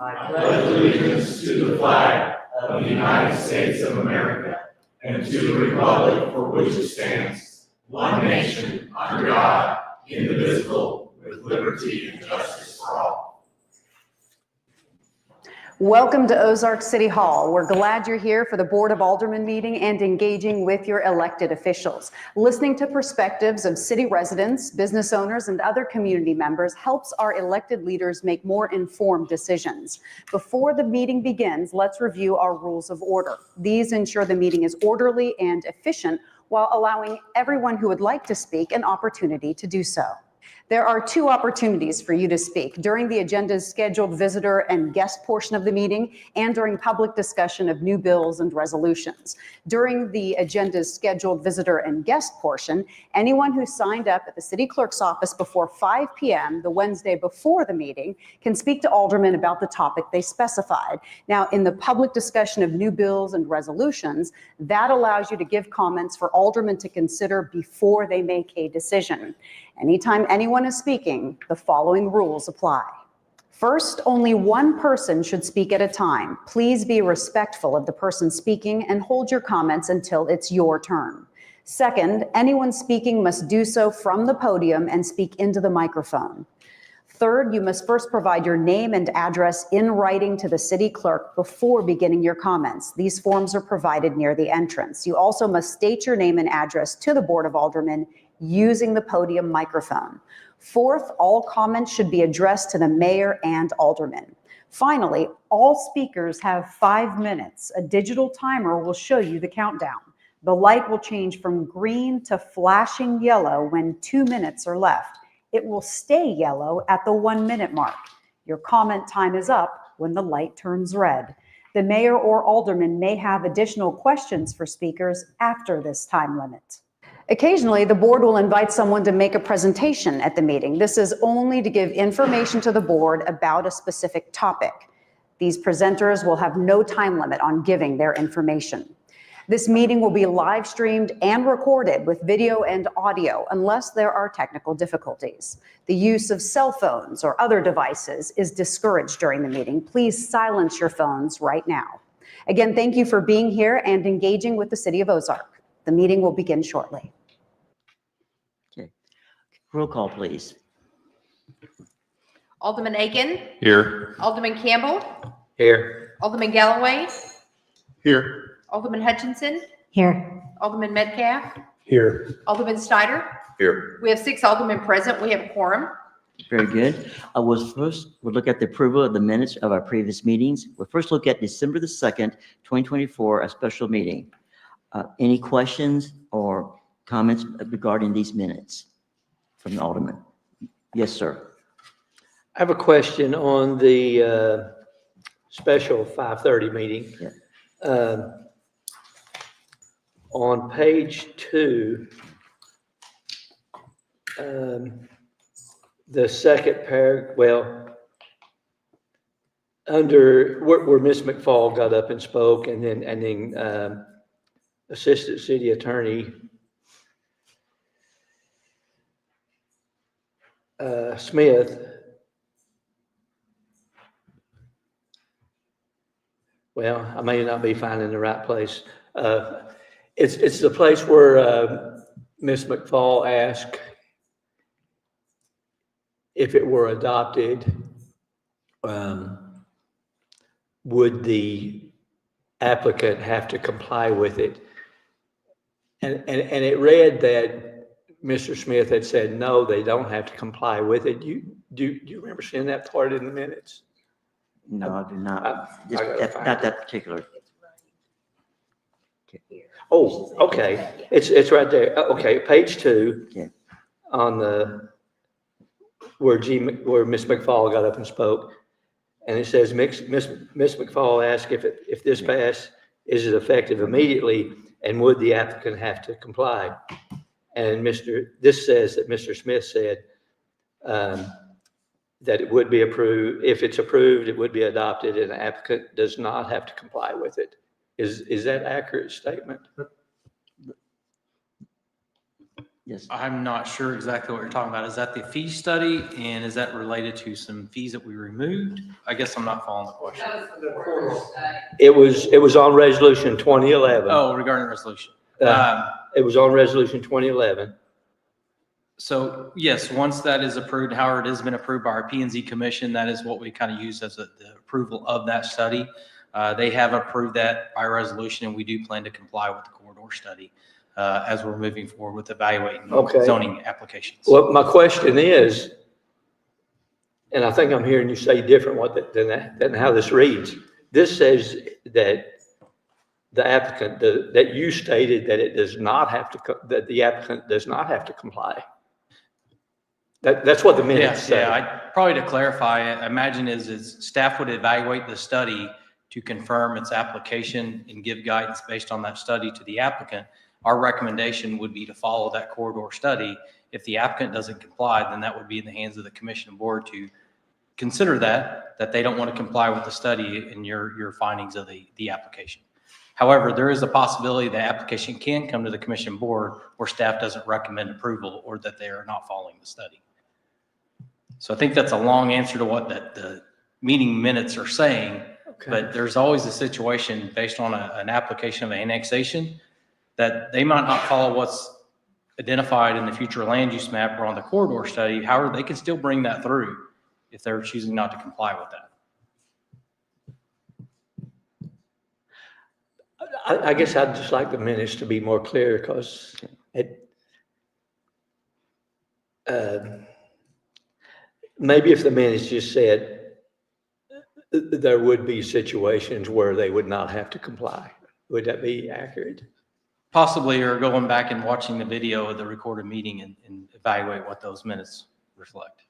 I pledge allegiance to the flag of the United States of America and to the republic for which it stands, one nation, under God, indivisible, with liberty and justice for all. Welcome to Ozark City Hall. We're glad you're here for the Board of Aldermen meeting and engaging with your elected officials. Listening to perspectives of city residents, business owners, and other community members helps our elected leaders make more informed decisions. Before the meeting begins, let's review our rules of order. These ensure the meeting is orderly and efficient while allowing everyone who would like to speak an opportunity to do so. There are two opportunities for you to speak: during the agenda's scheduled visitor and guest portion of the meeting and during public discussion of new bills and resolutions. During the agenda's scheduled visitor and guest portion, anyone who signed up at the city clerk's office before 5 p.m. the Wednesday before the meeting can speak to aldermen about the topic they specified. Now, in the public discussion of new bills and resolutions, that allows you to give comments for aldermen to consider before they make a decision. Anytime anyone is speaking, the following rules apply. First, only one person should speak at a time. Please be respectful of the person speaking and hold your comments until it's your turn. Second, anyone speaking must do so from the podium and speak into the microphone. Third, you must first provide your name and address in writing to the city clerk before beginning your comments. These forms are provided near the entrance. You also must state your name and address to the Board of Aldermen using the podium microphone. Fourth, all comments should be addressed to the mayor and aldermen. Finally, all speakers have 5 minutes. A digital timer will show you the countdown. The light will change from green to flashing yellow when 2 minutes are left. It will stay yellow at the 1 minute mark. Your comment time is up when the light turns red. The mayor or alderman may have additional questions for speakers after this time limit. Occasionally, the board will invite someone to make a presentation at the meeting. This is only to give information to the board about a specific topic. These presenters will have no time limit on giving their information. This meeting will be live streamed and recorded with video and audio unless there are technical difficulties. The use of cell phones or other devices is discouraged during the meeting. Please silence your phones right now. Again, thank you for being here and engaging with the City of Ozark. The meeting will begin shortly. Okay. Roll call, please. Alderman Aiken. Here. Alderman Campbell. Here. Alderman Galloway. Here. Alderman Hutchinson. Here. Alderman Metcalf. Here. Alderman Snyder. Here. We have 6 aldermen present. We have a quorum. Very good. We'll look at the approval of the minutes of our previous meetings. We'll first look at December the 2nd, 2024, a special meeting. Any questions or comments regarding these minutes from the alderman? Yes, sir. I have a question on the special 5:30 meeting. Yeah. On page 2, the second paragraph, well, under where Ms. McFall got up and spoke, and then Assistant City Attorney Smith. Well, I may not be finding the right place. It's the place where Ms. McFall asked if it were adopted, would the applicant have to comply with it? And it read that Mr. Smith had said, no, they don't have to comply with it. Do you remember seeing that part in the minutes? No, I do not. Not that particular. Okay. Oh, okay. It's right there. Okay, page 2. Yeah. On the where Ms. McFall got up and spoke, and it says Ms. McFall asked if this passed, is it effective immediately, and would the applicant have to comply? And this says that Mr. Smith said that it would be approved. If it's approved, it would be adopted, and the applicant does not have to comply with it. Is that an accurate statement? Yes. I'm not sure exactly what you're talking about. Is that the fee study, and is that related to some fees that we removed? I guess I'm not following the question. It was on resolution 2011. Oh, regarding resolution. It was on resolution 2011. So yes, once that is approved, however, it has been approved by our P&Z commission. That is what we kind of use as the approval of that study. They have approved that by resolution, and we do plan to comply with the corridor study as we're moving forward with evaluating Okay. zoning applications. Well, my question is, and I think I'm hearing you say different than how this reads. This says that the applicant, that you stated that it does not have to, that the applicant does not have to comply. That's what the minutes say. Probably to clarify, I imagine is staff would evaluate the study to confirm its application and give guidance based on that study to the applicant. Our recommendation would be to follow that corridor study. If the applicant doesn't comply, then that would be in the hands of the commission and board to consider that they don't want to comply with the study and your findings of the application. However, there is a possibility the application can come to the commission board where staff doesn't recommend approval or that they are not following the study. So I think that's a long answer to what the meeting minutes are saying, Okay. but there's always a situation based on an application of annexation that they might not follow what's identified in the future land use map or on the corridor study. However, they can still bring that through if they're choosing not to comply with that. I guess I'd just like the minutes to be more clear because maybe if the minutes just said there would be situations where they would not have to comply. Would that be accurate? Possibly, or going back and watching the video of the recorded meeting and evaluate what those minutes reflect.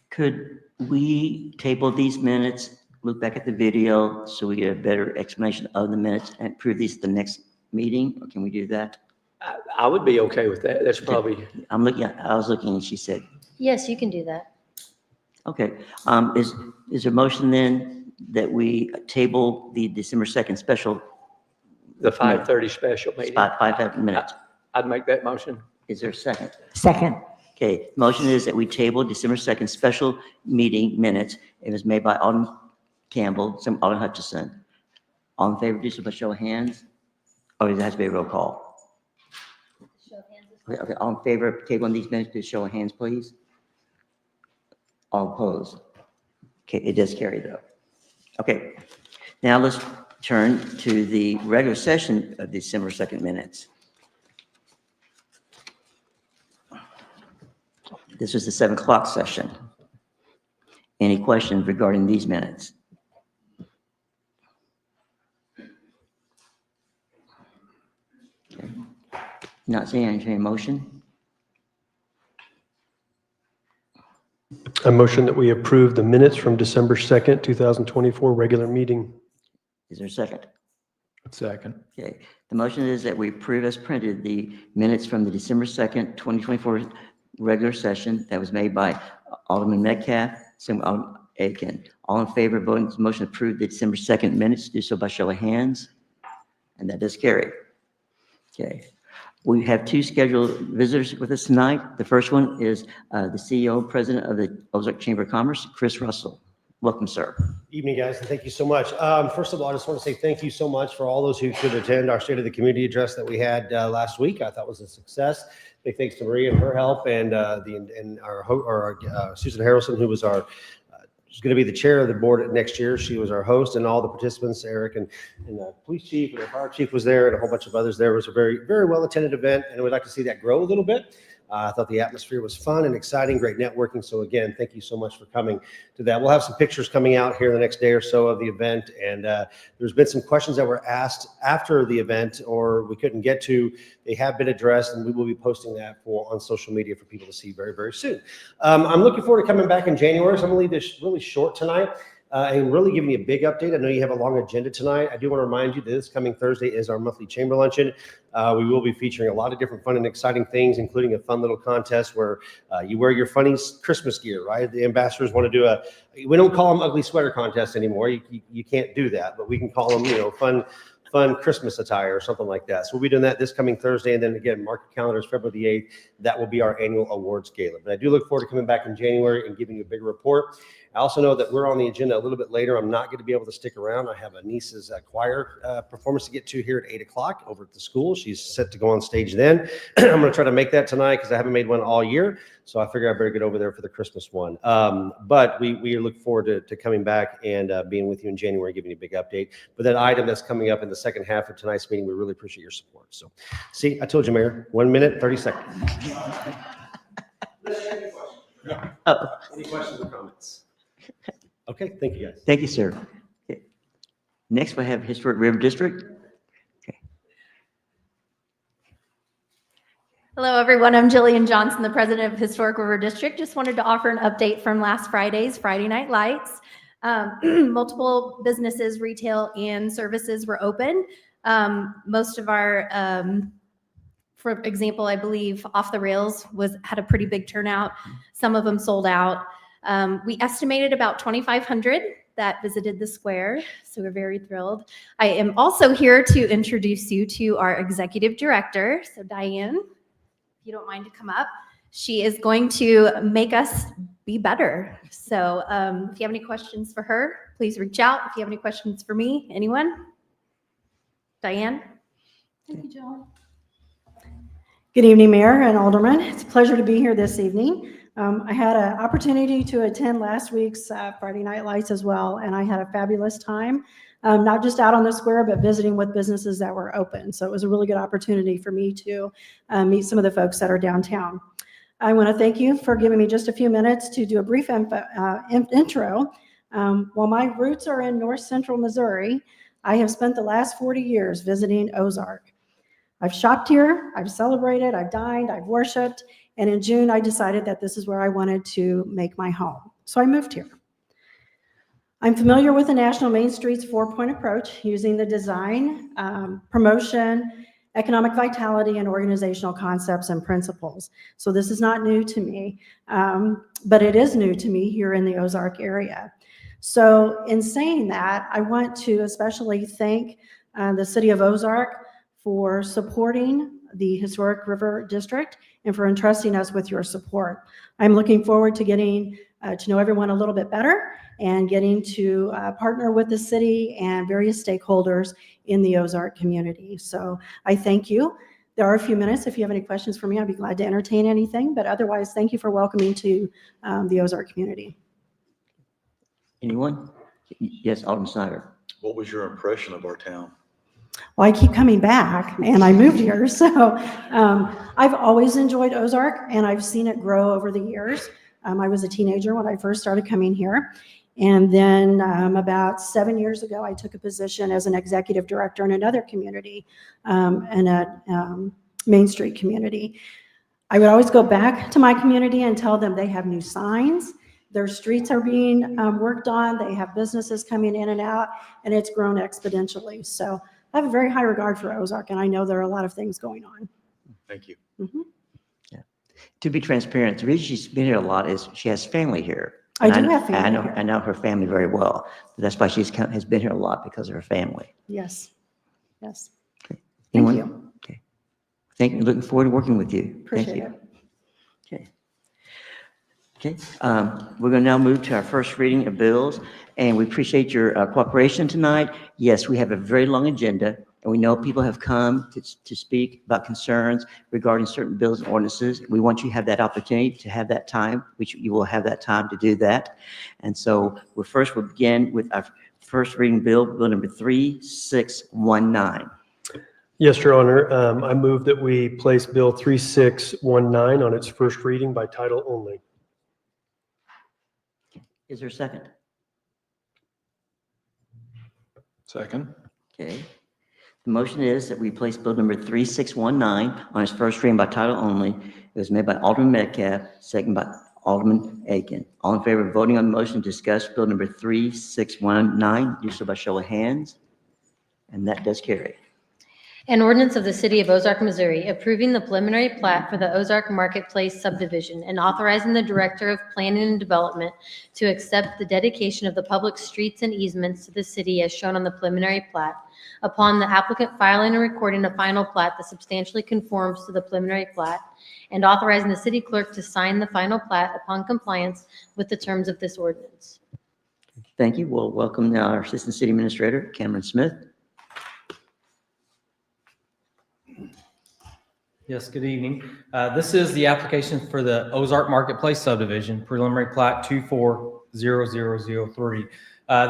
Could we table these minutes, look back at the video so we get a better explanation of the minutes and prove these at the next meeting? Or can we do that? I would be okay with that. That's probably. I was looking and she said, Yes, you can do that. okay. Is there a motion then that we table the December 2nd special? The 5:30 special meeting. 5 minutes. I'd make that motion. Is there a second? Second. Okay, motion is that we table December 2nd special meeting minutes. It was made by Alderman Campbell, some Alderman Hutchison. All in favor, do so by show of hands? Or does it have to be a roll call? Okay, all in favor of tabling these minutes, do show of hands, please. All opposed? Okay, it does carry though. Okay, now let's turn to the regular session of December 2nd minutes. This was the 7 o'clock session. Any questions regarding these minutes? Okay. Not seeing any motion? I motion that we approve the minutes from December 2nd, 2024 regular meeting. Is there a second? Second. Okay, the motion is that we approve as printed the minutes from the December 2nd, 2024 regular session that was made by Alderman Metcalf, some Alderman Aiken. All in favor of voting this motion to approve the December 2nd minutes, do so by show of hands. And that does carry. Okay. We have 2 scheduled visitors with us tonight. The first one is the CEO, President of the Ozark Chamber of Commerce, Chris Russell. Welcome, sir. Evening, guys, and thank you so much. First of all, I just want to say thank you so much for all those who could attend our State of the Community address that we had last week. I thought it was a success. Big thanks to Maria and her help, and our Susan Harrelson, who was she's going to be the chair of the board next year. She was our host, and all the participants, Eric and the police chief and the fire chief was there, and a whole bunch of others there. It was a very, very well attended event, and we'd like to see that grow a little bit. I thought the atmosphere was fun and exciting, great networking. So again, thank you so much for coming to that. We'll have some pictures coming out here the next day or so of the event. And there's been some questions that were asked after the event or we couldn't get to. They have been addressed, and we will be posting that on social media for people to see very, very soon. I'm looking forward to coming back in January. So I'm going to leave this really short tonight. And really giving you a big update. I know you have a long agenda tonight. I do want to remind you that this coming Thursday is our monthly chamber luncheon. We will be featuring a lot of different fun and exciting things, including a fun little contest where you wear your funny Christmas gear, right? The ambassadors want to do we don't call them ugly sweater contests anymore. You can't do that, but we can call them, fun fun Christmas attire or something like that. So we'll be doing that this coming Thursday. And then again, mark your calendars, February the 8th. That will be our annual awards gala. But I do look forward to coming back in January and giving you a bigger report. I also know that we're on the agenda a little bit later. I'm not going to be able to stick around. I have a niece's choir performance to get to here at 8 o'clock over at the school. She's set to go on stage then. I'm going to try to make that tonight because I haven't made one all year. So I figure I better get over there for the Christmas one. But we look forward to coming back and being with you in January, giving you a big update. But that item that's coming up in the second half of tonight's meeting, we really appreciate your support. So see, I told you, Mayor, 1 minute, 30 seconds. Any questions or comments? Okay, thank you guys. Thank you, sir. Okay. Next, we have Historic River District. Hello, everyone. I'm Jillian Johnson, the president of Historic River District. Just wanted to offer an update from last Friday's Friday Night Lights. Multiple businesses, retail, and services were open. Most of our, for example, I believe Off the Rails had a pretty big turnout. Some of them sold out. We estimated about 2,500 that visited the square, so we're very thrilled. I am also here to introduce you to our executive director, so Diane, if you don't mind to come up. She is going to make us be better. So if you have any questions for her, please reach out. If you have any questions for me, anyone? Diane? Thank you, Jill. Good evening, Mayor and Aldermen. It's a pleasure to be here this evening. I had an opportunity to attend last week's Friday Night Lights as well, and I had a fabulous time, not just out on the square, but visiting with businesses that were open. So it was a really good opportunity for me to meet some of the folks that are downtown. I want to thank you for giving me just a few minutes to do a brief intro. While my roots are in North Central Missouri, I have spent the last 40 years visiting Ozark. I've shopped here, I've celebrated, I've dined, I've worshiped, and in June, I decided that this is where I wanted to make my home. So I moved here. I'm familiar with the National Main Street's four-point approach using the design, promotion, economic vitality, and organizational concepts and principles. So this is not new to me, but it is new to me here in the Ozark area. So in saying that, I want to especially thank the City of Ozark for supporting the Historic River District and for entrusting us with your support. I'm looking forward to getting to know everyone a little bit better and getting to partner with the city and various stakeholders in the Ozark community. So I thank you. There are a few minutes. If you have any questions for me, I'd be glad to entertain anything. But otherwise, thank you for welcoming to the Ozark community. Anyone? Yes, Alderman Snyder. What was your impression of our town? Well, I keep coming back, and I moved here. So I've always enjoyed Ozark, and I've seen it grow over the years. I was a teenager when I first started coming here. And then about 7 years ago, I took a position as an executive director in another community, in a Main Street community. I would always go back to my community and tell them they have new signs. Their streets are being worked on. They have businesses coming in and out, and it's grown exponentially. So I have a very high regard for Ozark, and I know there are a lot of things going on. Thank you. Mm-hmm. Yeah. To be transparent, the reason she's been here a lot is she has family here. I do And have family here. I know her family very well. That's why has been here a lot, because of her family. Yes. Yes. Okay. Thank Anyone? you. Okay. Thank you. Looking forward to working with you. Appreciate Thank you. it. Okay. Okay, we're going to now move to our first reading of bills, and we appreciate your cooperation tonight. Yes, we have a very long agenda, and we know people have come to speak about concerns regarding certain bills and ordinances. We want you to have that opportunity to have that time, which you will have that time to do that. And so we'll begin with our first reading bill number 3619. Yes, Your Honor. I move that we place Bill 3619 on its first reading by title only. Is there a second? Second. Okay. The motion is that we place bill number 3619 on its first reading by title only. It was made by Alderman Metcalf, second by Alderman Aiken. All in favor of voting on the motion to discuss bill number 3619, do so by show of hands. And that does carry. An ordinance of the City of Ozark, Missouri, approving the preliminary plat for the Ozark Marketplace subdivision and authorizing the Director of Planning and Development to accept the dedication of the public streets and easements to the city as shown on the preliminary plat, upon the applicant filing and recording a final plat that substantially conforms to the preliminary plat, and authorizing the city clerk to sign the final plat upon compliance with the terms of this ordinance. Thank you. We'll welcome now our Assistant City Administrator, Cameron Smith. Yes, good evening. This is the application for the Ozark Marketplace subdivision, preliminary plat 240003.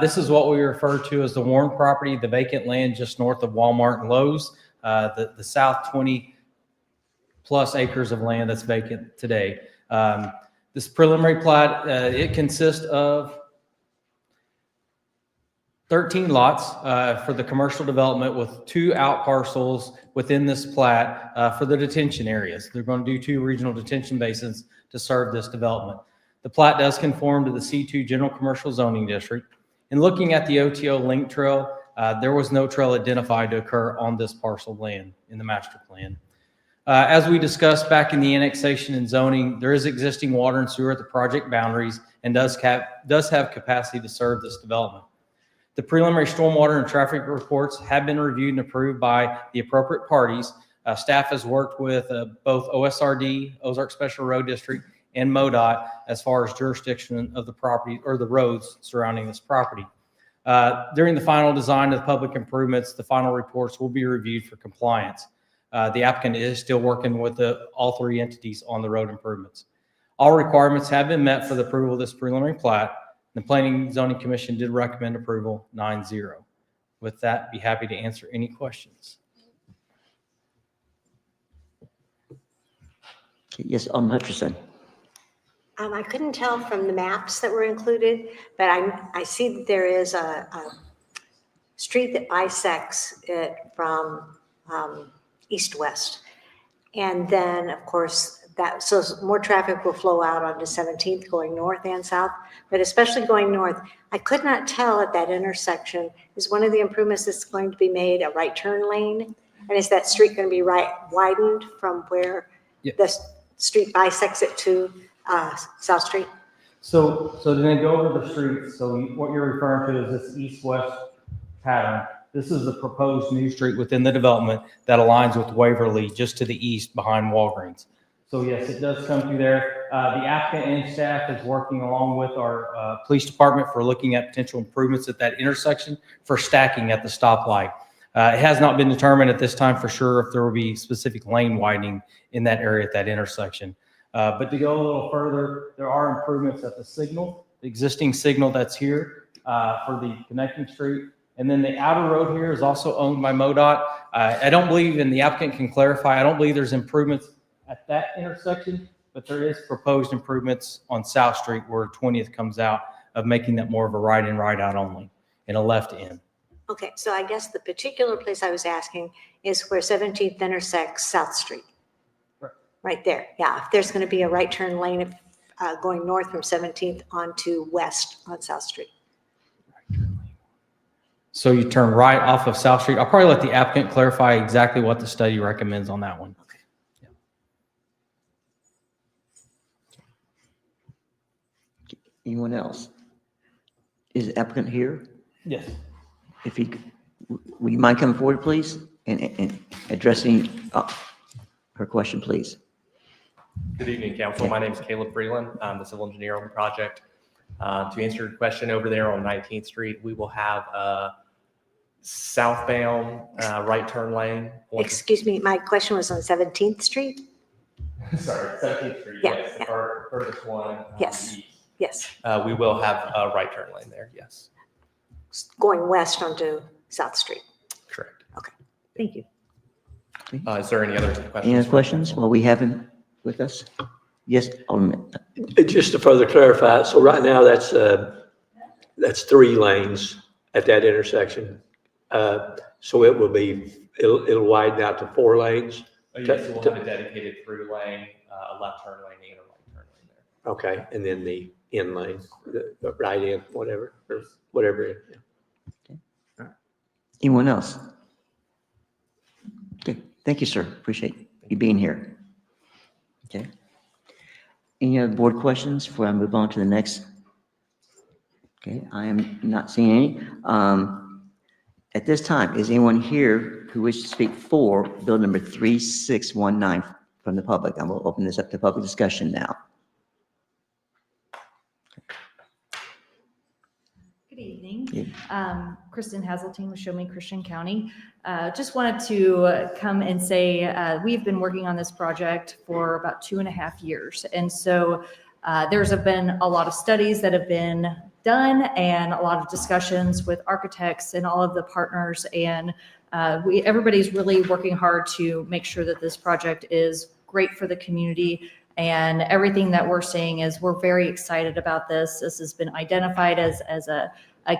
This is what we refer to as the Warren property, the vacant land just north of Walmart and Lowe's, the south 20 plus acres of land that's vacant today. This preliminary plat, it consists of 13 lots for the commercial development with 2 out parcels within this plat for the detention areas. They're going to do 2 regional detention basins to serve this development. The plat does conform to the C2 General Commercial Zoning District. In looking at the OTO link trail, there was no trail identified to occur on this parcel of land in the master plan. As we discussed back in the annexation and zoning, there is existing water and sewer at the project boundaries and does have capacity to serve this development. The preliminary stormwater and traffic reports have been reviewed and approved by the appropriate parties. Staff has worked with both OSRD, Ozark Special Road District, and MoDOT as far as jurisdiction of the property or the roads surrounding this property. During the final design of the public improvements, the final reports will be reviewed for compliance. The applicant is still working with all 3 entities on the road improvements. All requirements have been met for the approval of this preliminary plat. The Planning and Zoning Commission did recommend approval 9-0. With that, be happy to answer any questions. Yes, Hutchison. I couldn't tell from the maps that were included, but I see that there is a street that bisects it from east-west. And then, of course, so more traffic will flow out onto 17th going north and south, but especially going north. I could not tell at that intersection, is one of the improvements that's going to be made a right turn lane? And is that street going to be widened from where the street bisects it to South Street? So to then go over the street, so what you're referring to is this east-west pattern. This is the proposed new street within the development that aligns with Waverly just to the east behind Walgreens. So yes, it does come through there. The applicant and staff is working along with our police department for looking at potential improvements at that intersection for stacking at the stoplight. It has not been determined at this time for sure if there will be specific lane widening in that area at that intersection. But to go a little further, there are improvements at the signal, the existing signal that's here for the connecting street. And then the outer road here is also owned by MoDOT. I don't believe, and the applicant can clarify, I don't believe there's improvements at that intersection, but there is proposed improvements on South Street where 20th comes out of making that more of a right in, right out only and a left in. Okay, so I guess the particular place I was asking is where 17th intersects South Street. Right there, yeah. If there's going to be a right turn lane going north from 17th onto west on South Street. So you turn right off of South Street. I'll probably let the applicant clarify exactly what the study recommends on that one. Okay. Yeah. Anyone else? Is the applicant here? Yes. If he, would you mind coming forward, please, and addressing her question, please? Good evening, Council. My name is Caleb Freeland. I'm the civil engineer on the project. To answer your question, over there on 19th Street, we will have a southbound right turn lane. Excuse me, my question was on 17th Street? Sorry, 17th Street, Yeah, yes, the furthest one. Yes, east. yes. We will have a right turn lane there, yes. Going west onto South Street. Correct. Okay, thank you. Is there any other questions? Any other questions? Well, we have him with us. Yes, Alderman. Just to further clarify, so right now that's 3 lanes at that intersection. So it will be, it'll widen out to 4 lanes. Yes, we'll have a dedicated through lane, a left turn lane and a right turn lane there. Okay, and then the in lane, the right in, whatever, or whatever. Yeah. Anyone else? Thank you, sir. Appreciate you being here. Okay. Any other board questions before I move on to the next? Okay, I am not seeing any. At this time, is anyone here who wishes to speak for bill number 3619 from the public? I will open this up to public discussion now. Good evening. Yeah. Kristen Hazeltine with Show Me Christian County. Just wanted to come and say we've been working on this project for about 2.5 years. And so there's been a lot of studies that have been done and a lot of discussions with architects and all of the partners. And everybody's really working hard to make sure that this project is great for the community. And everything that we're seeing is we're very excited about this. This has been identified as a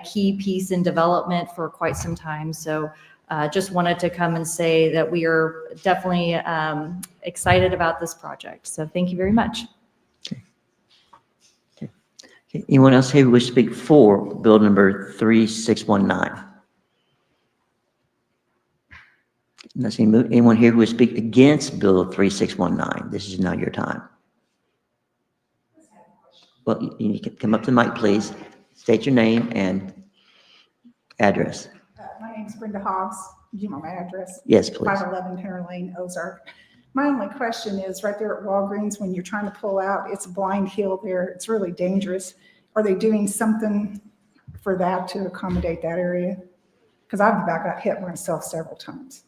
key piece in development for quite some time. So just wanted to come and say that we are definitely excited about this project. So thank you very much. Okay. Anyone else here who wishes to speak for bill number 3619? Not seeing anyone here who would speak against bill 3619. This is now your time. Well, you can come up to the mic, please. State your name and address. My name's Brenda Hobbs. Do you want my address? Yes, please. 511 Turner Lane, Ozark. My only question is right there at Walgreens, when you're trying to pull out, it's a blind hill there. It's really dangerous. Are they doing something for that to accommodate that area? Because I've got hit myself several times.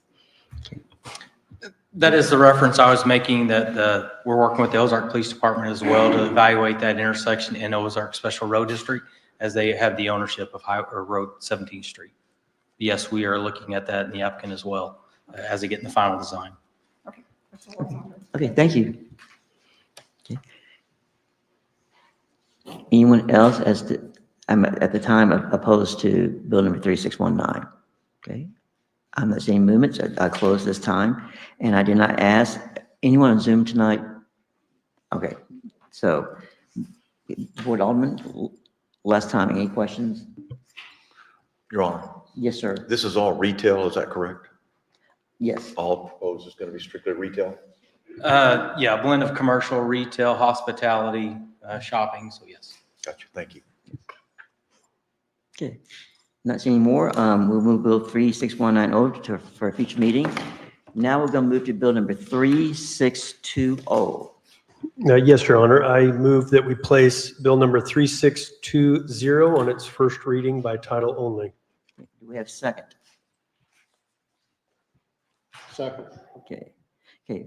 That is the reference I was making, that we're working with the Ozark Police Department as well to evaluate that intersection in Ozark Special Road District as they have the ownership of Road 17th Street. Yes, we are looking at that in the applicant as well as they get in the final design. Okay, that's all I wanted. Okay, thank you. Okay. Anyone else I'm at the time opposed to bill number 3619? Okay. I'm not seeing movements. I close this time, and I did not ask anyone on Zoom tonight. Okay, so Board Alderman, last time, any questions? Your Honor, Yes, sir. this is all retail, is that correct? Yes. All proposed is going to be strictly retail? Yeah, a blend of commercial, retail, hospitality, shopping. So yes. Gotcha, thank you. Okay. Not seeing any more. We'll move bill 3619 over for a future meeting. Now we're going to move to bill number 3620. Yes, Your Honor. I move that we place bill number 3620 on its first reading by title only. Do we have a second? Second. Okay. Okay.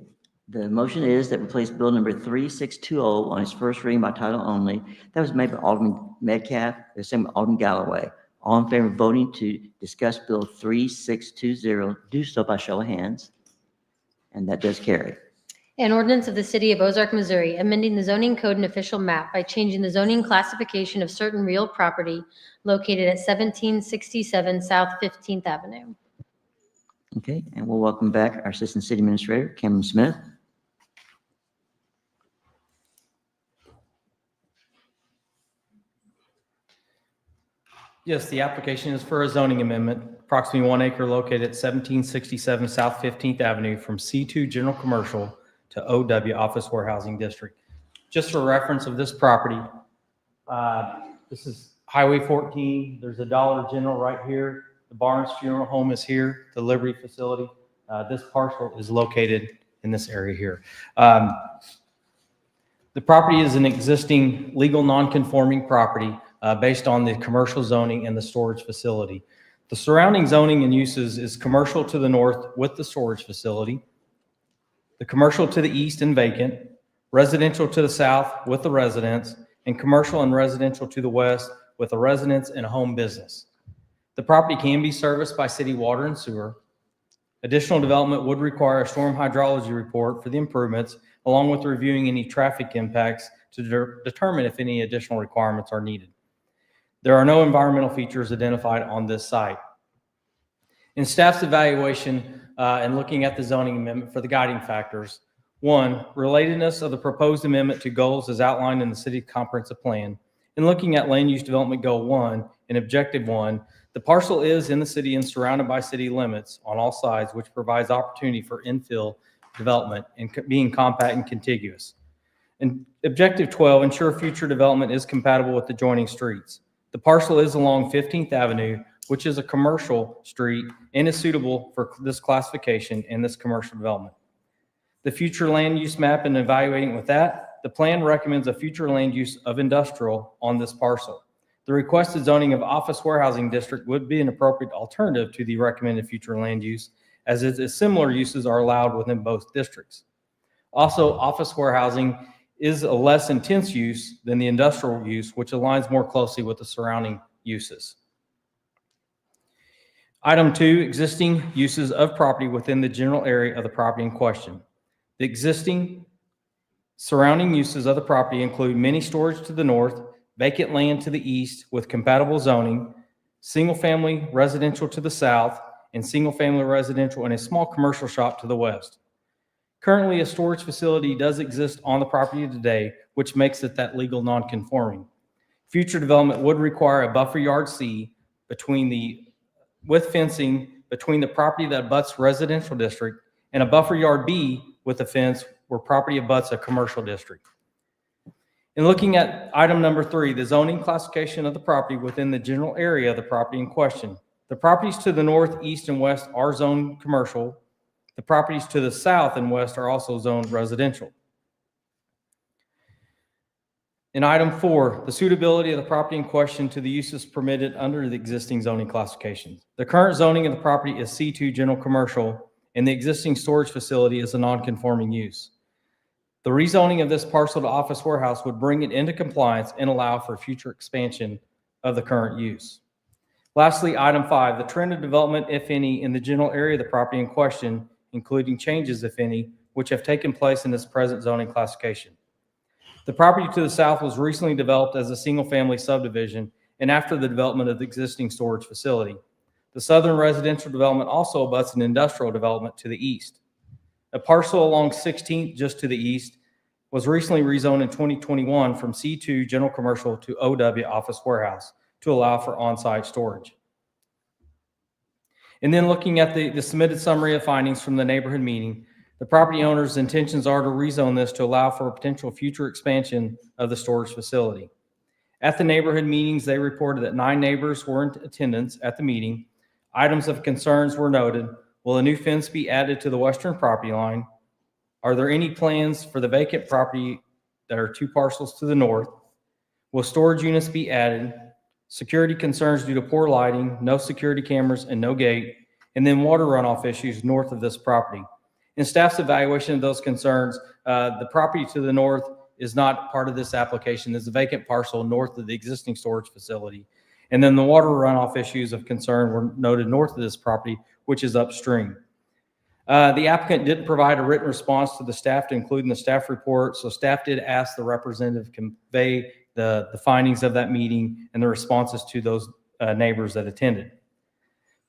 The motion is that we place bill number 3620 on its first reading by title only. That was made by Alderman Metcalf, the same by Alderman Galloway. All in favor of voting to discuss bill 3620, do so by show of hands. And that does carry. An ordinance of the City of Ozark, Missouri, amending the zoning code and official map by changing the zoning classification of certain real property located at 1767 South 15th Avenue. Okay, and we'll welcome back our Assistant City Administrator, Cameron Smith. Yes, the application is for a zoning amendment, approximately 1 acre located at 1767 South 15th Avenue from C2 General Commercial to OW Office Warehousing District. Just for reference of this property, this is Highway 14. There's a Dollar General right here. The Barnes Funeral Home is here, the Liberty Facility. This parcel is located in this area here. The property is an existing legal non-conforming property based on the commercial zoning and the storage facility. The surrounding zoning and uses is commercial to the north with the storage facility, the commercial to the east and vacant, residential to the south with the residence, and commercial and residential to the west with a residence and a home business. The property can be serviced by city water and sewer. Additional development would require a storm hydrology report for the improvements, along with reviewing any traffic impacts to determine if any additional requirements are needed. There are no environmental features identified on this site. In staff's evaluation and looking at the zoning amendment for the guiding factors, 1, relatedness of the proposed amendment to goals as outlined in the city comprehensive plan. In looking at land use development goal 1 and objective 1, The parcel is in the city and surrounded by city limits on all sides, which provides opportunity for infill development and being compact and contiguous. And objective 12, ensure future development is compatible with adjoining streets. The parcel is along 15th Avenue, which is a commercial street and is suitable for this classification and this commercial development. The future land use map and evaluating with that, the plan recommends a future land use of industrial on this parcel. The requested zoning of office warehousing district would be an appropriate alternative to the recommended future land use, as similar uses are allowed within both districts. Also, office warehousing is a less intense use than the industrial use, which aligns more closely with the surrounding uses. Item 2, existing uses of property within the general area of the property in question. The existing surrounding uses of the property include mini storage to the north, vacant land to the east with compatible zoning, single-family residential to the south, and single-family residential and a small commercial shop to the west. Currently, a storage facility does exist on the property today, which makes it that legal non-conforming. Future development would require a buffer yard C with fencing between the property that abuts residential district and a buffer yard B with a fence where property abuts a commercial district. In looking at item number 3, the zoning classification of the property within the general area of the property in question. The properties to the north, east, and west are zoned commercial. The properties to the south and west are also zoned residential. In item 4, the suitability of the property in question to the uses permitted under the existing zoning classifications. The current zoning of the property is C2 general commercial, and the existing storage facility is a non-conforming use. The rezoning of this parcel to office warehouse would bring it into compliance and allow for future expansion of the current use. Lastly, item 5, the trend of development, if any, in the general area of the property in question, including changes, if any, which have taken place in this present zoning classification. The property to the south was recently developed as a single-family subdivision and after the development of the existing storage facility. The southern residential development also abuts an industrial development to the east. A parcel along 16th, just to the east, was recently rezoned in 2021 from C2 general commercial to OW office warehouse to allow for on-site storage. And then looking at the submitted summary of findings from the neighborhood meeting, the property owner's intentions are to rezone this to allow for a potential future expansion of the storage facility. At the neighborhood meetings, they reported that 9 neighbors were in attendance at the meeting. Items of concerns were noted. Will a new fence be added to the western property line? Are there any plans for the vacant property that are 2 parcels to the north? Will storage units be added? Security concerns due to poor lighting, no security cameras, and no gate, and then water runoff issues north of this property. In staff's evaluation of those concerns, the property to the north is not part of this application. There's a vacant parcel north of the existing storage facility. And then the water runoff issues of concern were noted north of this property, which is upstream. The applicant didn't provide a written response to the staff to include in the staff report, so staff did ask the representative to convey the findings of that meeting and the responses to those neighbors that attended.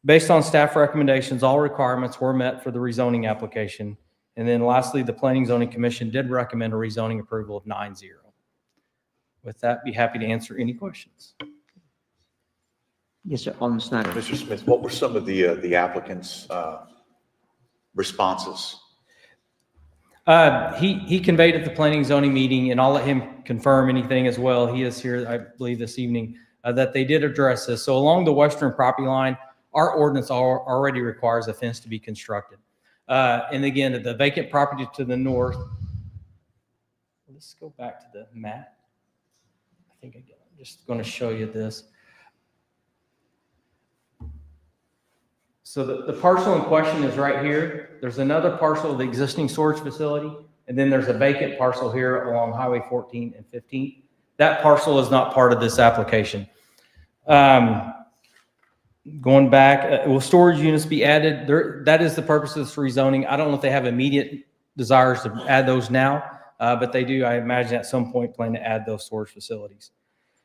Based on staff recommendations, all requirements were met for the rezoning application. And then lastly, the Planning Zoning Commission did recommend a rezoning approval of 9-0. With that, be happy to answer any questions. Yes, sir. Alderman Snyder. Mr. Smith, what were some of the applicant's responses? He conveyed at the Planning Zoning meeting, and I'll let him confirm anything as well. He is here, I believe, this evening, that they did address this. So along the western property line, our ordinance already requires a fence to be constructed. And again, the vacant property to the north, let's go back to the map. I think I'm just going to show you this. So the parcel in question is right here. There's another parcel of the existing storage facility, and then there's a vacant parcel here along Highway 14 and 15. That parcel is not part of this application. Going back, will storage units be added? That is the purpose of this rezoning. I don't know if they have immediate desires to add those now, but they do, I imagine, at some point plan to add those storage facilities.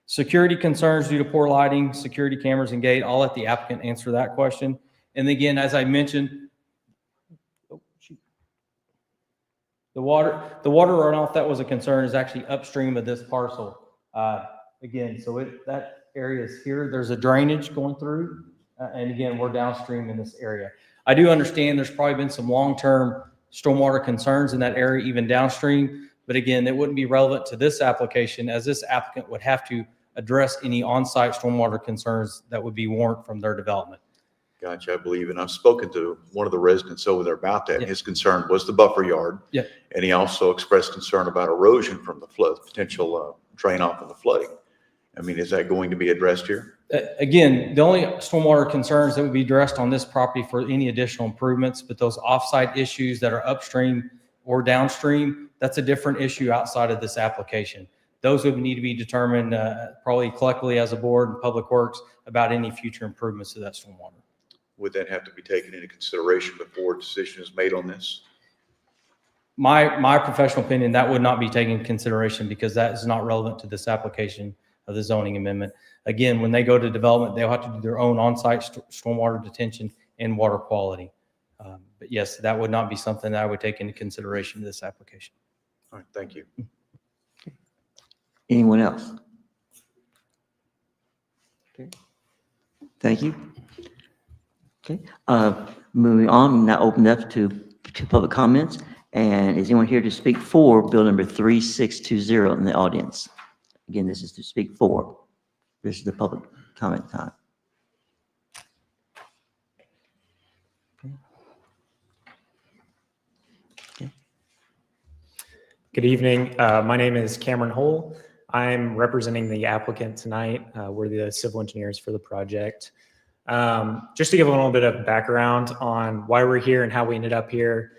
Security concerns due to poor lighting, security cameras, and gate. I'll let the applicant answer that question. And again, as I mentioned, the water runoff that was a concern is actually upstream of this parcel. Again, so that area is here. There's a drainage going through. And again, we're downstream in this area. I do understand there's probably been some long-term stormwater concerns in that area, even downstream. But again, it wouldn't be relevant to this application, as this applicant would have to address any on-site stormwater concerns that would be warrant from their development. Gotcha, I believe. And I've spoken to one of the residents over there about that. Yeah. His concern was the buffer yard. Yeah. And he also expressed concern about erosion from the flood, potential drain off of the flooding. I mean, is that going to be addressed here? Again, the only stormwater concerns that would be addressed on this property for any additional improvements, but those offsite issues that are upstream or downstream, that's a different issue outside of this application. Those would need to be determined probably collectively as a board and Public Works about any future improvements to that stormwater. Would that have to be taken into consideration before a decision is made on this? My professional opinion, that would not be taken into consideration because that is not relevant to this application of the zoning amendment. Again, when they go to development, they'll have to do their own on-site stormwater detention and water quality. But yes, that would not be something that I would take into consideration in this application. All right, thank you. Anyone else? Okay. Thank you. Okay, moving on, now open up to public comments. And is anyone here to speak for bill number 3620 in the audience? Again, this is to speak for. This is the public comment time. Okay. Good evening. My name is Cameron Hull. I'm representing the applicant tonight. We're the civil engineers for the project. Just to give a little bit of background on why we're here and how we ended up here.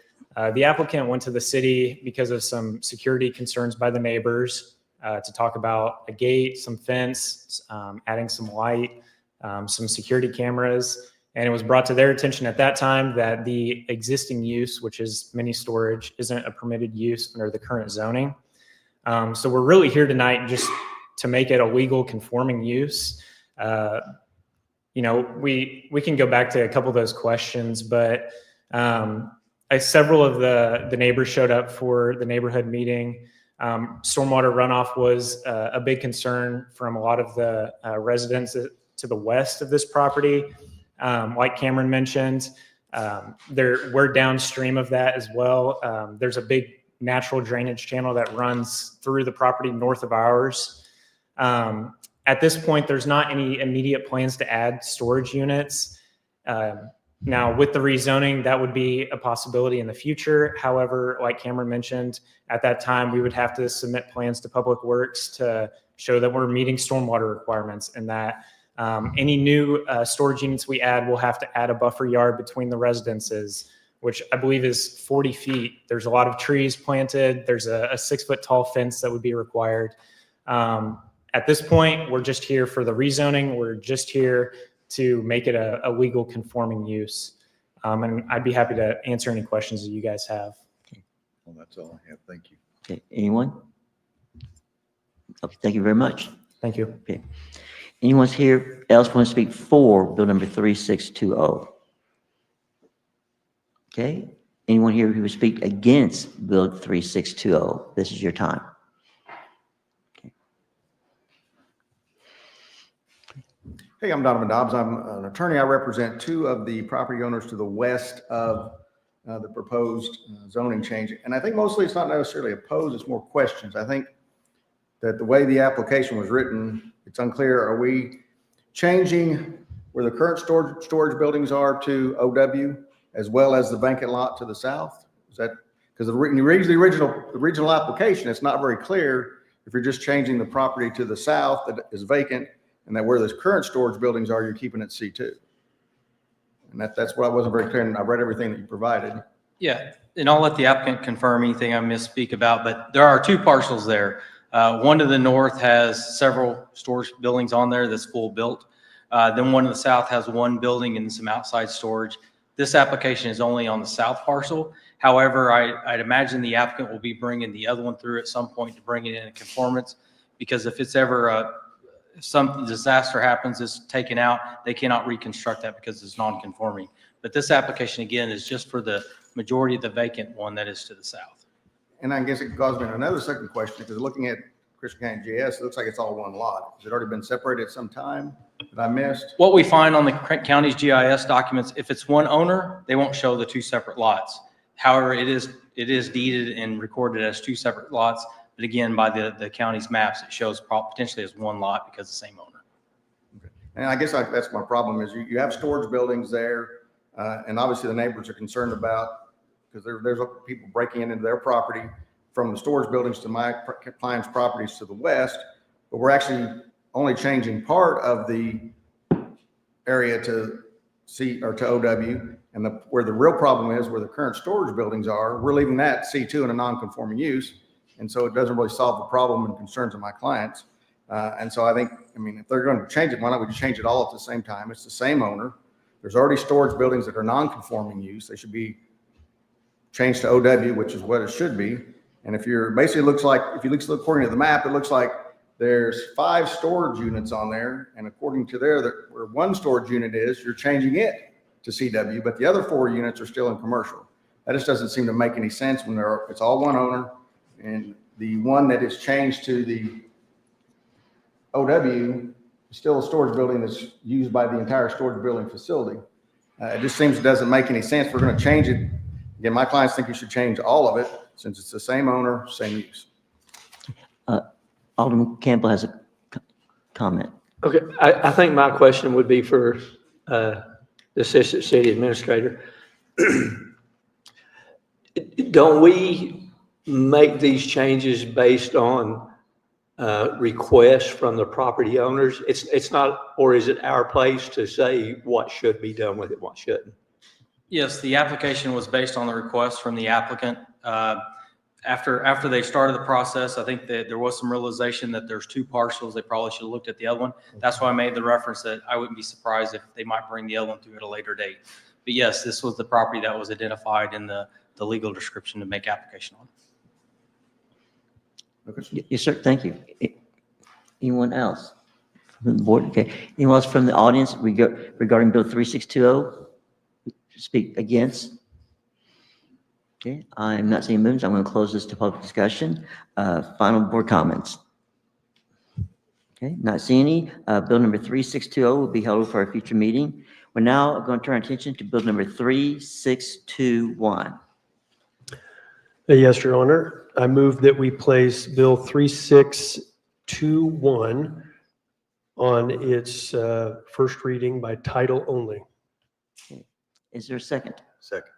The applicant went to the city because of some security concerns by the neighbors to talk about a gate, some fence, adding some light, some security cameras. And it was brought to their attention at that time that the existing use, which is mini storage, isn't a permitted use under the current zoning. So we're really here tonight just to make it a legal conforming use. You know, we can go back to a couple of those questions, but several of the neighbors showed up for the neighborhood meeting. Stormwater runoff was a big concern from a lot of the residents to the west of this property. Like Cameron mentioned, we're downstream of that as well. There's a big natural drainage channel that runs through the property north of ours. At this point, there's not any immediate plans to add storage units. Now, with the rezoning, that would be a possibility in the future. However, like Cameron mentioned, at that time, we would have to submit plans to Public Works to show that we're meeting stormwater requirements and that any new storage units we add will have to add a buffer yard between the residences, which I believe is 40 feet. There's a lot of trees planted. There's a 6-foot tall fence that would be required. At this point, we're just here for the rezoning. We're just here to make it a legal conforming use. And I'd be happy to answer any questions that you guys have. Well, that's all I have. Thank you. Okay, anyone? Okay, thank you very much. Thank you. Okay. Anyone here else want to speak for bill number 3620? Okay. Anyone here who would speak against bill 3620? This is your time. Hey, I'm Donovan Dobbs. I'm an attorney. I represent two of the property owners to the west of the proposed zoning change. And I think mostly it's not necessarily opposed, it's more questions. I think that the way the application was written, it's unclear. Are we changing where the current storage buildings are to OW as well as the vacant lot to the south? Is that because the original application, it's not very clear if you're just changing the property to the south that is vacant and that where the current storage buildings are, you're keeping it C2. And that's what I wasn't very clear. And I read everything that you provided. Yeah, and I'll let the applicant confirm anything I misspeak about, but there are two parcels there. One to the north has several storage buildings on there that's full built. Then one to the south has one building and some outside storage. This application is only on the south parcel. However, I'd imagine the applicant will be bringing the other one through at some point to bring it in conformance, because if it's ever if some disaster happens, it's taken out, they cannot reconstruct that because it's non-conforming. But this application, again, is just for the majority of the vacant one that is to the south. And I guess it caused me another second question, because looking at Christian County GS, it looks like it's all one lot. Has it already been separated at some time? that I missed? What we find on the county's GIS documents, if it's one owner, they won't show the two separate lots. However, it is deeded and recorded as two separate lots. But again, by the county's maps, it shows potentially as one lot because the same owner. And I guess that's my problem is you have storage buildings there. And obviously the neighbors are concerned about, because there's people breaking into their property from the storage buildings to my client's properties to the west. But we're actually only changing part of the area to C or to OW. And where the real problem is, where the current storage buildings are, we're leaving that C2 in a non-conforming use. And so it doesn't really solve the problem and concerns of my clients. And so I think, if they're going to change it, why not we just change it all at the same time? It's the same owner. There's already storage buildings that are non-conforming use. They should be changed to OW, which is what it should be. And if you're basically if you look according to the map, it looks like there's 5 storage units on there. And according to where one storage unit is, you're changing it to CW, but the other 4 units are still in commercial. That just doesn't seem to make any sense when it's all one owner. And the one that is changed to the OW is still a storage building that's used by the entire storage building facility. It just seems it doesn't make any sense. We're going to change it. Again, my clients think you should change all of it since it's the same owner, same use. Alderman Campbell has a comment. Okay, I think my question would be for the Assistant City Administrator. Don't we make these changes based on requests from the property owners? It's not, or is it our place to say what should be done with it, what shouldn't? Yes, the application was based on the request from the applicant. After they started the process, I think that there was some realization that there's 2 parcels. They probably should have looked at the other one. That's why I made the reference that I wouldn't be surprised if they might bring the other one through at a later date. But yes, this was the property that was identified in the legal description to make application on. Okay. Yes, sir. Thank you. Anyone else from the board? Okay. Anyone else from the audience regarding Bill 3620? Speak against? Okay. I'm not seeing movements. I'm going to close this to public discussion. Final board comments. Okay. Not seeing any. Bill number 3620 will be held for a future meeting. We're now going to turn our attention to Bill number 3621. Yes, Your Honor. I move that we place Bill 3621 on its first reading by title only. Okay. Is there a second? Second.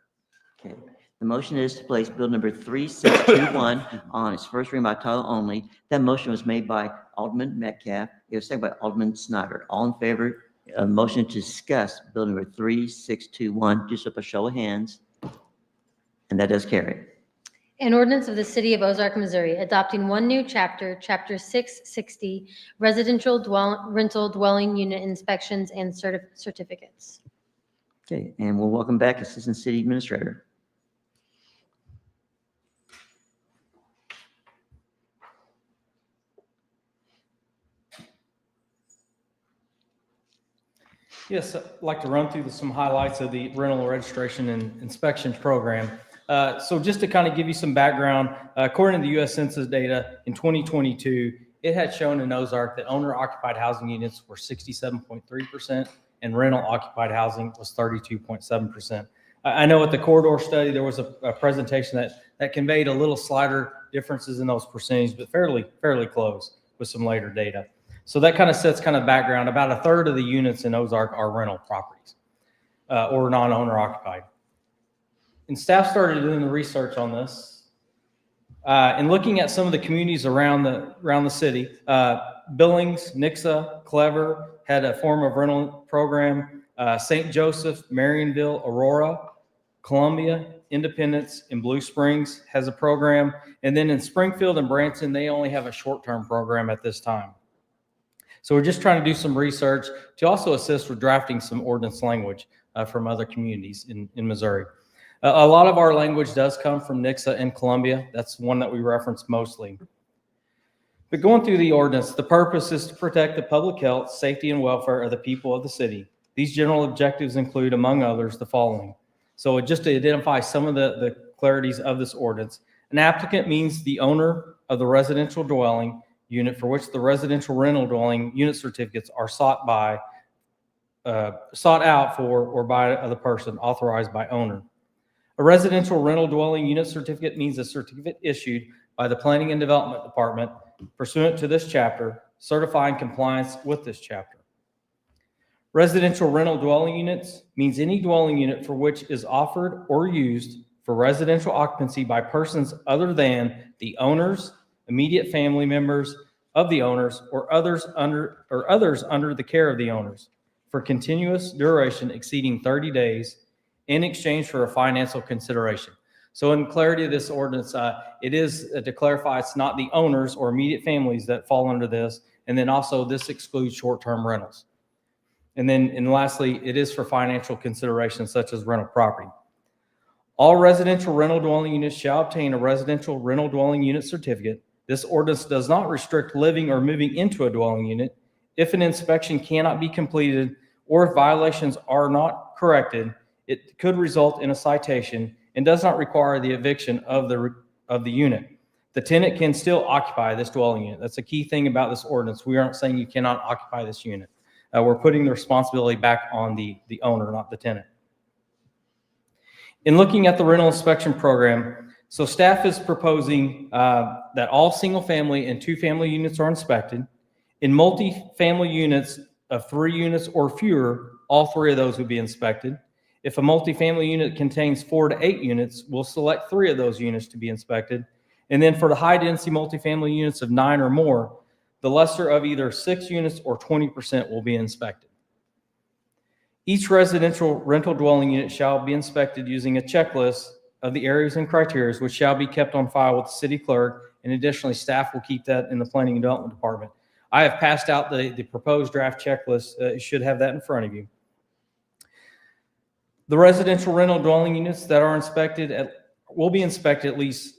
Okay. The motion is to place Bill number 3621 on its first reading by title only. That motion was made by Alderman Metcalf. It was seconded by Alderman Snyder. All in favor of motion to discuss Bill number 3621, do so by show of hands. And that does carry. An ordinance of the City of Ozark, Missouri, adopting one new chapter, Chapter 660, residential rental dwelling unit inspections and certificates. Okay, and we'll welcome back Assistant City Administrator. Yes, I'd like to run through some highlights of the rental registration and inspections program. So just to kind of give you some background, according to the U.S. Census data in 2022, it had shown in Ozark that owner-occupied housing units were 67.3% and rental-occupied housing was 32.7%. I know at the corridor study, there was a presentation that conveyed a little slighter differences in those percentages, but fairly close with some later data. So that kind of sets kind of background. About a third of the units in Ozark are rental properties or non-owner occupied. And staff started doing the research on this and looking at some of the communities around the city. Billings, Nixa, Clever had a form of rental program. St. Joseph, Marionville, Aurora, Columbia, Independence, and Blue Springs has a program. And then in Springfield and Branson, they only have a short-term program at this time. So we're just trying to do some research to also assist with drafting some ordinance language from other communities in Missouri. A lot of our language does come from Nixa and Columbia. That's one that we reference mostly. But going through the ordinance, the purpose is to protect the public health, safety, and welfare of the people of the city. These general objectives include, among others, the following. So just to identify some of the clarities of this ordinance, an applicant means the owner of the residential dwelling unit for which the residential rental dwelling unit certificates are sought by sought out for or by other person authorized by owner. A residential rental dwelling unit certificate means a certificate issued by the Planning and Development Department pursuant to this chapter, certifying compliance with this chapter. Residential rental dwelling units means any dwelling unit for which is offered or used for residential occupancy by persons other than the owners, immediate family members of the owners, or others under the care of the owners for continuous duration exceeding 30 days in exchange for a financial consideration. So in clarity of this ordinance, it is to clarify it's not the owners or immediate families that fall under this. And then also this excludes short-term rentals. And lastly, it is for financial considerations such as rental property. All residential rental dwelling units shall obtain a residential rental dwelling unit certificate. This ordinance does not restrict living or moving into a dwelling unit. If an inspection cannot be completed or if violations are not corrected, it could result in a citation and does not require the eviction of the unit. The tenant can still occupy this dwelling unit. That's a key thing about this ordinance. We aren't saying you cannot occupy this unit. We're putting the responsibility back on the owner, not the tenant. In looking at the rental inspection program, so staff is proposing that all single-family and two-family units are inspected. In multi-family units of 3 units or fewer, all 3 of those would be inspected. If a multifamily unit contains 4 to 8 units, we'll select 3 of those units to be inspected. And then for the high-density multifamily units of 9 or more, the lesser of either 6 units or 20% will be inspected. Each residential rental dwelling unit shall be inspected using a checklist of the areas and criteria which shall be kept on file with the city clerk, and additionally, staff will keep that in the Planning and Development Department. I have passed out the proposed draft checklist. You should have that in front of you. The residential rental dwelling units that are inspected will be inspected at least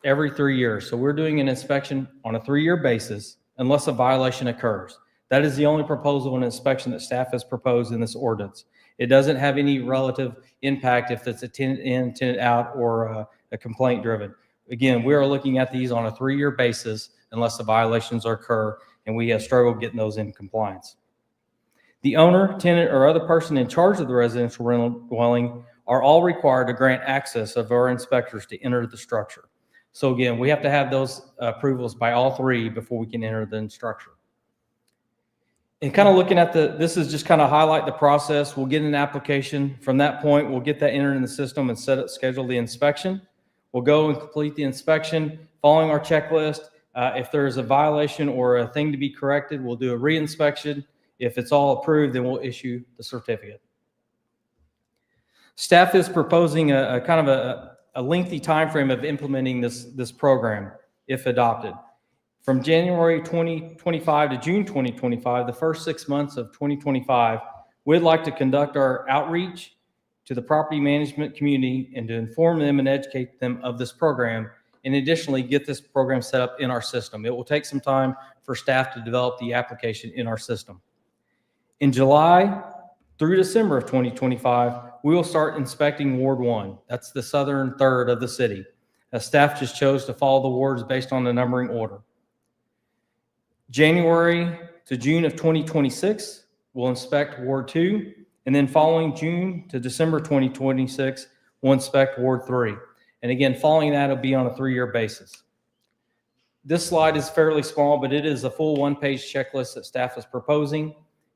every 3 years. So we're doing an inspection on a 3-year basis unless a violation occurs. That is the only proposal and inspection that staff has proposed in this ordinance. It doesn't have any relative impact if it's a tenant in, tenant out, or a complaint driven. Again, we are looking at these on a 3-year basis unless the violations occur, and we have struggled getting those in compliance. The owner, tenant, or other person in charge of the residential rental dwelling are all required to grant access of our inspectors to enter the structure. So again, we have to have those approvals by all 3 before we can enter the structure. And kind of looking at this is just kind of highlight the process. We'll get an application. From that point, we'll get that entered in the system and schedule the inspection. We'll go and complete the inspection following our checklist. If there's a violation or a thing to be corrected, we'll do a re-inspection. If it's all approved, then we'll issue the certificate. Staff is proposing a kind of a lengthy time frame of implementing this program if adopted. From January 2025 to June 2025, the first 6 months of 2025, we'd like to conduct our outreach to the property management community and to inform them and educate them of this program, and additionally get this program set up in our system. It will take some time for staff to develop the application in our system. In July through December of 2025, we will start inspecting Ward 1. That's the southern third of the city. Staff just chose to follow the wards based on the numbering order. January to June of 2026, we'll inspect Ward 2, and then following June to December 2026, we'll inspect Ward 3. And again, following that, it'll be on a 3-year basis. This slide is fairly small, but it is a full 1-page checklist that staff is proposing.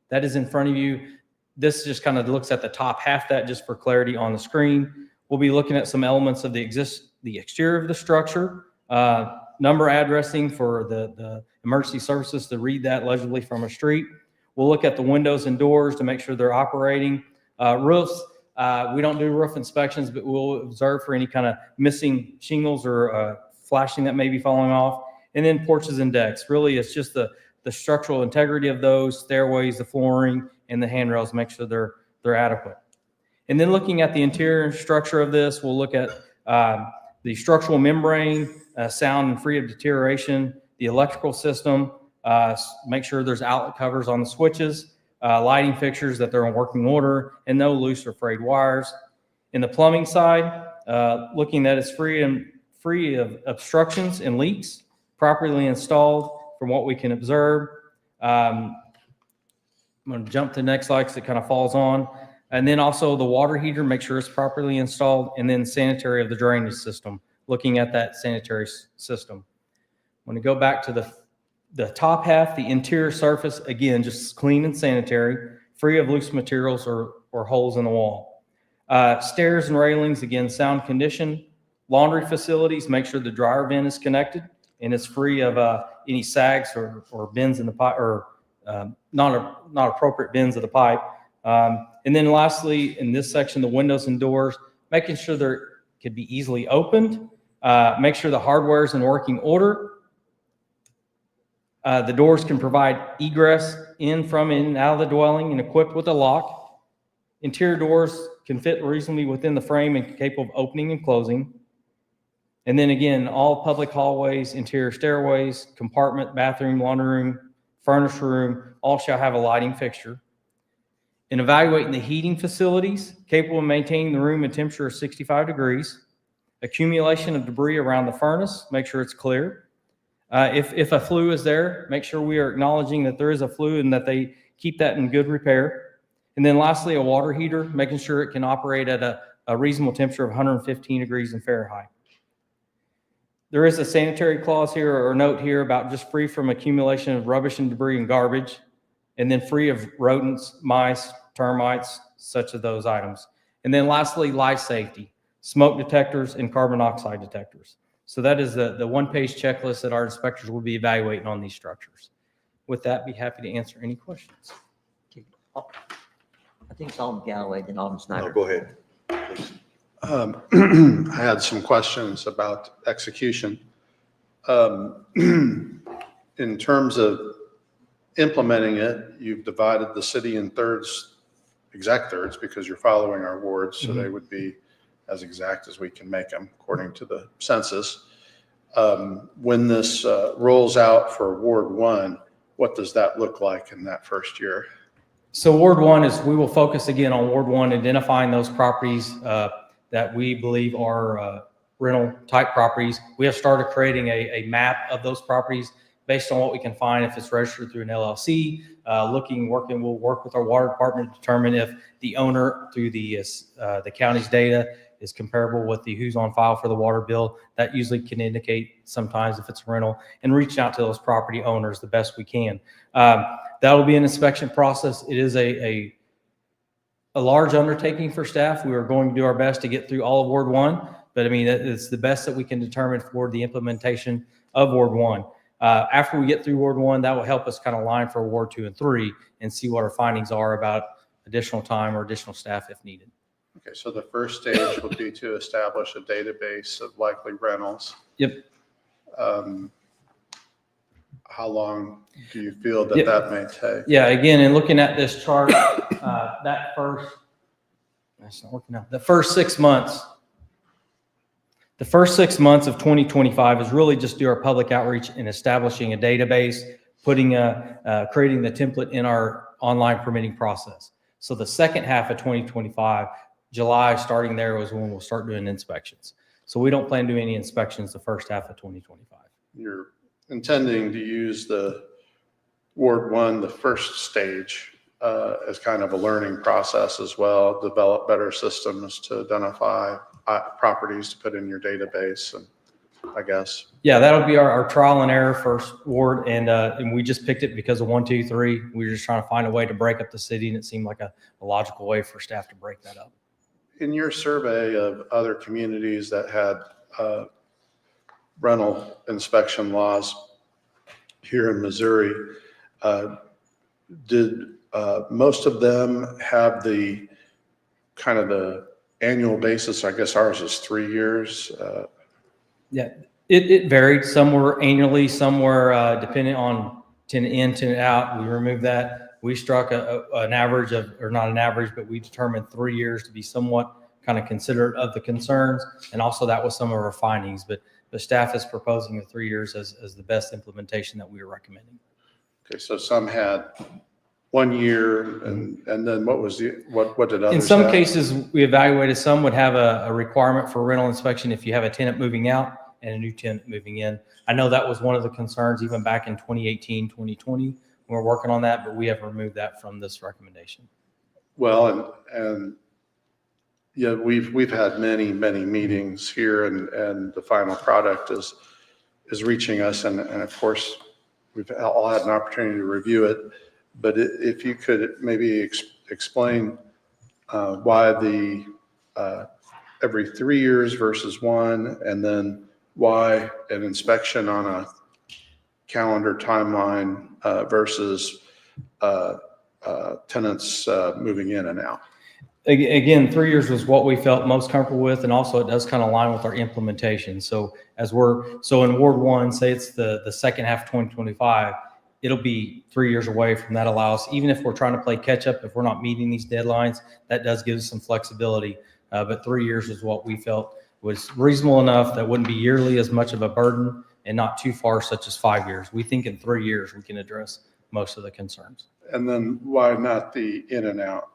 That is in front of you. This just kind of looks at the top half that just for clarity on the screen. We'll be looking at some elements of the exterior of the structure, number addressing for the emergency services to read that legibly from a street. We'll look at the windows and doors to make sure they're operating. Roofs, we don't do roof inspections, but we'll observe for any kind of missing shingles or flashing that may be falling off. And then porches and decks. Really, it's just the structural integrity of those, stairways, the flooring, and the handrails, make sure they're adequate. And then looking at the interior structure of this, we'll look at the structural membrane, sound and free of deterioration, the electrical system, make sure there's outlet covers on the switches, lighting fixtures that they're in working order, and no loose or frayed wires. In the plumbing side, looking that it's free of obstructions and leaks, properly installed from what we can observe. I'm going to jump to the next slide because it kind of falls on. And then also the water heater, make sure it's properly installed, and then sanitary of the drainage system, looking at that sanitary system. When you go back to the top half, the interior surface, again, just clean and sanitary, free of loose materials or holes in the wall. Stairs and railings, again, sound condition. Laundry facilities, make sure the dryer vent is connected and it's free of any sags or bends in the pipe, or not appropriate bends of the pipe. And then lastly, in this section, the windows and doors, making sure they could be easily opened. Make sure the hardware is in working order. The doors can provide egress in, from, in, and out of the dwelling and equipped with a lock. Interior doors can fit reasonably within the frame and capable of opening and closing. And then again, all public hallways, interior stairways, compartment, bathroom, laundry room, furnace room, all shall have a lighting fixture. In evaluating the heating facilities, capable of maintaining the room at temperature of 65 degrees. Accumulation of debris around the furnace, make sure it's clear. If a flue is there, make sure we are acknowledging that there is a flue and that they keep that in good repair. And then lastly, a water heater, making sure it can operate at a reasonable temperature of 115 degrees in Fahrenheit. There is a sanitary clause here or note here about just free from accumulation of rubbish and debris and garbage, and then free of rodents, mice, termites, such as those items. And then lastly, life safety, smoke detectors and carbon monoxide detectors. So that is the one-page checklist that our inspectors will be evaluating on these structures. With that, be happy to answer any questions. I think it's Alderman Galloway, then Alderman Snyder. No, go ahead, please. I had some questions about execution. In terms of implementing it, you've divided the city in thirds, exact thirds, because you're following our wards, so they would be as exact as we can make them according to the census. When this rolls out for Ward 1, what does that look like in that first year? So Ward 1 is, we will focus again on Ward 1, identifying those properties that we believe are rental type properties. We have started creating a map of those properties based on what we can find. If it's registered through an LLC, we'll work with our water department to determine if the owner through the county's data is comparable with the who's on file for the water bill. That usually can indicate sometimes if it's rental, and reaching out to those property owners the best we can. That'll be an inspection process. It is a large undertaking for staff. We are going to do our best to get through all of Ward 1, but I mean, it's the best that we can determine for the implementation of Ward 1. After we get through Ward 1, that will help us kind of line for Ward 2 and 3 and see what our findings are about additional time or additional staff if needed. Okay, so the first stage would be to establish a database of likely rentals. Yep. How long do you feel that that may take? Yeah, again, in looking at this chart, that's not working out. The first 6 months of 2025 is really just do our public outreach and establishing a database, creating the template in our online permitting process. So the second half of 2025, July, starting there was when we'll start doing inspections. So we don't plan to do any inspections the first half of 2025. You're intending to use the Ward 1, the first stage, as kind of a learning process as well, develop better systems to identify properties to put in your database, and I guess. Yeah, that'll be our trial and error first ward, and we just picked it because of 1, 2, 3. We were just trying to find a way to break up the city, and it seemed like a logical way for staff to break that up. In your survey of other communities that had rental inspection laws here in Missouri, did most of them have the kind of the annual basis? I guess ours is 3 years. Yeah, it varied. Some were annually, some were depending on tenant in, tenant out. We removed that. We struck an average of, or not an average, but we determined 3 years to be somewhat kind of considerate of the concerns. And also that was some of our findings, but the staff is proposing the 3 years as the best implementation that we are recommending. Okay, so some had 1 year, and then what did others In some have? cases, we evaluated, some would have a requirement for rental inspection if you have a tenant moving out and a new tenant moving in. I know that was one of the concerns even back in 2018, 2020, We're working on that, but we have removed that from this recommendation. Well, and yeah, we've had many meetings here, and the final product is reaching us, and of course, we've all had an opportunity to review it. But if you could maybe explain why the every 3 years versus one, and then why an inspection on a calendar timeline versus tenants moving in and out. Again, 3 years was what we felt most comfortable with, and also it does kind of align with our implementation. So in Ward 1, say it's the second half of 2025, it'll be 3 years away from that allows, even if we're trying to play catch up, if we're not meeting these deadlines, that does give us some flexibility. But 3 years is what we felt was reasonable enough that wouldn't be yearly as much of a burden and not too far, such as 5 years. We think in 3 years, we can address most of the concerns. And then why not the in and out?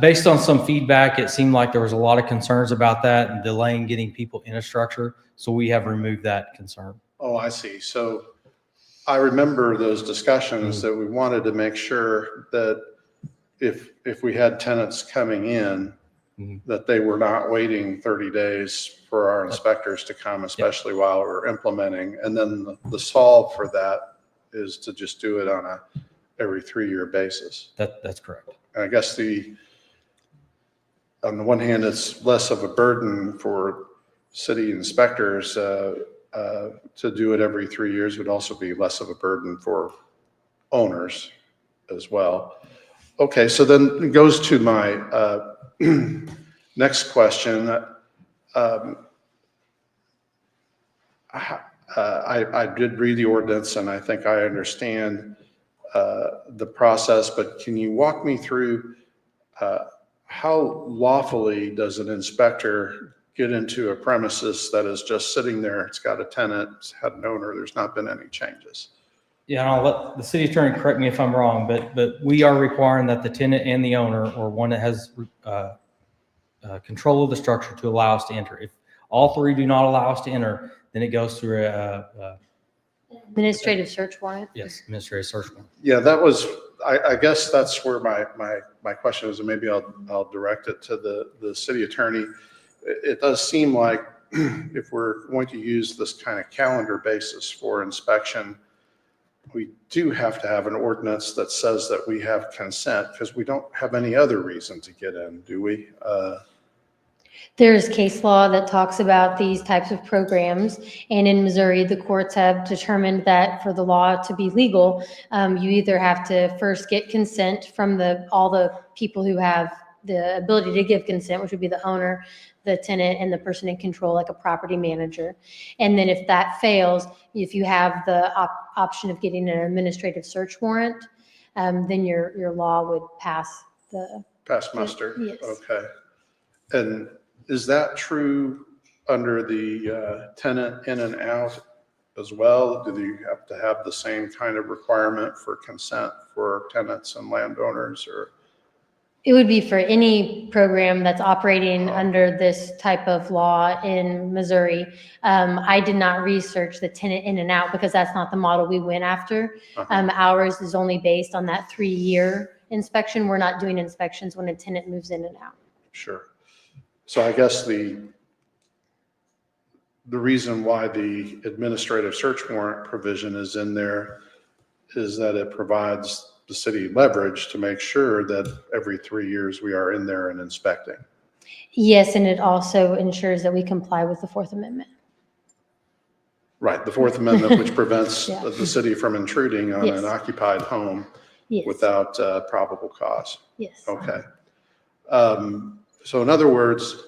Based on some feedback, it seemed like there was a lot of concerns about that and delaying getting people in a structure. So we have removed that concern. Oh, I see. So I remember those discussions that we wanted to make sure that if we had tenants coming in, that they were not waiting 30 days for our inspectors to come, especially while we're implementing. And then the solve for that is to just do it on a every 3 year basis. That's correct. I guess on the one hand, it's less of a burden for city inspectors to do it every 3 years. Would also be less of a burden for owners as well. Okay, so then it goes to my next question. I did read the ordinance, and I think I understand the process, but can you walk me through how lawfully does an inspector get into a premises that is just sitting there? It's got a tenant, it's had an owner, there's not been any changes. Yeah, and I'll let the city attorney correct me if I'm wrong, but we are requiring that the tenant and the owner, or one that has control of the structure, to allow us to enter. If all three do not allow us to enter, then it goes through Administrative search warrant. yes, administrative search warrant. Yeah, that was, I guess that's where my question is, and maybe I'll direct it to the city attorney. It does seem like if we're going to use this kind of calendar basis for inspection, we do have to have an ordinance that says that we have consent, because we don't have any other reason to get in, do we? There's case law that talks about these types of programs, and in Missouri, the courts have determined that for the law to be legal, you either have to first get consent from all the people who have the ability to give consent, which would be the owner, the tenant, and the person in control, like a property manager. And then if that fails, if you have the option of getting an administrative search warrant, then your law would pass muster? Yes. Okay. And is that true under the tenant in and out as well? Do you have to have the same kind of requirement for consent for tenants and landowners, or? It would be for any program that's operating under this type of law in Missouri. I did not research the tenant in and out because that's not the model we went after. Ours is only based on that 3-year inspection. We're not doing inspections when a tenant moves in and out. Sure. So I guess the reason why the administrative search warrant provision is in there is that it provides the city leverage to make sure that every 3 years we are in there and inspecting. Yes, and it also ensures that we comply with the Fourth Amendment. Right, the Fourth Amendment, which prevents Yeah. the city from intruding on Yes. an occupied home Yes. without probable cause. Yes. Okay. So in other words,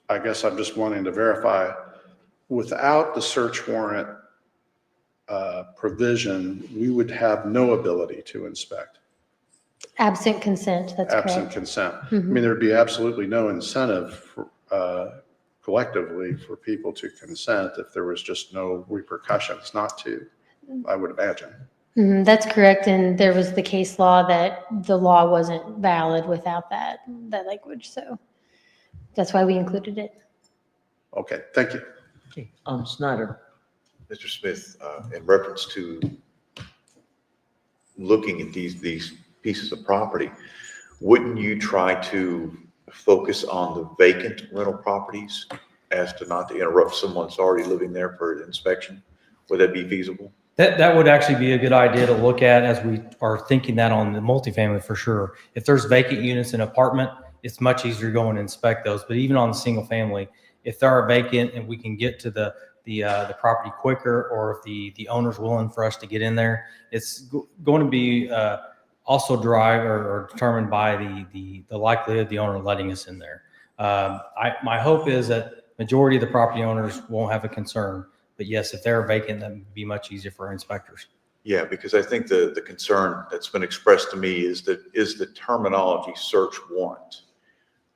I guess I'm just wanting to verify, without the search warrant provision, we would have no ability to inspect. Absent consent, that's correct. Absent consent. I Mhm. mean, there'd be absolutely no incentive collectively for people to consent if there was just no repercussions not to, I would imagine. That's correct, and there was the case law that the law wasn't valid without that language, so that's why we included it. Okay, thank you. Okay, Snyder. Mr. Smith, in reference to looking at these pieces of property, wouldn't you try to focus on the vacant rental properties as to not to interrupt someone that's already living there for inspection? Would that be feasible? That would actually be a good idea to look at as we are thinking that on the multifamily for sure. If there's vacant units in an apartment, it's much easier to go and inspect those. But even on the single family, if they are vacant and we can get to the property quicker, or if the owner's willing for us to get in there, it's going to be also drive or determined by the likelihood of the owner letting us in there. My hope is that majority of the property owners won't have a concern. But yes, if they're vacant, that would be much easier for our inspectors. Yeah, because I think the concern that's been expressed to me is the terminology search warrant.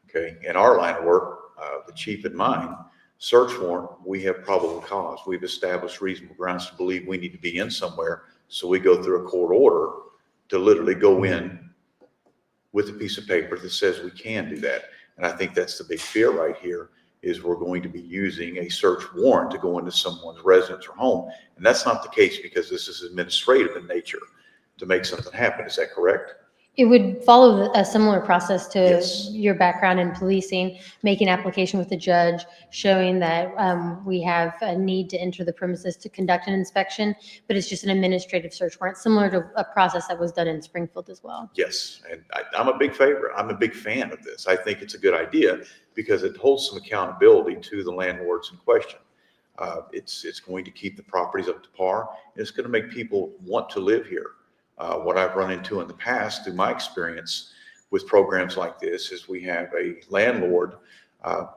Okay, in our line of work, the chief and mine, search warrant, we have probable cause. We've established reasonable grounds to believe we need to be in somewhere. So we go through a court order to literally go in with a piece of paper that says we can do that. And I think that's the big fear right here, is we're going to be using a search warrant to go into someone's residence or home. And that's not the case, because this is administrative in nature to make something happen. Is that correct? It would follow a similar process to Yes. your background in policing, make an application with the judge, showing that we have a need to enter the premises to conduct an inspection, but it's just an administrative search warrant, similar to a process that was done in Springfield as well. Yes, and I'm a big favorite. I'm a big fan of this. I think it's a good idea because it holds some accountability to the landlords in question. It's going to keep the properties up to par, and it's going to make people want to live here. What I've run into in the past, through my experience with programs like this, is we have a landlord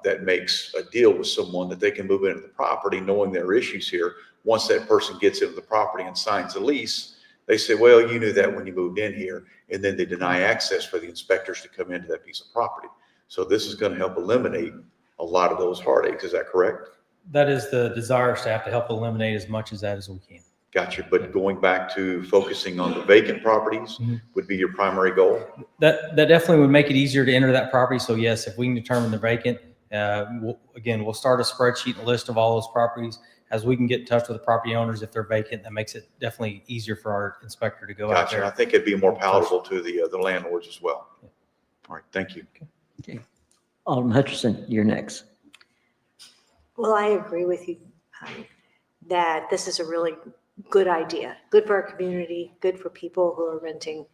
that makes a deal with someone that they can move into the property knowing there are issues here. Once that person gets into the property and signs a lease, they say, well, you knew that when you moved in here, and then they deny access for the inspectors to come into that piece of property. So this is going to help eliminate a lot of those heartaches. Is that correct? That is the desire of staff, to help eliminate as much of that as we can. Gotcha. But going back to focusing on the vacant properties would be your primary goal? That definitely would make it easier to enter that property. So yes, if we can determine the vacant, we'll start a spreadsheet and a list of all those properties. As we can get in touch with the property owners, if they're vacant, that makes it definitely easier for our inspector to go out Gotcha. there. I think it'd be more palatable to the landlords as well. All right. Thank you. Okay. Alderman Hutchinson, you're next. Well, I agree with you that this is a really good idea, good for our community, good for people who are renting.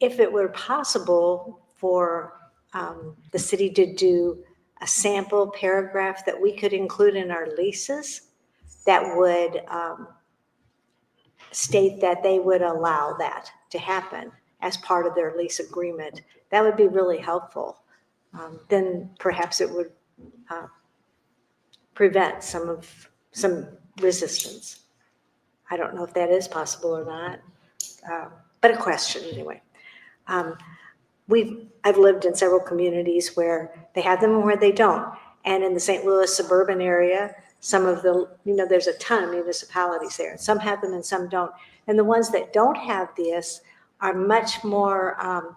If it were possible for the city to do a sample paragraph that we could include in our leases that would state that they would allow that to happen as part of their lease agreement, that would be really helpful. Then perhaps it would prevent some resistance. I don't know if that is possible or not, but a question anyway. I've lived in several communities where they have them and where they don't. And in the St. Louis suburban area, some of the, there's a ton of municipalities there. Some have them and some don't. And the ones that don't have this are much more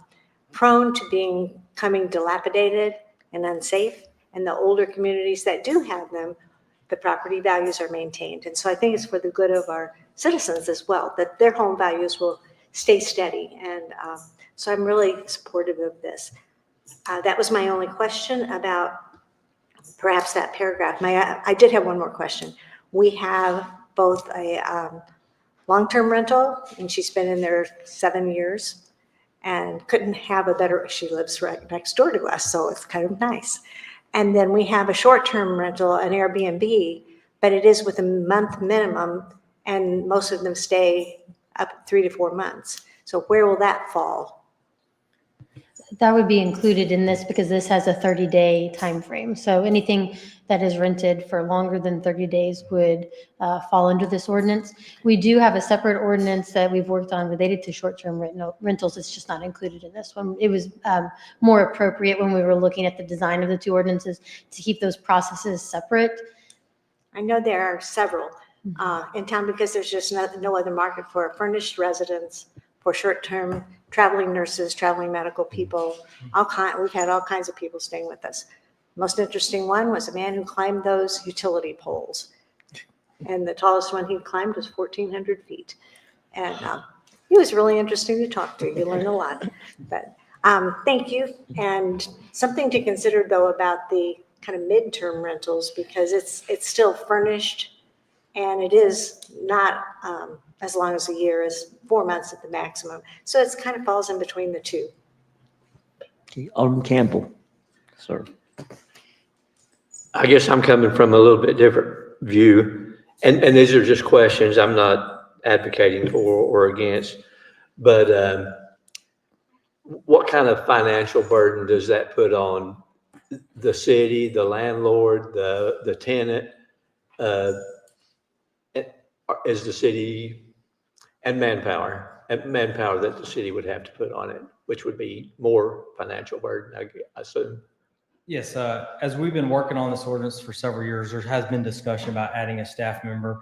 prone to becoming dilapidated and unsafe. And the older communities that do have them, the property values are maintained. And so I think it's for the good of our citizens as well, that their home values will stay steady. And so I'm really supportive of this. That was my only question about perhaps that paragraph. I did have one more question. We have both a long-term rental, and she's been in there 7 years and couldn't have a better, she lives right next door to us, so it's kind of nice. And then we have a short-term rental, an Airbnb, but it is with a month minimum, and most of them stay up 3 to 4 months. So where will that fall? That would be included in this because this has a 30-day time frame. So anything that is rented for longer than 30 days would fall under this ordinance. We do have a separate ordinance that we've worked on related to short-term rentals. It's just not included in this one. It was more appropriate when we were looking at the design of the two ordinances to keep those processes separate. I know there are several in town because there's just no other market for furnished residence, for short-term traveling nurses, traveling medical people. We've had all kinds of people staying with us. Most interesting one was a man who climbed those utility poles. And the tallest one he climbed was 1,400 feet. And he was really interesting to talk to. You learn a lot. But thank you. And something to consider, though, about the kind of midterm rentals, because it's still furnished, and it is not as long as a year, as 4 months at the maximum. So it's kind of falls in between the two. Okay, Alderman Campbell, sir. I guess I'm coming from a little bit different view, and these are just questions. I'm not advocating for or against, but what kind of financial burden does that put on the city, the landlord, the tenant, as the city, and manpower that the city would have to put on it, which would be more financial burden, I assume? Yes, as we've been working on this ordinance for several years, there has been discussion about adding a staff member.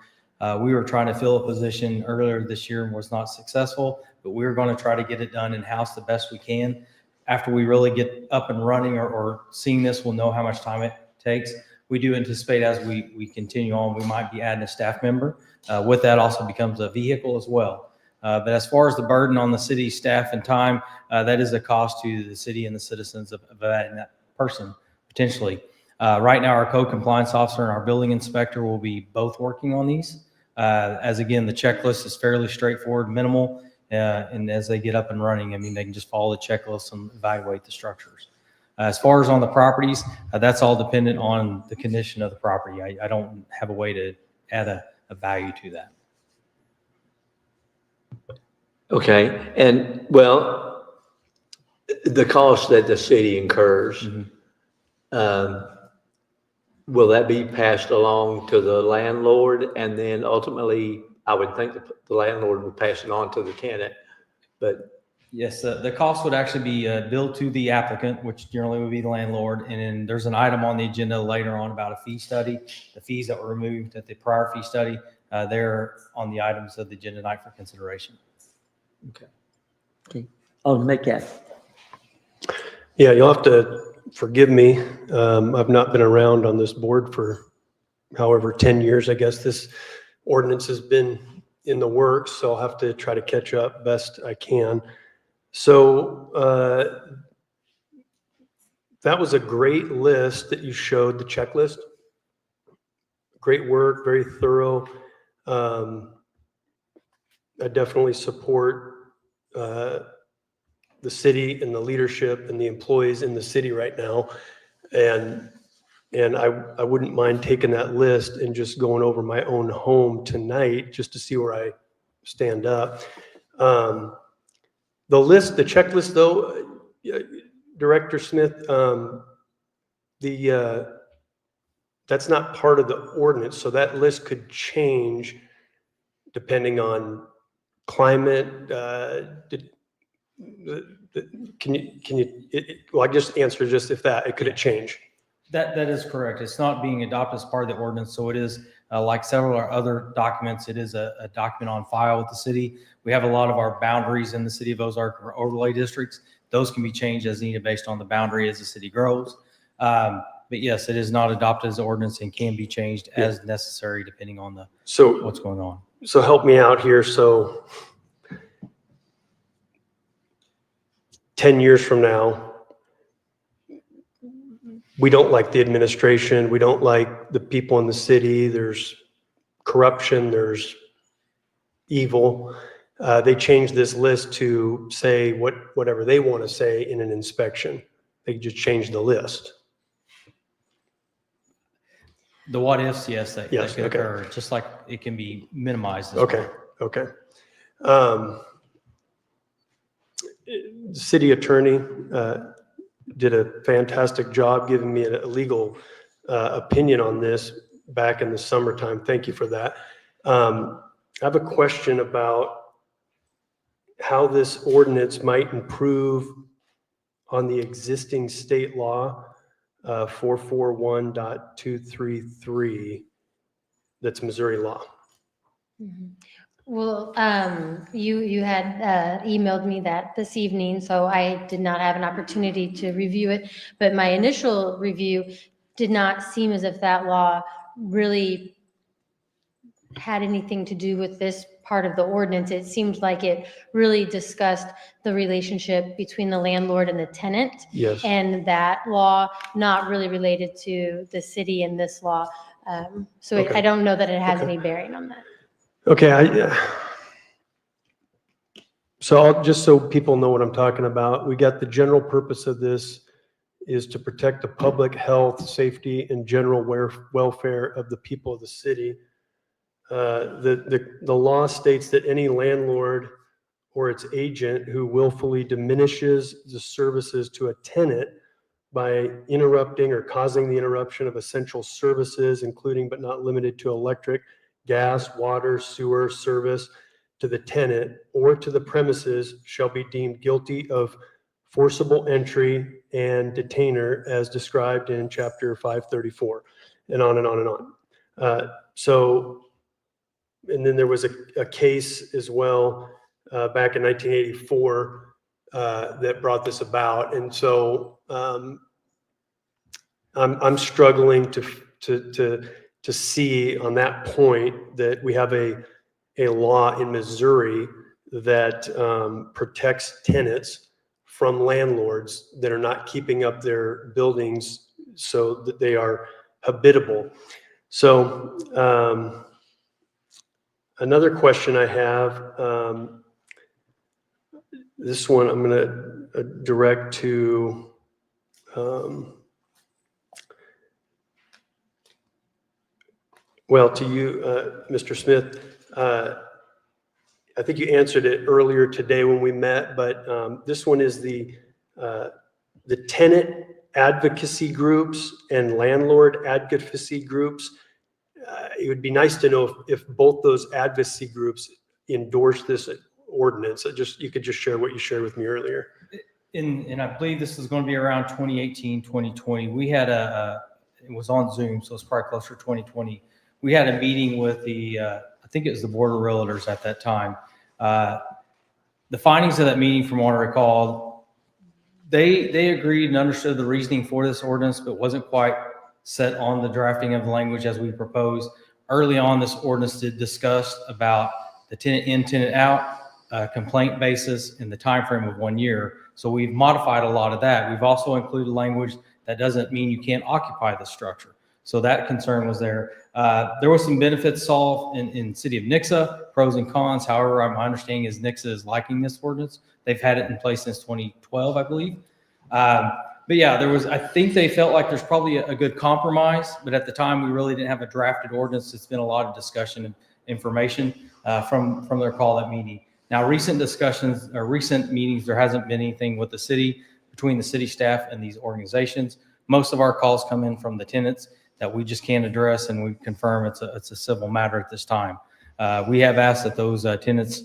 We were trying to fill a position earlier this year and was not successful, but we're going to try to get it done in-house the best we can. After we really get up and running or seeing this, we'll know how much time it takes. We do anticipate as we continue on, we might be adding a staff member. With that also becomes a vehicle as well. But as far as the burden on the city staff and time, that is a cost to the city and the citizens of adding that person potentially. Right now, our code compliance officer and our building inspector will be both working on these. As again, the checklist is fairly straightforward, minimal, and as they get up and running, I mean, they can just follow the checklist and evaluate the structures. As far as on the properties, that's all dependent on the condition of the property. I don't have a way to add a value to that. Okay, and well, the cost that the city incurs, will that be passed along to the landlord? And then ultimately, I would think the landlord would pass it on to the tenant, but. Yes, the cost would actually be billed to the applicant, which generally would be the landlord. And then there's an item on the agenda later on about a fee study. The fees that were removed at the prior fee study, they're on the items of the agenda tonight for consideration. Okay. Okay, Alderman Metcalf. Yeah, you'll have to forgive me. I've not been around on this board for however 10 years, I guess this ordinance has been in the works, so I'll have to try to catch up best I can. So that was a great list that you showed, the checklist. Great work, very thorough. I definitely support the city and the leadership and the employees in the city right now. And I wouldn't mind taking that list and just going over my own home tonight just to see where I stand up. The checklist though, Director Smith, that's not part of the ordinance. So that list could change depending on climate. Well, I just answer just if that, could it change? That is correct. It's not being adopted as part of the ordinance. So it is like several other documents. It is a document on file with the city. We have a lot of our boundaries in the city of Ozark or overlay districts. Those can be changed as needed based on the boundary as the city grows. But yes, it is not adopted as an ordinance and can be changed as necessary depending on what's going on. So help me out here. So 10 years from now, we don't like the administration. We don't like the people in the city. There's corruption. There's evil. They changed this list to say whatever they want to say in an inspection. They just changed the list. The what ifs, yes, that Yes, could okay. occur, just like it can be minimized as Okay, well. okay. City attorney did a fantastic job giving me a legal opinion on this back in the summertime. Thank you for that. I have a question about how this ordinance might improve on the existing state law 441.233 that's Missouri law. Well, you had emailed me that this evening, so I did not have an opportunity to review it. But my initial review did not seem as if that law really had anything to do with this part of the ordinance. It seemed like it really discussed the relationship between the landlord and the tenant. Yes. And that law, not really related to the city and this law. So Okay. I don't know that it has Okay. any bearing on that. Okay, so just so people know what I'm talking about, we got the general purpose of this is to protect the public health, safety, and general welfare of the people of the city. The law states that any landlord or its agent who willfully diminishes the services to a tenant by interrupting or causing the interruption of essential services, including but not limited to electric, gas, water, sewer service to the tenant or to the premises shall be deemed guilty of forcible entry and detainer as described in chapter 534, and on and on and on. And then there was a case as well back in 1984 that brought this about. And so I'm struggling to see on that point that we have a law in Missouri that protects tenants from landlords that are not keeping up their buildings so that they are habitable. So another question I have, this one I'm going to direct to to you, Mr. Smith. I think you answered it earlier today when we met, but this one is the tenant advocacy groups and landlord advocacy groups. It would be nice to know if both those advocacy groups endorse this ordinance. You could just share what you shared with me earlier. And I believe this is going to be around 2018, 2020. We had it was on Zoom, so it's probably closer to 2020. We had a meeting with I think it was the Board of Realtors at that time. The findings of that meeting, from what I recall, they agreed and understood the reasoning for this ordinance, but wasn't quite set on the drafting of the language as we proposed. Early on, this ordinance did discuss about the tenant in, tenant out, complaint basis, and the time frame of 1 year. So we've modified a lot of that. We've also included language that doesn't mean you can't occupy the structure. So that concern was there. There was some benefits solved in city of Nixa, pros and cons. However, my understanding is Nixa is liking this ordinance. They've had it in place since 2012, I believe. But yeah, I think they felt like there's probably a good compromise, but at the time we really didn't have a drafted ordinance. It's been a lot of discussion and information from their call that meeting. Now, recent discussions or recent meetings, there hasn't been anything with the city, between the city staff and these organizations. Most of our calls come in from the tenants that we just can't address, and we confirm it's a civil matter at this time. We have asked that those tenants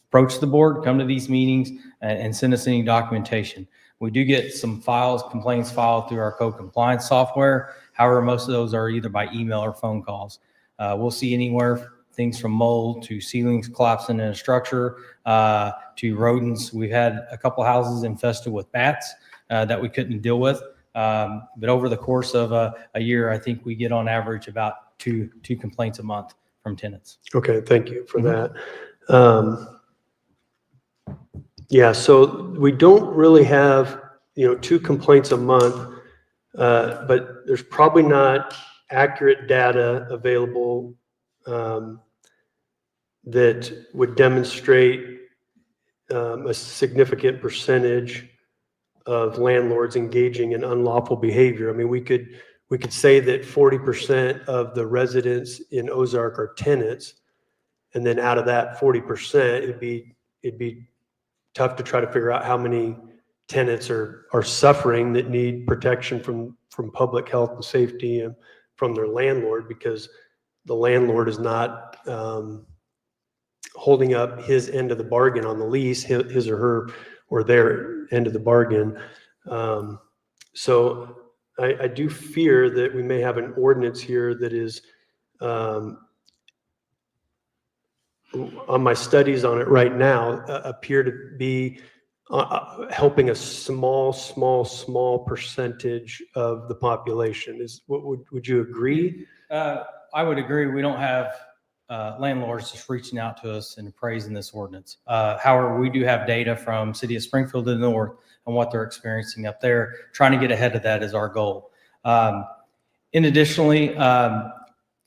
approach the board, come to these meetings, and send us any documentation. We do get some complaints filed through our code compliance software. However, most of those are either by email or phone calls. We'll see anywhere things from mold to ceilings collapsing in a structure to rodents. We've had a couple houses infested with bats that we couldn't deal with. But over the course of a year, I think we get on average about two complaints a month from tenants. Okay, thank you for that. Yeah, so we don't really have, 2 complaints a month, but there's probably not accurate data available that would demonstrate a significant percentage of landlords engaging in unlawful behavior. I mean, we could say that 40% of the residents in Ozark are tenants, and then out of that 40%, it'd be tough to try to figure out how many tenants are suffering that need protection from public health and safety and from their landlord, because the landlord is not holding up his end of the bargain on the lease, his or her or their end of the bargain. So I do fear that we may have an ordinance here that is, on my studies on it right now, appear to be helping a small percentage of the population. Would you agree? I would agree. We don't have landlords just reaching out to us and praising this ordinance. However, we do have data from City of Springfield to the north on what they're experiencing up there. Trying to get ahead of that is our goal. Additionally,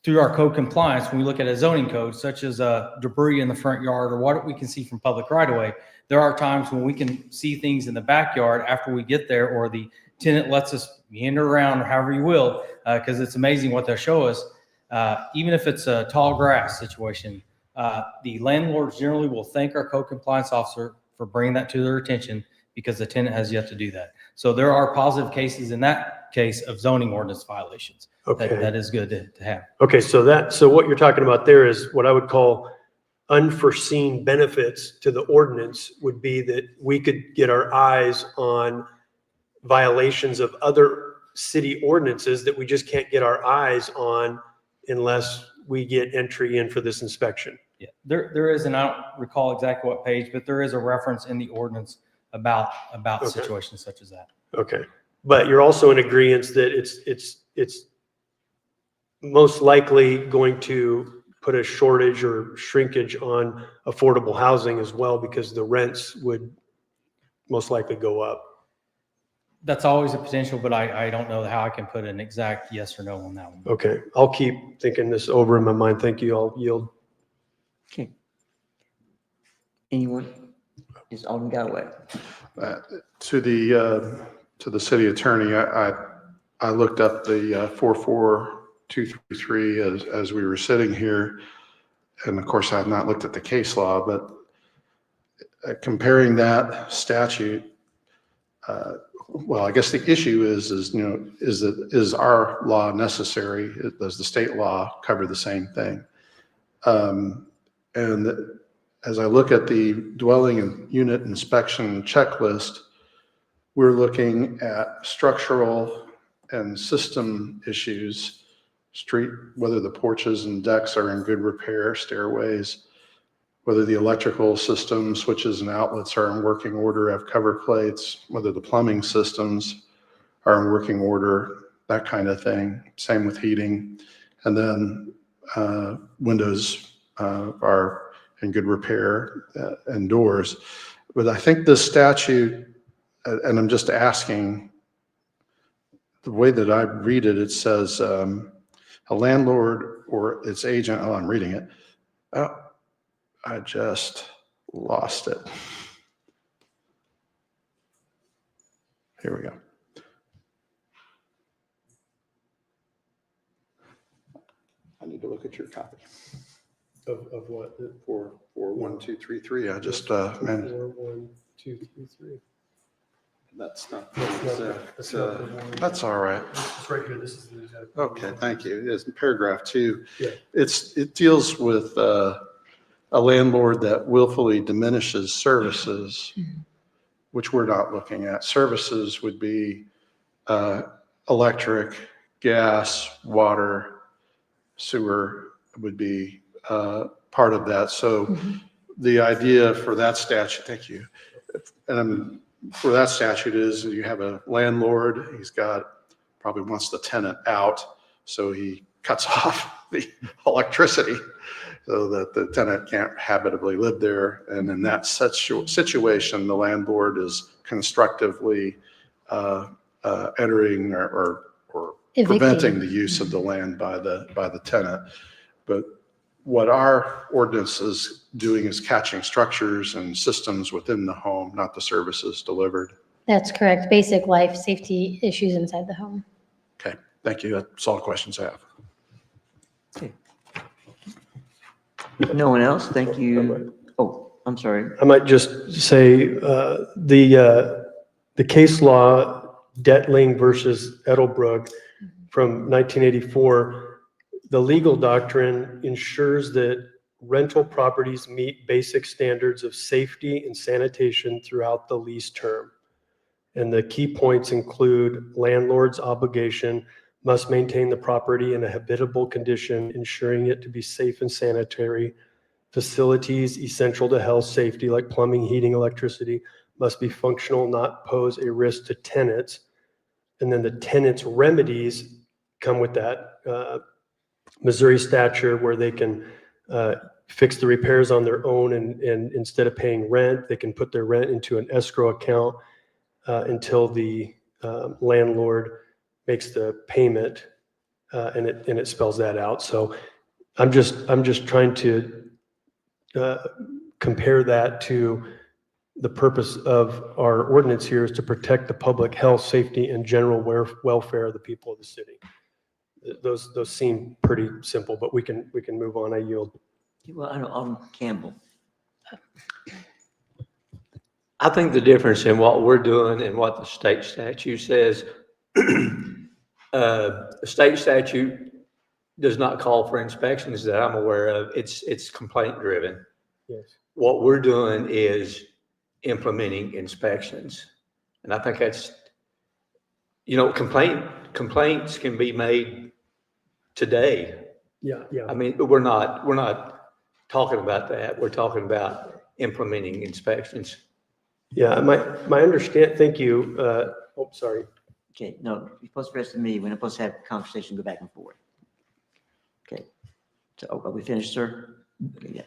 through our code compliance, when we look at a zoning code, such as debris in the front yard or what we can see from public right of way, there are times when we can see things in the backyard after we get there, or the tenant lets us meander around, or however you will, because it's amazing what they'll show us. Even if it's a tall grass situation, the landlords generally will thank our code compliance officer for bringing that to their attention, because the tenant has yet to do that. So there are positive cases in that case of zoning ordinance violations. Okay. That is good to have. Okay, so what you're talking about there is what I would call unforeseen benefits to the ordinance would be that we could get our eyes on violations of other city ordinances that we just can't get our eyes on unless we get entry in for this inspection. Yeah, there is, and I don't recall exactly what page, but there is a reference in the ordinance about Okay. situations such as that. Okay, but you're also in agreement that it's most likely going to put a shortage or shrinkage on affordable housing as well, because the rents would most likely go up. That's always a potential, but I don't know how I can put an exact yes or no on that one. Okay, I'll keep thinking this over in my mind. Thank you. I'll yield. Okay. Anyone? Is Alderman Galloway? To the city attorney, I looked up the 44233 as we were sitting here, and of course I have not looked at the case law, but comparing that statute, well, I guess the issue is our law necessary? Does the state law cover the same thing? And as I look at the dwelling and unit inspection checklist, we're looking at structural and system issues, whether the porches and decks are in good repair, stairways, whether the electrical system, switches and outlets are in working order, have cover plates, whether the plumbing systems are in working order, that kind of thing. Same with heating. And then windows are in good repair, and doors. But I think this statute, and I'm just asking, the way that I read it, it says a landlord or its agent, oh, I'm reading it. Oh, I just lost it. Here we go. I need to look at your copy. Of what? 44233. I just 4, 1, 2, 3, 3. That's not. That's not the one. That's all right. It's right here. This is the exact. Okay, thank you. It's in paragraph 2. Yeah. It deals with a landlord that willfully diminishes services, which we're not looking at. Services would be electric, gas, water, sewer would be part of that. So the idea for that statute, thank you. And for that statute is you have a landlord, he's probably wants the tenant out, so he cuts off the electricity so that the tenant can't habitably live there. And in that situation, the landlord is constructively entering or preventing the use of the land by the tenant. But what our ordinance is doing is catching structures and systems within the home, not the services delivered. That's correct. Basic life safety issues inside the home. Okay, thank you. That's all the questions I have. Okay. No one else? Thank you. Oh, I'm sorry. I might just say the case law, Detling versus Edelbrook from 1984, the legal doctrine ensures that rental properties meet basic standards of safety and sanitation throughout the lease term. And the key points include landlord's obligation must maintain the property in a habitable condition, ensuring it to be safe and sanitary. Facilities essential to health safety like plumbing, heating, electricity must be functional, not pose a risk to tenants. And then the tenant's remedies come with that. Missouri statute where they can fix the repairs on their own, and instead of paying rent, they can put their rent into an escrow account until the landlord makes the payment, and it spells that out. So I'm just trying to compare that to the purpose of our ordinance here is to protect the public health, safety, and general welfare of the people of the city. Those seem pretty simple, but we can move on. I yield. Well, I know, Alderman Campbell. I think the difference in what we're doing and what the state statute says, the state statute does not call for inspections that I'm aware of. It's complaint driven. Yes. What we're doing is implementing inspections. And I think that's, complaints can be made today. Yeah. I mean, we're not talking about that. We're talking about implementing inspections. Yeah, my understand. Thank you. Sorry. Okay, no, you're supposed to rest of me. We're not supposed to have a conversation, go back and forth. Okay, so are we finished, sir? Yeah.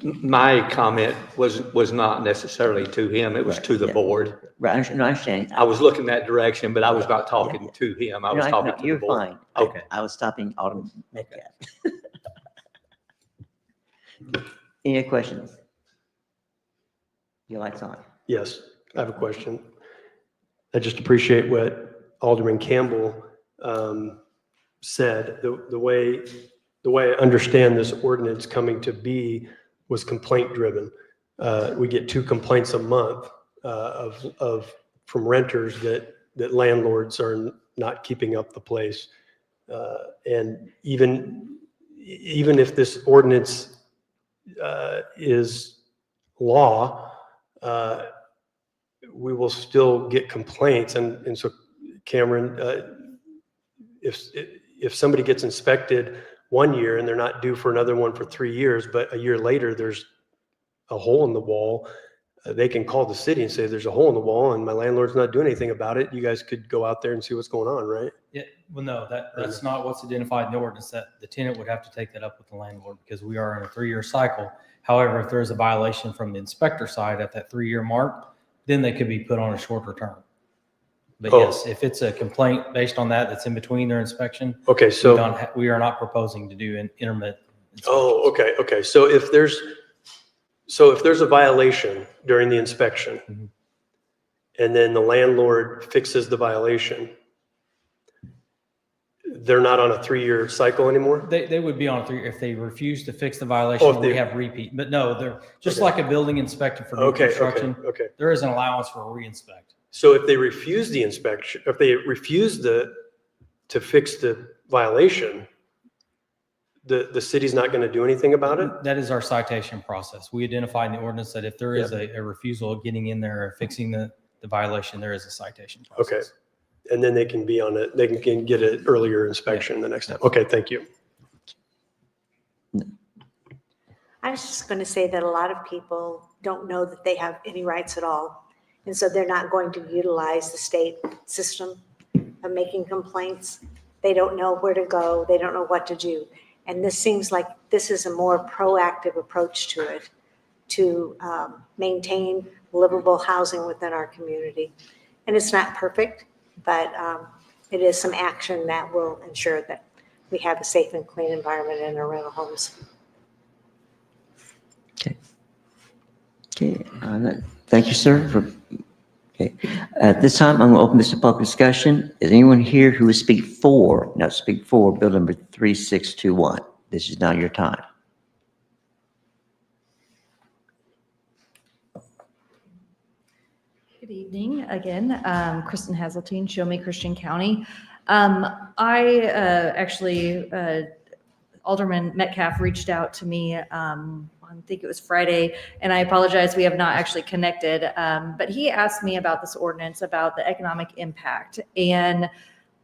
My comment was not necessarily to him. It was to the board. Right, I understand. I was looking that direction, but I was not talking to him. I was talking to the You're board. fine. Okay. I was stopping Alderman Metcalf. Any other questions? Your light's on. Yes, I have a question. I just appreciate what Alderman Campbell said. The way I understand this ordinance coming to be was complaint driven. We get 2 complaints a month from renters that landlords are not keeping up the place. And even if this ordinance is law, we will still get complaints. And so Cameron, if somebody gets inspected 1 year and they're not due for another one for 3 years, but a year later there's a hole in the wall, they can call the city and say, there's a hole in the wall and my landlord's not doing anything about it. You guys could go out there and see what's going on, right? Yeah, well, no, that's not what's identified in the ordinance. That the tenant would have to take that up with the landlord because we are in a 3-year cycle. However, if there's a violation from the inspector side at that 3-year mark, then they could be put on a shorter term. But yes, if it's a complaint based on that's in between their inspection. Okay, so we are not proposing to do an intermittent. Oh, okay. So if there's a violation during the inspection, and then the landlord fixes the violation, they're not on a 3-year cycle anymore? They would be on a 3 if they refuse to fix the violation, we have repeat. But no, they're just like a building inspector for new construction. Okay. There is an allowance for a re-inspect. So if they refuse the inspection, if they refuse to fix the violation, the city's not going to do anything about it? That is our citation process. We identify in the ordinance that if there is a refusal of getting in there or fixing the violation, there is a citation process. Okay. And then they can be on it, they can get an earlier inspection the next time. Okay, thank you. I was just going to say that a lot of people don't know that they have any rights at all. And so they're not going to utilize the state system of making complaints. They don't know where to go. They don't know what to do. And this seems like this is a more proactive approach to it, to maintain livable housing within our community. And it's not perfect, but it is some action that will ensure that we have a safe and clean environment in our rental homes. Okay. Thank you, sir. Okay. At this time, I'm going to open this to public discussion. Is anyone here who would speak for bill number 3621? This is now your time. Good evening again. Kristen Hazeltine, Show Me Christian County. Alderman Metcalf reached out to me I think it was Friday, and I apologize, we have not actually connected, but he asked me about this ordinance, about the economic impact. And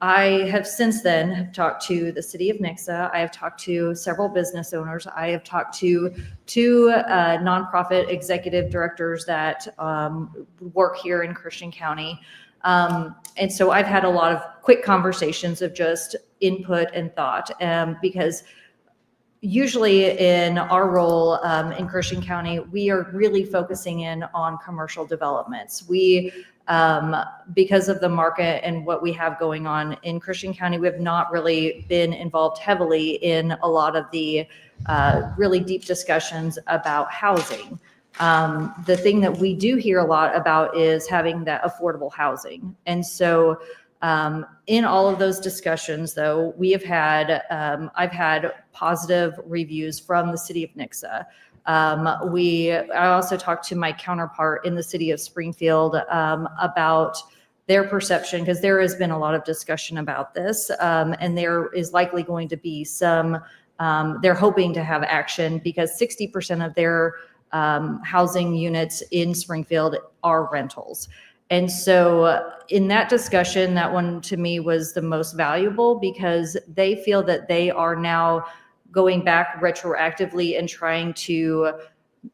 I have since then talked to the city of Nixa. I have talked to several business owners. I have talked to 2 nonprofit executive directors that work here in Christian County. And so I've had a lot of quick conversations of just input and thought, because usually in our role in Christian County, we are really focusing in on commercial developments. We, because of the market and what we have going on in Christian County, we have not really been involved heavily in a lot of the really deep discussions about housing. The thing that we do hear a lot about is having that affordable housing. And so in all of those discussions, though, we have had, I've had positive reviews from the city of Nixa. I also talked to my counterpart in the city of Springfield about their perception, because there has been a lot of discussion about this, and there is likely going to be some, they're hoping to have action because 60% of their housing units in Springfield are rentals. And so in that discussion, that one to me was the most valuable because they feel that they are now going back retroactively and trying to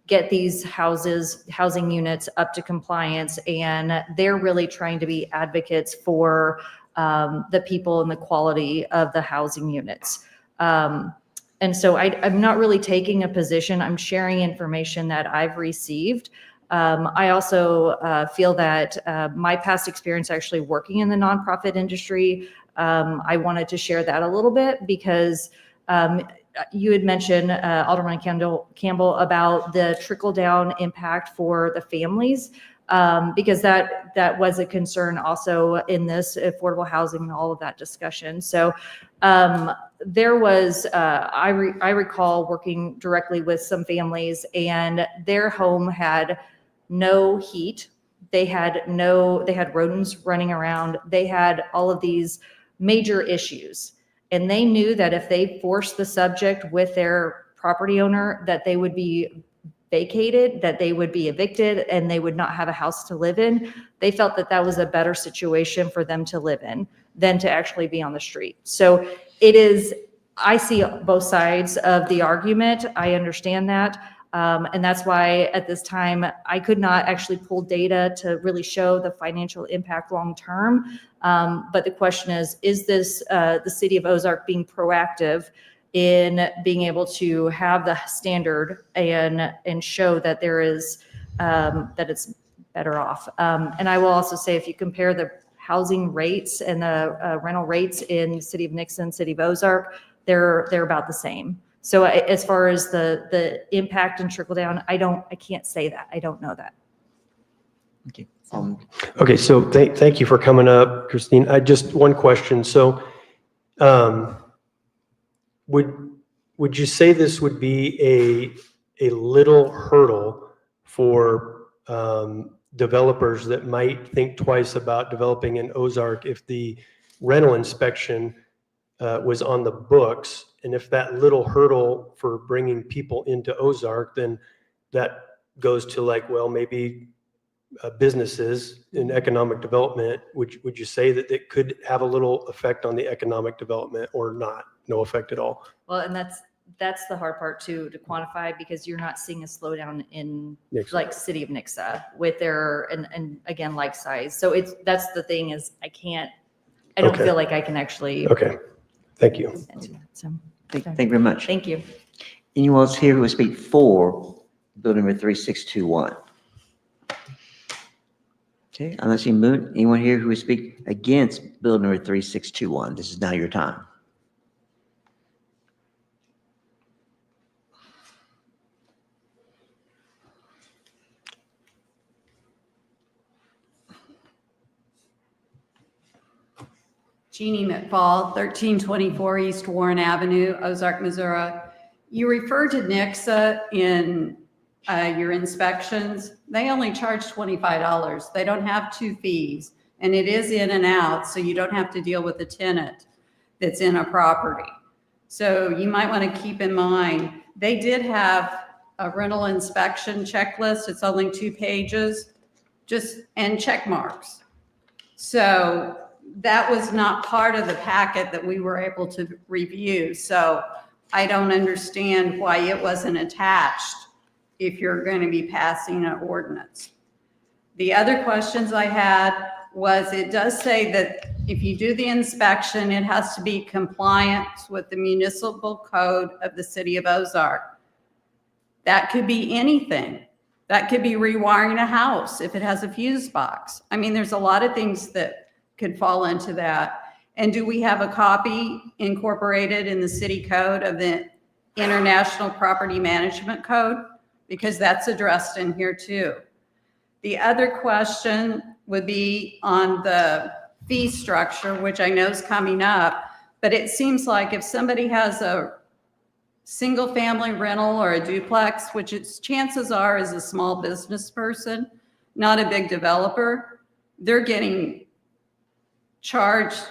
get these housing units up to compliance. And they're really trying to be advocates for the people and the quality of the housing units. And so I'm not really taking a position. I'm sharing information that I've received. I also feel that my past experience actually working in the nonprofit industry, I wanted to share that a little bit because you had mentioned, Alderman Campbell, about the trickle-down impact for the families, because that was a concern also in this affordable housing and all of that discussion. So there was, I recall working directly with some families, and their home had no heat. They had rodents running around. They had all of these major issues. And they knew that if they forced the subject with their property owner, that they would be vacated, that they would be evicted, and they would not have a house to live in. They felt that that was a better situation for them to live in than to actually be on the street. So it is, I see both sides of the argument. I understand that. And that's why at this time, I could not actually pull data to really show the financial impact long-term. But the question is this the city of Ozark being proactive in being able to have the standard and show that there is, that it's better off. And I will also say, if you compare the housing rates and the rental rates in the city of Nixon, city of Ozark, they're about the same. So as far as the impact and trickle down, I can't say that. I don't know that. Okay. Okay, so thank you for coming up, Christine. I just, one question. So would you say this would be a little hurdle for developers that might think twice about developing in Ozark if the rental inspection was on the books? And if that little hurdle for bringing people into Ozark, then that goes to like, well, maybe businesses in economic development, would you say that it could have a little effect on the economic development or not? No effect at all? Well, and that's the hard part too, to quantify, because you're not seeing a slowdown in Nixa. Like city of Nixa with their, and again, like size. So that's the thing is I don't Okay. feel like I can actually. Okay, thank you. So, Thank you very much. Thank you. Anyone else here who would speak for bill number 3621? Okay, unless you move, anyone here who would speak against bill number 3621? This is now your time. Jeannie McFall, 1324 East Warren Avenue, Ozark, Missouri. You referred to Nixa in your inspections. They only charge $25. They don't have 2 fees, and it is in and out, so you don't have to deal with the tenant that's in a property. So you might want to keep in mind, they did have a rental inspection checklist. It's only 2 pages, and check marks. So that was not part of the packet that we were able to review. So I don't understand why it wasn't attached if you're going to be passing an ordinance. The other questions I had was, it does say that if you do the inspection, it has to be compliant with the municipal code of the city of Ozark. That could be anything. That could be rewiring a house if it has a fuse box. I mean, there's a lot of things that could fall into that. And do we have a copy incorporated in the city code of the International Property Management Code? Because that's addressed in here too. The other question would be on the fee structure, which I know is coming up, but it seems like if somebody has a single family rental or a duplex, which its chances are is a small business person, not a big developer, they're getting charged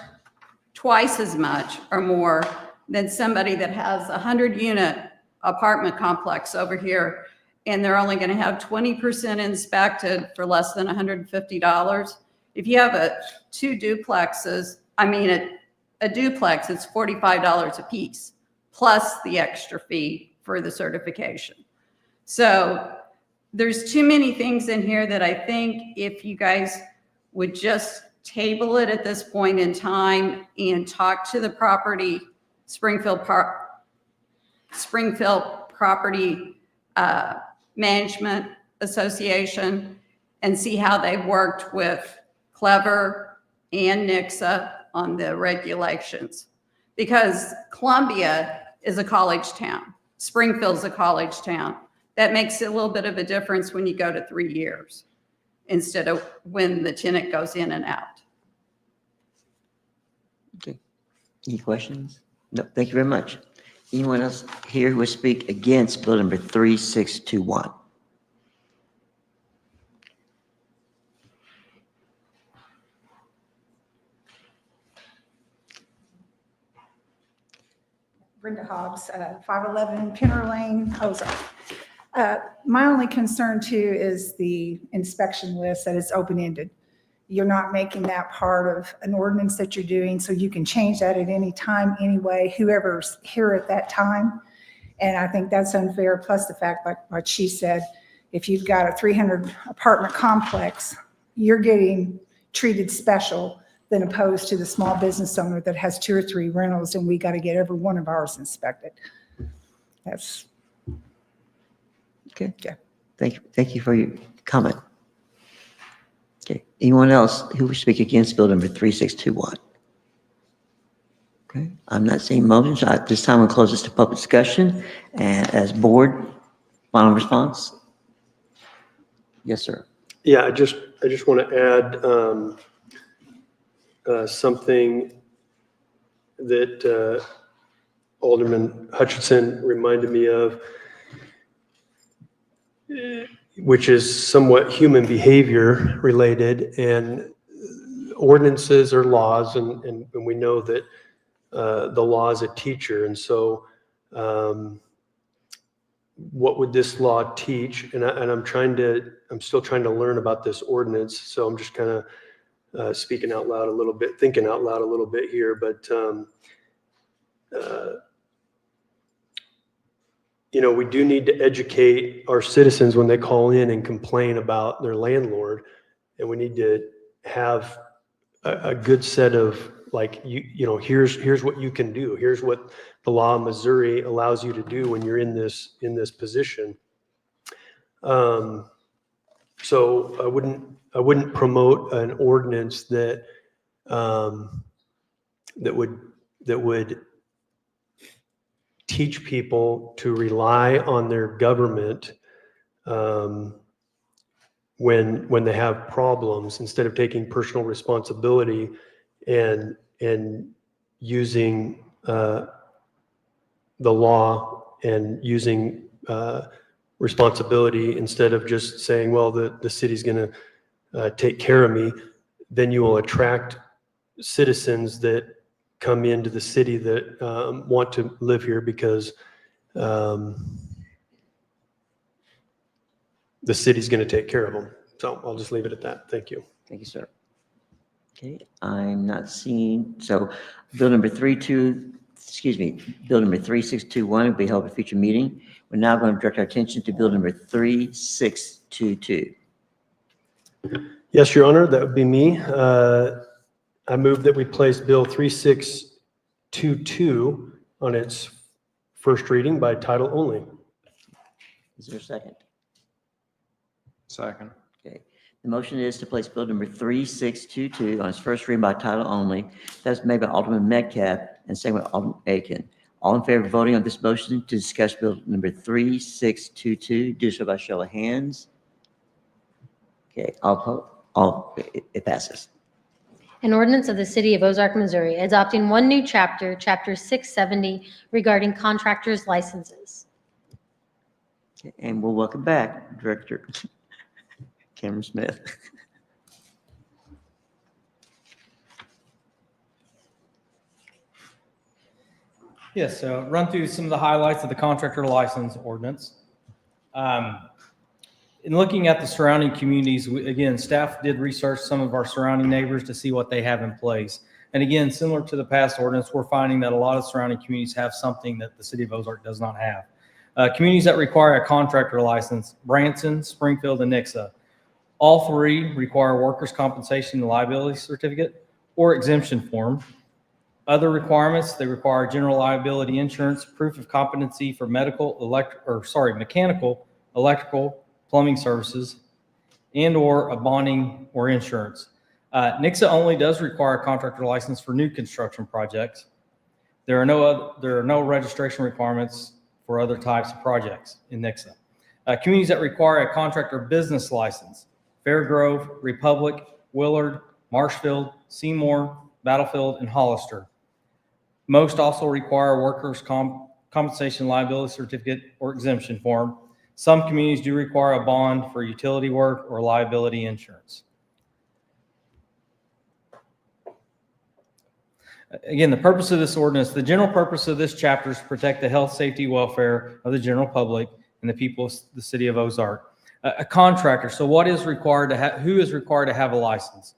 twice as much or more than somebody that has a 100-unit apartment complex over here, and they're only going to have 20% inspected for less than $150. If you have two duplexes, a duplex, it's $45 a piece, plus the extra fee for the certification. So there's too many things in here that I think if you guys would just table it at this point in time and talk to the Springfield Property Management Association and see how they've worked with Clever and Nixa on the regulations. Because Columbia is a college town. Springfield's a college town. That makes it a little bit of a difference when you go to 3 years instead of when the tenant goes in and out. Okay. Any questions? No, thank you very much. Anyone else here who would speak against bill number 3621? Brenda Hobbs, 511 Pinner Lane, Ozark. My only concern too is the inspection list, that it's open-ended. You're not making that part of an ordinance that you're doing, so you can change that at any time anyway, whoever's here at that time. And I think that's unfair, plus the fact, like she said, if you've got a 300 apartment complex, you're getting treated special than opposed to the small business owner that has 2 or 3 rentals, and we got to get every one of ours inspected. That's okay. Yeah. Thank you for your comment. Okay. Anyone else who would speak against bill number 3621? Okay. I'm not seeing motions. At this time, we'll close this to public discussion. And as board, final response? Yes, sir. Yeah, I just want to add something that Alderman Hutchinson reminded me of, which is somewhat human behavior related, and ordinances are laws, and we know that the law is a teacher. And so what would this law teach? And I'm still trying to learn about this ordinance. So I'm just kind of speaking out loud a little bit, thinking out loud a little bit here, but we do need to educate our citizens when they call in and complain about their landlord, and we need to have a good set of, like, here's what you can do. Here's what the law of Missouri allows you to do when you're in this position. So I wouldn't promote an ordinance that would teach people to rely on their government when they have problems, instead of taking personal responsibility and using the law and using responsibility, instead of just saying, well, the city's going to take care of me. Then you will attract citizens that come into the city that want to live here because the city's going to take care of them. So I'll just leave it at that. Thank you. Thank you, sir. Okay, I'm not seeing, so bill number 3621 will be held at a future meeting. We're now going to direct our attention to bill number 3622. Yes, Your Honor, that would be me. I move that we place Bill 3622 on its first reading by title only. Is there a second? Second. Okay. The motion is to place bill number 3622 on its first reading by title only. That's made by Alderman Metcalf and second by Alderman Aiken. All in favor of voting on this motion to discuss bill number 3622, do so by show of hands. Okay, it passes. An ordinance of the City of Ozark, Missouri, adopting one new chapter, Chapter 670, regarding contractors' licenses. Okay, and we'll welcome back Director Cameron Smith. Yes, so run through some of the highlights of the contractor license ordinance. In looking at the surrounding communities, again, staff did research some of our surrounding neighbors to see what they have in place. And again, similar to the past ordinance, we're finding that a lot of surrounding communities have something that the City of Ozark does not have. Communities that require a contractor license: Branson, Springfield, and Nixa. All three require workers' compensation and liability certificate or exemption form. Other requirements: they require general liability insurance, proof of competency for mechanical, electrical, plumbing services, and/or a bonding or insurance. Nixa only does require a contractor license for new construction projects. There are no registration requirements for other types of projects in Nixa. Communities that require a contractor business license: Fairgrove, Republic, Willard, Marshfield, Seymour, Battlefield, and Hollister. Most also require a workers' compensation liability certificate or exemption form. Some communities do require a bond for utility work or liability insurance. Again, the purpose of this ordinance, the general purpose of this chapter is to protect the health, safety, welfare of the general public and the people of the City of Ozark. A contractor, so what is required to have, who is required to have a license?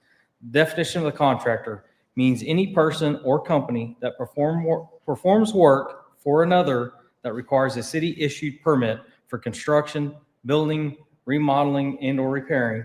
Definition of the contractor means any person or company that performs work for another that requires a city-issued permit for construction, building, remodeling, and/or repairing.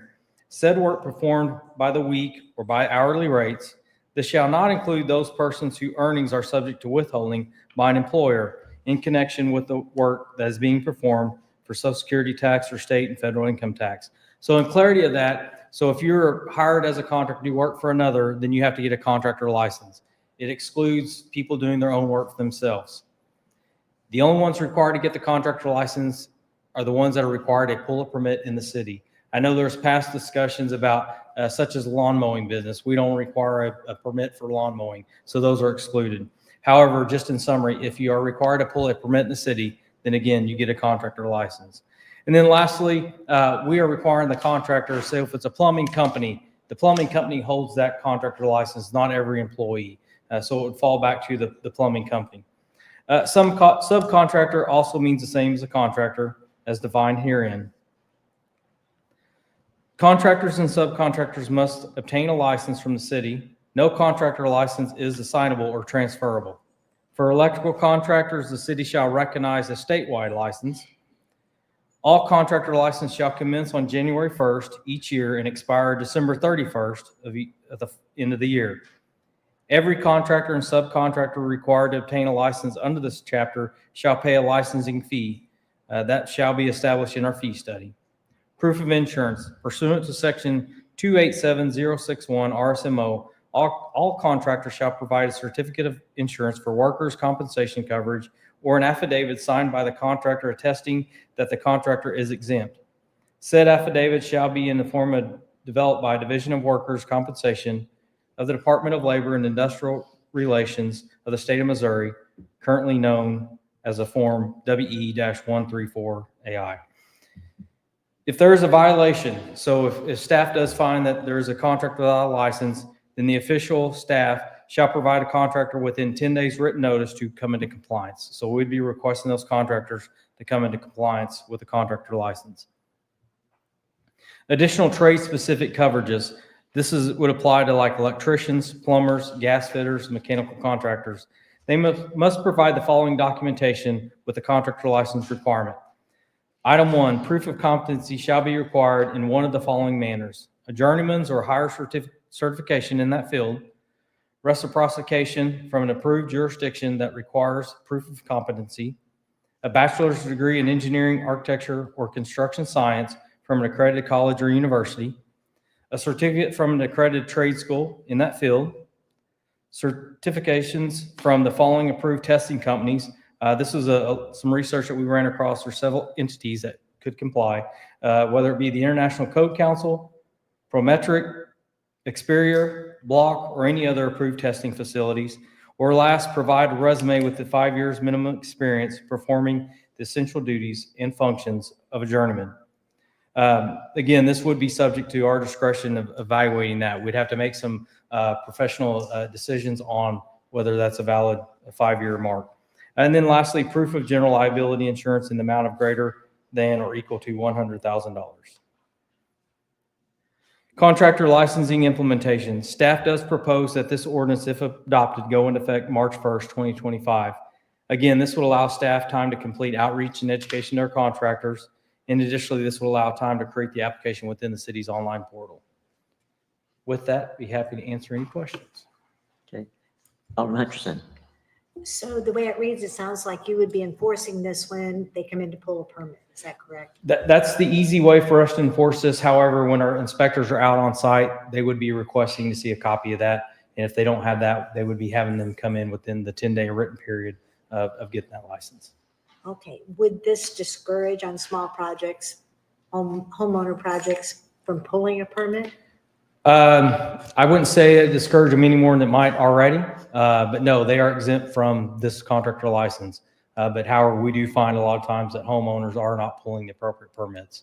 Said work performed by the week or by hourly rates. This shall not include those persons whose earnings are subject to withholding by an employer in connection with the work that is being performed for Social Security tax or state and federal income tax. So in clarity of that, so if you're hired as a contractor to do work for another, then you have to get a contractor license. It excludes people doing their own work for themselves. The only ones required to get the contractor license are the ones that are required to pull a permit in the city. I know there's past discussions about such as lawn mowing business. We don't require a permit for lawn mowing, so those are excluded. However, just in summary, if you are required to pull a permit in the city, then again, you get a contractor license. And then lastly, we are requiring the contractor, so if it's a plumbing company, the plumbing company holds that contractor license, not every employee. So it would fall back to the plumbing company. Some subcontractor also means the same as a contractor, as defined herein. Contractors and subcontractors must obtain a license from the city. No contractor license is assignable or transferable. For electrical contractors, the city shall recognize a statewide license. All contractor license shall commence on January 1st each year and expire December 31st at the end of the year. Every contractor and subcontractor required to obtain a license under this chapter shall pay a licensing fee. That shall be established in our fee study. Proof of insurance. Pursuant to section 287061 RSMO, all contractors shall provide a certificate of insurance for workers' compensation coverage or an affidavit signed by the contractor attesting that the contractor is exempt. Said affidavit shall be in the form developed by Division of Workers' Compensation of the Department of Labor and Industrial Relations of the State of Missouri, currently known as a Form WE-134AI. If there is a violation, so if staff does find that there is a contractor without a license, then the official staff shall provide a contractor within 10 days written notice to come into compliance. So we'd be requesting those contractors to come into compliance with the contractor license. Additional trade-specific coverages. This would apply to like electricians, plumbers, gas fitters, mechanical contractors. They must provide the following documentation with the contractor license requirement. Item 1, proof of competency shall be required in one of the following manners: a journeyman's or higher certification in that field, reciprocation from an approved jurisdiction that requires proof of competency, a bachelor's degree in engineering, architecture, or construction science from an accredited college or university, a certificate from an accredited trade school in that field, certifications from the following approved testing companies. This was some research that we ran across for several entities that could comply, whether it be the International Code Council, Prometric, Experior, Block, or any other approved testing facilities. Or last, provide a resume with the 5 years minimum experience performing the essential duties and functions of a journeyman. Again, this would be subject to our discretion of evaluating that. We'd have to make some professional decisions on whether that's a valid 5-year mark. And then lastly, proof of general liability insurance in the amount of greater than or equal to $100,000. Contractor licensing implementation. Staff does propose that this ordinance, if adopted, go into effect March 1st, 2025. Again, this would allow staff time to complete outreach and education to our contractors. And additionally, this will allow time to create the application within the city's online portal. With that, be happy to answer any questions. Okay. Alderman Hutchinson. So the way it reads, it sounds like you would be enforcing this when they come in to pull a permit. Is that correct? That's the easy way for us to enforce this. However, when our inspectors are out on site, they would be requesting to see a copy of that. And if they don't have that, they would be having them come in within the 10-day written period of getting that license. Okay. Would this discourage on small projects, homeowner projects from pulling a permit? I wouldn't say it discourage them any more than it might already, but no, they are exempt from this contractor license. But however, we do find a lot of times that homeowners are not pulling the appropriate permits.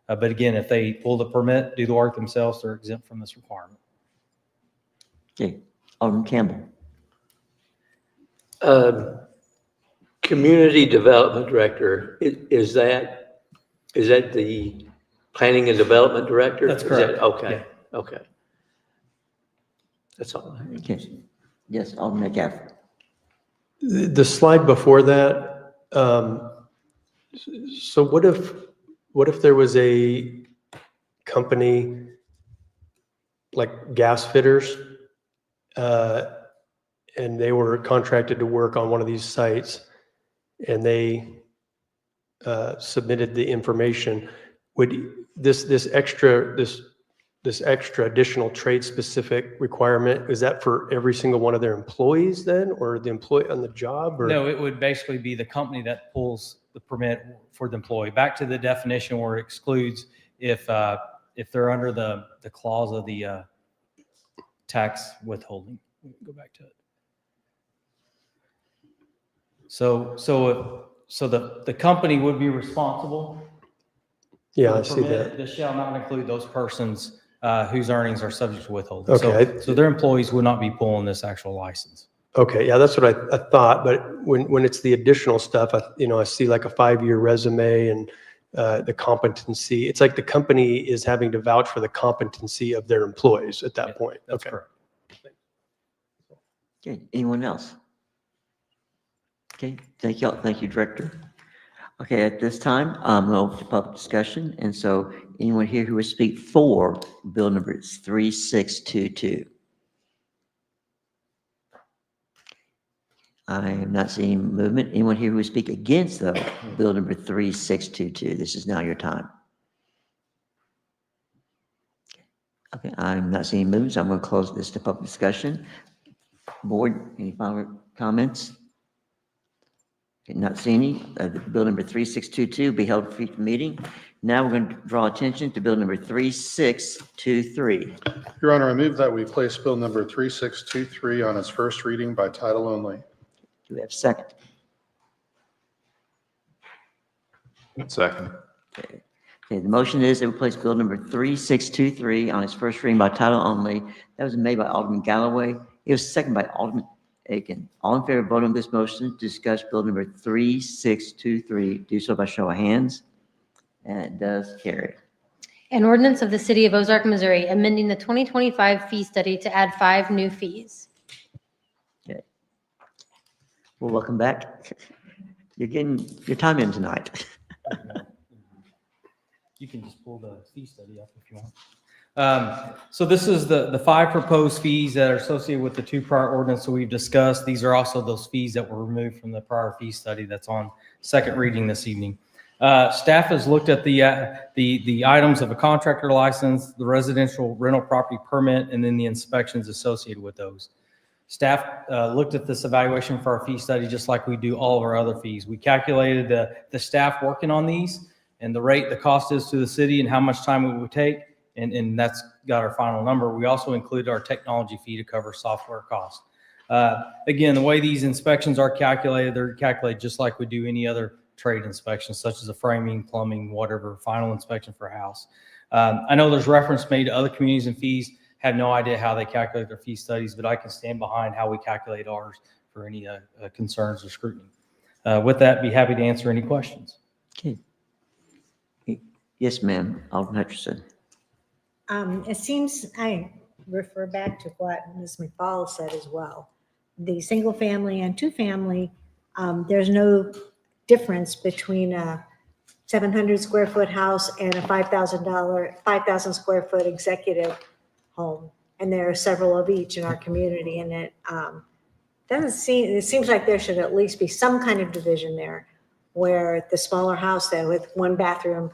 But again, if they pull the permit, do the work themselves, they're exempt from this requirement. Okay. Alderman Campbell. Community Development Director, is that the Planning and Development Director? That's correct. Okay, Yeah. okay. That's all. Okay. Yes, Alderman Metcalf. The slide before that, so what if there was a company like gas fitters, and they were contracted to work on one of these sites, and they submitted the information? Would this extra additional trade specific requirement, is that for every single one of their employees then, or the employee on the job? Or? No, it would basically be the company that pulls the permit for the employee. Back to the definition where it excludes if they're under the clause of the tax withholding. Go back to it. So the company would be responsible. Yeah, I see that. This shall not include those persons whose earnings are subject to withholding. Okay. So their employees would not be pulling this actual license. Okay, yeah, that's what I thought, but when it's the additional stuff, I see like a 5-year resume and the competency. It's like the company is having to vouch for the competency of their employees at that point. That's Okay. correct. Okay, anyone else? Okay, thank you, Director. Okay, at this time, we'll open to public discussion, and so anyone here who would speak for bill number 3622? I am not seeing movement. Anyone here who would speak against though bill number 3622? This is now your time. Okay, I'm not seeing movement, so I'm going to close this to public discussion. Board, any final comments? Okay, not seeing any. Bill number 3622 be held for future meeting. Now we're going to draw attention to bill number 3623. Your Honor, I move that we place bill number 3623 on its first reading by title only. Do we have a second? Second. Okay. Okay, the motion is that we place bill number 3623 on its first reading by title only. That was made by Alderman Galloway. It was seconded by Alderman Aiken. All in favor of voting on this motion to discuss bill number 3623, do so by show of hands. And it does carry. An ordinance of the City of Ozark, Missouri, amending the 2025 fee study to add 5 new fees. Okay. Well, welcome back. You're getting your time in tonight. You can just pull the fee study up if you want. So this is the 5 proposed fees that are associated with the 2 prior ordinance that we've discussed. These are also those fees that were removed from the prior fee study that's on second reading this evening. Staff has looked at the items of a contractor license, the residential rental property permit, and then the inspections associated with those. Staff looked at this evaluation for our fee study just like we do all of our other fees. We calculated the staff working on these and the rate the cost is to the city and how much time it would take, and that's got our final number. We also included our technology fee to cover software costs. Again, the way these inspections are calculated, they're calculated just like we do any other trade inspection, such as a framing, plumbing, whatever, final inspection for a house. I know there's reference made to other communities and fees. Have no idea how they calculate their fee studies, but I can stand behind how we calculate ours for any concerns or scrutiny. With that, be happy to answer any questions. Okay. Yes, ma'am. Alderman Hutchinson. It seems, I refer back to what Ms. McFall said as well. The single family and 2-family, there's no difference between a 700 square foot house and a $5,000 square foot executive home. And there are several of each in our community, and it seems like there should at least be some kind of division there where the smaller house then with 1 bathroom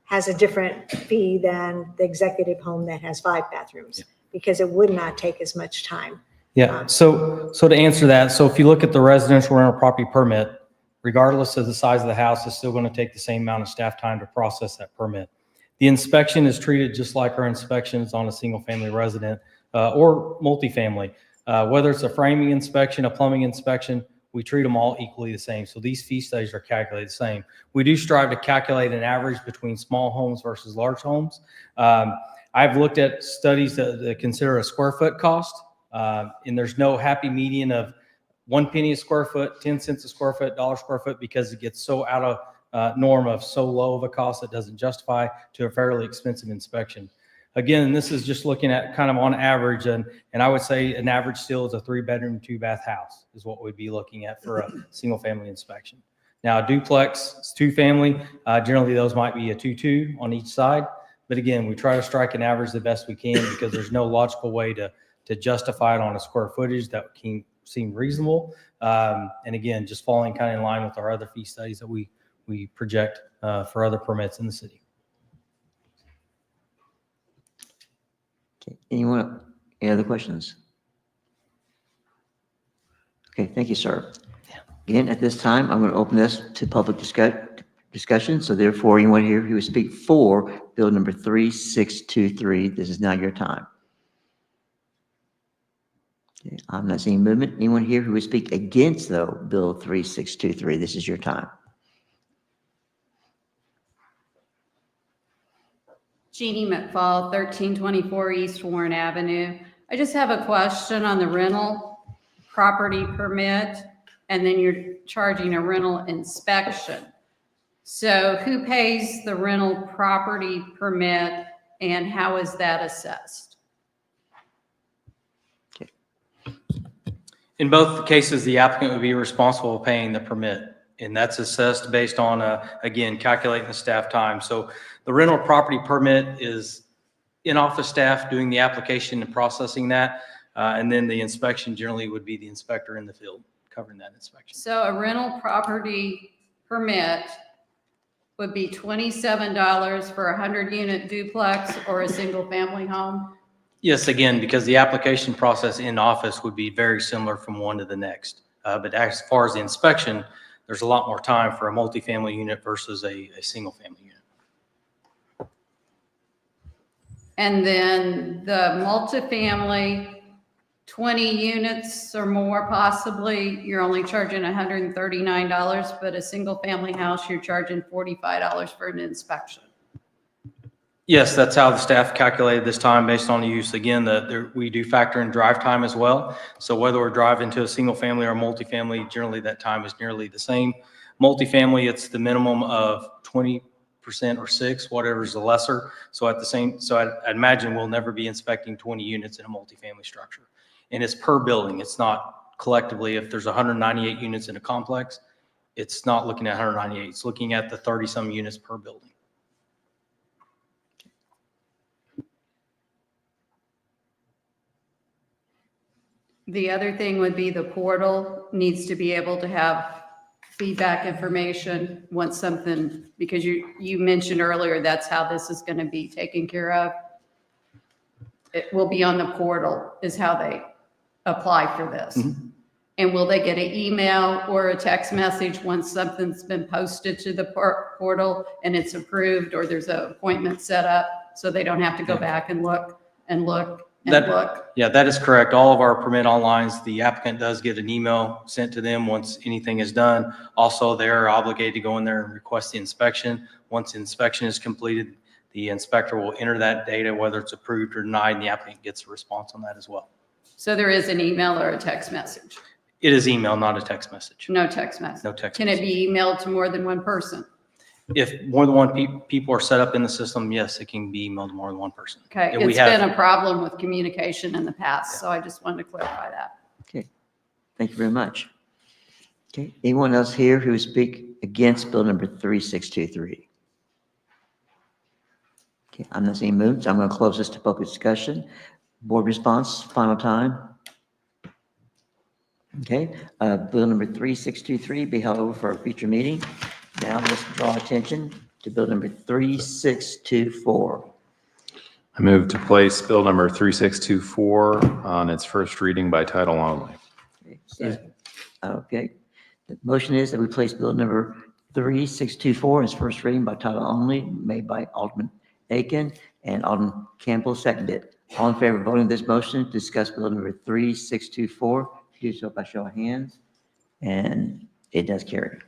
has a different fee than the executive home that has 5 bathrooms, because it would not take as much time. Yeah, so to answer that, so if you look at the residential rental property permit, regardless of the size of the house, it's still going to take the same amount of staff time to process that permit. The inspection is treated just like our inspections on a single family resident or multifamily. Whether it's a framing inspection, a plumbing inspection, we treat them all equally the same. So these fee studies are calculated the same. We do strive to calculate an average between small homes versus large homes. I've looked at studies that consider a square foot cost, and there's no happy median of 1 penny a square foot, 10 cents a square foot, $1 square foot, because it gets so out of norm of so low of a cost that doesn't justify to a fairly expensive inspection. Again, this is just looking at kind of on average, and I would say an average still is a 3-bedroom, 2-bath house is what we'd be looking at for a single family inspection. Now, a duplex, 2-family, generally those might be a 2-2 on each side. But again, we try to strike an average the best we can because there's no logical way to justify it on a square footage that can seem reasonable. And again, just falling kind of in line with our other fee studies that we project for other permits in the city. Okay. Anyone, any other questions? Okay, thank you, sir. Again, at this time, I'm going to open this to public discussion. So therefore, anyone here who would speak for Bill number 3623, this is now your time. Okay, I'm not seeing movement. Anyone here who would speak against, though, Bill 3623, this is your time. Jeannie McFall, 1324 East Warren Avenue. I just have a question on the rental property permit, and then you're charging a rental inspection. So who pays the rental property permit and how is that assessed? In both cases, the applicant would be responsible for paying the permit, and that's assessed based on, again, calculating the staff time. So the rental property permit is in-office staff doing the application and processing that, and then the inspection generally would be the inspector in the field covering that inspection. So a rental property permit would be $27 for a 100-unit duplex or a single-family home? Yes, again, because the application process in office would be very similar from one to the next. But as far as the inspection, there's a lot more time for a multifamily unit versus a single family unit. And then the multifamily, 20 units or more possibly, you're only charging $139, but a single family house, you're charging $45 for an inspection. Yes, that's how the staff calculated this time based on the use. Again, we do factor in drive time as well. So whether we're driving to a single family or multifamily, generally that time is nearly the same. Multifamily, it's the minimum of 20% or 6, whatever is the lesser. So I'd imagine we'll never be inspecting 20 units in a multifamily structure. And it's per building. It's not collectively. If there's 198 units in a complex, it's not looking at 198. It's looking at the 30-some units per building. The other thing would be the portal needs to be able to have feedback information once something, because you mentioned earlier, that's how this is going to be taken care of. It will be on the portal is how they apply for this. And will they get an email or a text message once something's been posted to the portal and it's approved, or there's an appointment set up, so they don't have to go back and look and look and look? Yeah, that is correct. All of our permit onlines, the applicant does get an email sent to them once anything is done. Also, they're obligated to go in there and request the inspection. Once the inspection is completed, the inspector will enter that data, whether it's approved or denied, and the applicant gets a response on that as well. So there is an email or a text message? It is email, not a text message. No text message? No text Can it be emailed to more than one person? If more than one people are set up in the system, yes, it can be emailed to more than one person. Okay, And we it's have- been a problem with communication in the past, so I just wanted to clarify that. Okay, thank you very much. Okay, anyone else here who would speak against bill number 3623? Okay, I'm not seeing moved, so I'm going to close this to public discussion. Board response, final time. Okay, bill number 3623 be held over for a future meeting. Now let's draw attention to bill number 3624. I move to place bill number 3624 on its first reading by title only. Okay, the motion is that we place bill number 3624 as first reading by title only, made by Alderman Aiken and Alderman Campbell, seconded. All in favor of voting this motion to discuss bill number 3624, do so by show of hands, and it does carry.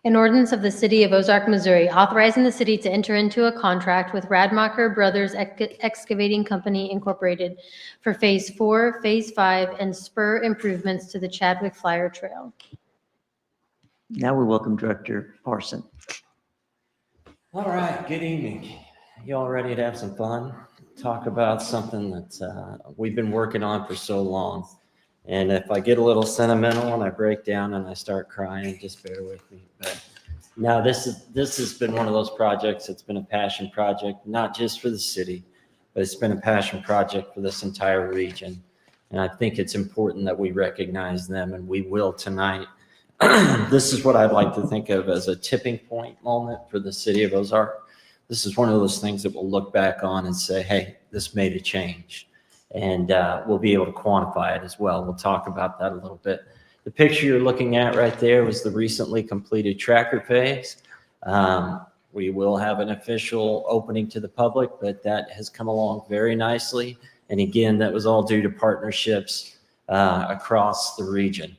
An ordinance of the City of Ozark, Missouri, authorizing the city to enter into a contract with Radmacher Brothers Excavating Company Incorporated for Phase 4, Phase 5, and spur improvements to the Chadwick Flyer Trail. Now we welcome Director Parson. All right, good evening. You all ready to have some fun? Talk about something that we've been working on for so long. And if I get a little sentimental and I break down and I start crying, just bear with me. But now this has been one of those projects. It's been a passion project, not just for the city, but it's been a passion project for this entire region. And I think it's important that we recognize them, and we will tonight. This is what I'd like to think of as a tipping point moment for the city of Ozark. This is one of those things that we'll look back on and say, hey, this made a change. And we'll be able to quantify it as well. We'll talk about that a little bit. The picture you're looking at right there was the recently completed tracker phase. We will have an official opening to the public, but that has come along very nicely. And again, that was all due to partnerships across the region.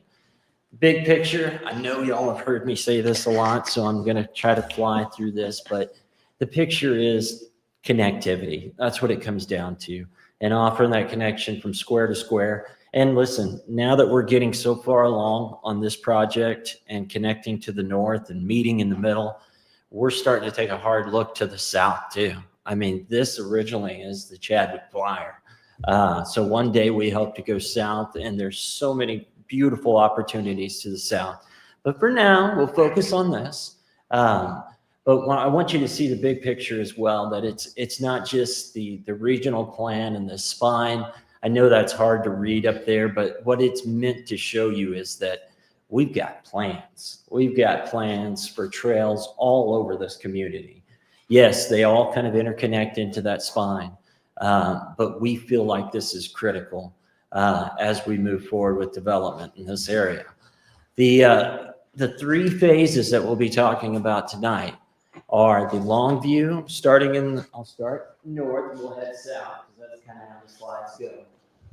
Big picture, I know y'all have heard me say this a lot, so I'm going to try to fly through this, but the picture is connectivity. That's what it comes down to. And offering that connection from square to square. And listen, now that we're getting so far along on this project and connecting to the north and meeting in the middle, we're starting to take a hard look to the south too. I mean, this originally is the Chadwick Flyer. So one day we hope to go south, and there's so many beautiful opportunities to the south. But for now, we'll focus on this. But I want you to see the big picture as well, that it's not just the regional plan and the spine. I know that's hard to read up there, but what it's meant to show you is that we've got plans. We've got plans for trails all over this community. Yes, they all kind of interconnect into that spine, but we feel like this is critical as we move forward with development in this area. The three phases that we'll be talking about tonight are the long view, I'll start north and we'll head south, because that's kind of how the slides go.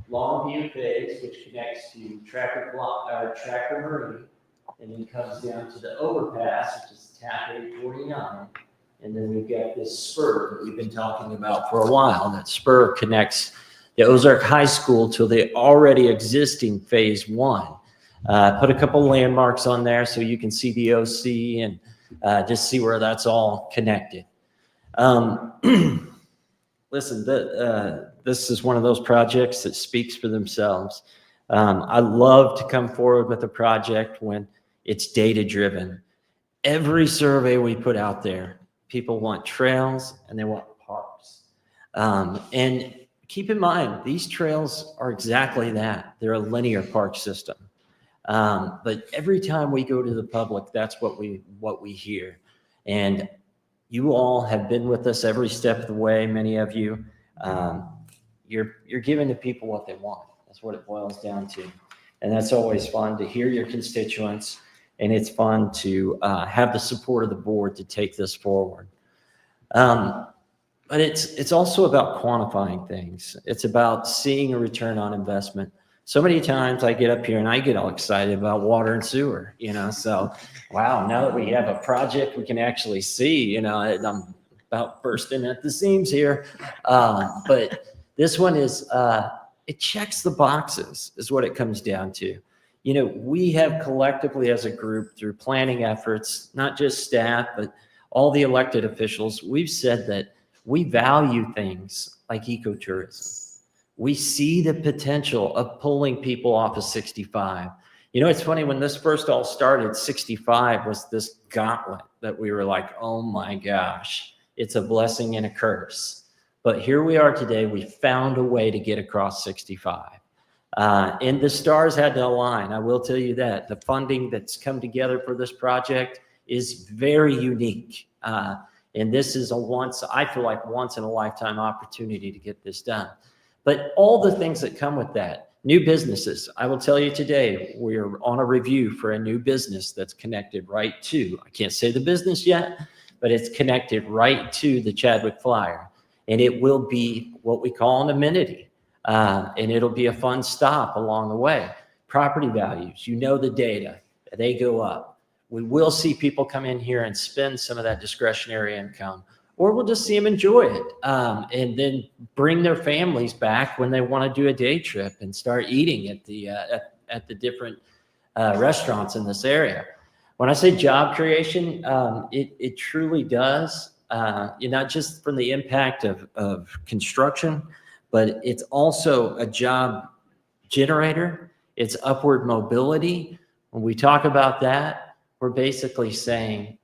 Long view phase, which connects to Tracker Marine, and then comes down to the overpass, which is TAP 849. And then we've got this spur that we've been talking about for a while. That spur connects the Ozark High School to the already existing phase 1. Put a couple landmarks on there so you can see the OC and just see where that's all connected. Listen, this is one of those projects that speaks for themselves. I love to come forward with a project when it's data-driven. Every survey we put out there, people want trails and they want parks. And keep in mind, these trails are exactly that. They're a linear park system. But every time we go to the public, that's what we hear. And you all have been with us every step of the way, many of you. You're giving the people what they want. That's what it boils down to. And that's always fun to hear your constituents, and it's fun to have the support of the board to take this forward. But it's also about quantifying things. It's about seeing a return on investment. So many times I get up here and I get all excited about water and sewer, so wow, now that we have a project we can actually see, I'm about bursting at the seams here. But this one is, it checks the boxes is what it comes down to. We have collectively as a group through planning efforts, not just staff, but all the elected officials, we've said that we value things like ecotourism. We see the potential of pulling people off of 65. It's funny, when this first all started, 65 was this gauntlet that we were like, oh my gosh, it's a blessing and a curse. But here we are today, we found a way to get across 65. And the stars had to align, I will tell you that. The funding that's come together for this project is very unique. And this is I feel like once in a lifetime opportunity to get this done. But all the things that come with that, new businesses, I will tell you today, we're on a review for a new business that's connected right to, I can't say the business yet, but it's connected right to the Chadwick Flyer. And it will be what we call an amenity. And it'll be a fun stop along the way. Property values, the data, they go up. We will see people come in here and spend some of that discretionary income, or we'll just see them enjoy it and then bring their families back when they want to do a day trip and start eating at the different restaurants in this area. When I say job creation, it truly does, not just from the impact of construction, but it's also a job generator. It's upward mobility. When we talk about that, we're basically saying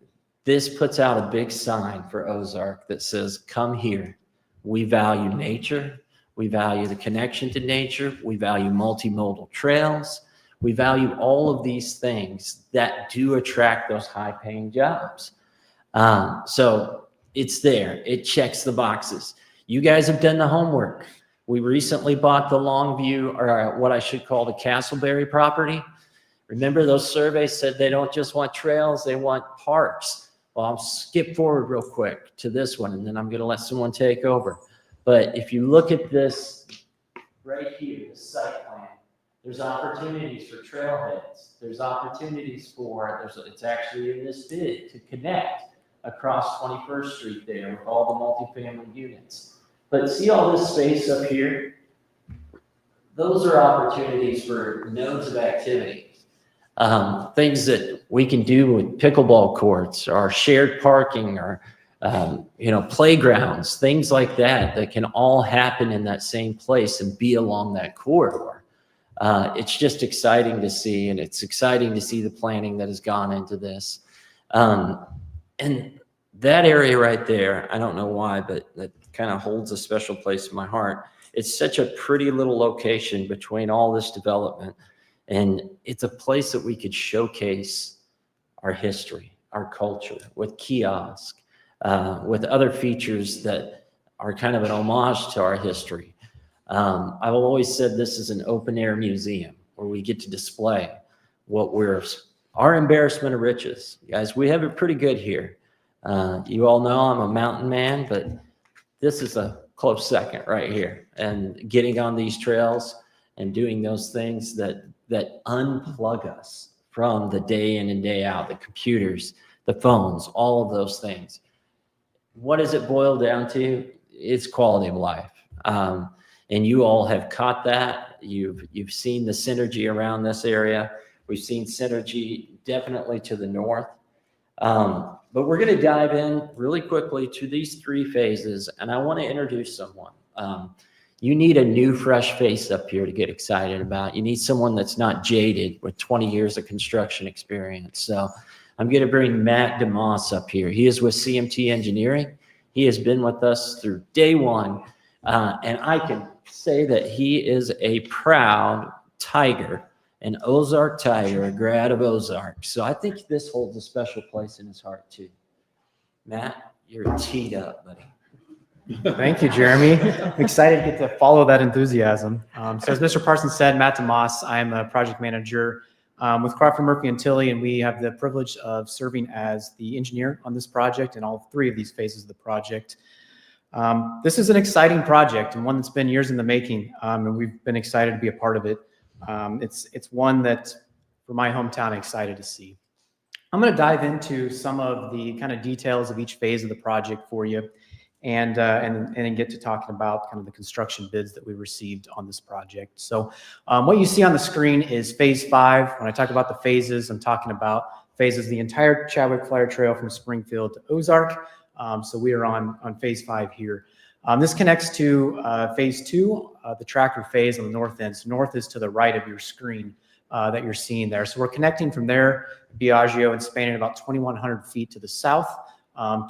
this puts out a big sign for Ozark that says, come here. We value nature. We value the connection to nature. We value multimodal trails. We value all of these things that do attract those high-paying jobs. So it's there. It checks the boxes. You guys have done the homework. We recently bought the Longview, or what I should call the Castleberry property. Remember, those surveys said they don't just want trails, they want parks. Well, I'll skip forward real quick to this one, and then I'm going to let someone take over. But if you look at this right here, the site plan, there's opportunities for trailheads. There's opportunities for, it's actually in this bid to connect across 21st Street there with all the multifamily units. But see all this space up here? Those are opportunities for nodes of activity. Things that we can do with pickleball courts or shared parking or, playgrounds, things like that can all happen in that same place and be along that corridor. It's just exciting to see, and it's exciting to see the planning that has gone into this. And that area right there, I don't know why, but that kind of holds a special place in my heart. It's such a pretty little location between all this development. And it's a place that we could showcase our history, our culture, with kiosk, with other features that are kind of an homage to our history. I've always said this is an open air museum where we get to display our embarrassment of riches. Guys, we have it pretty good here. You all know I'm a mountain man, but this is a close second right here. And getting on these trails and doing those things that unplug us from the day in and day out, the computers, the phones, all of those things. What does it boil down to? It's quality of life. And you all have caught that. You've seen the synergy around this area. We've seen synergy definitely to the north. But we're going to dive in really quickly to these three phases, and I want to introduce someone. You need a new, fresh face up here to get excited about. You need someone that's not jaded with 20 years of construction experience. So I'm going to bring Matt DeMoss up here. He is with CMT Engineering. He has been with us through day one. And I can say that he is a proud Tiger, an Ozark Tiger, a grad of Ozark. So I think this holds a special place in his heart too. Matt, you're teed up, buddy. Thank you, Jeremy. I'm excited to get to follow that enthusiasm. So as Mr. Parsons said, Matt DeMoss, I'm a project manager with Crawford Murphy and Tilley, and we have the privilege of serving as the engineer on this project and all three of these phases of the project. This is an exciting project and one that's been years in the making, and we've been excited to be a part of it. It's one that, for my hometown, I'm excited to see. I'm going to dive into some of the kind of details of each phase of the project for you, and then get to talking about kind of the construction bids that we received on this project. So what you see on the screen is phase 5. When I talk about the phases, I'm talking about phases the entire Chadwick Flyer Trail from Springfield to Ozark. So we are on phase 5 here. This connects to phase 2, the tracker phase on the north end. So north is to the right of your screen that you're seeing there. So we're connecting from there, Biagio, and spanning about 2,100 feet to the south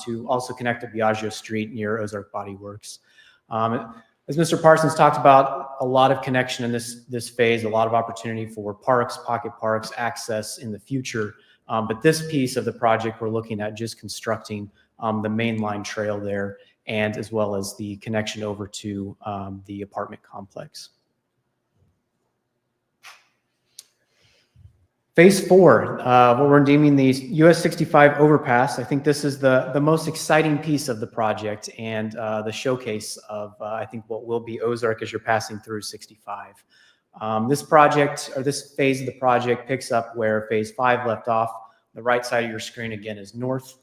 to also connect to Biagio Street near Ozark Body Works. As Mr. Parsons talked about, a lot of connection in this phase, a lot of opportunity for parks, pocket parks, access in the future. But this piece of the project, we're looking at just constructing the mainline trail there, and as well as the connection over to the apartment complex. Phase 4, what we're deeming the US 65 overpass. I think this is the most exciting piece of the project and the showcase of, I think, what will be Ozark as you're passing through 65. This project, or this phase of the project, picks up where phase 5 left off. The right side of your screen, again, is north.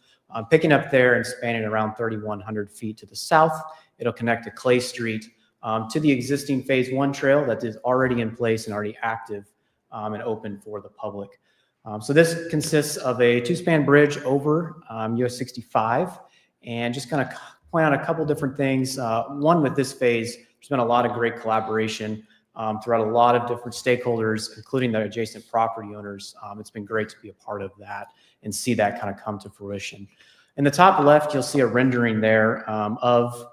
Picking up there and spanning around 3,100 feet to the south. It'll connect to Clay Street to the existing phase 1 trail that is already in place and already active and open for the public. So this consists of a 2-span bridge over US 65, and just kind of point out a couple different things. One, with this phase, there's been a lot of great collaboration throughout a lot of different stakeholders, including the adjacent property owners. It's been great to be a part of that and see that kind of come to fruition. In the top left, you'll see a rendering there of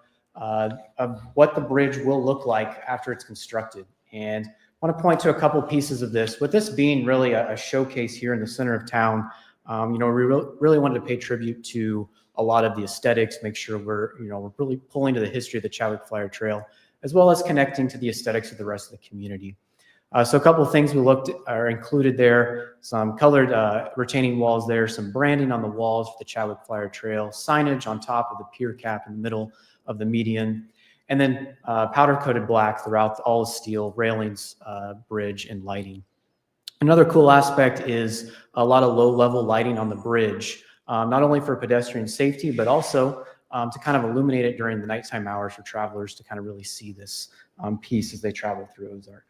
what the bridge will look like after it's constructed. And I want to point to a couple pieces of this. With this being really a showcase here in the center of town, we really wanted to pay tribute to a lot of the aesthetics, make sure we're really pulling to the history of the Chadwick Flyer Trail, as well as connecting to the aesthetics of the rest of the community. So a couple of things we looked at are included there: some colored retaining walls there, some branding on the walls for the Chadwick Flyer Trail, signage on top of the pier cap in the middle of the median, and then powder-coated black throughout all the steel railings, bridge, and lighting. Another cool aspect is a lot of low-level lighting on the bridge, not only for pedestrian safety, but also to kind of illuminate it during the nighttime hours for travelers to kind of really see this piece as they travel through Ozark.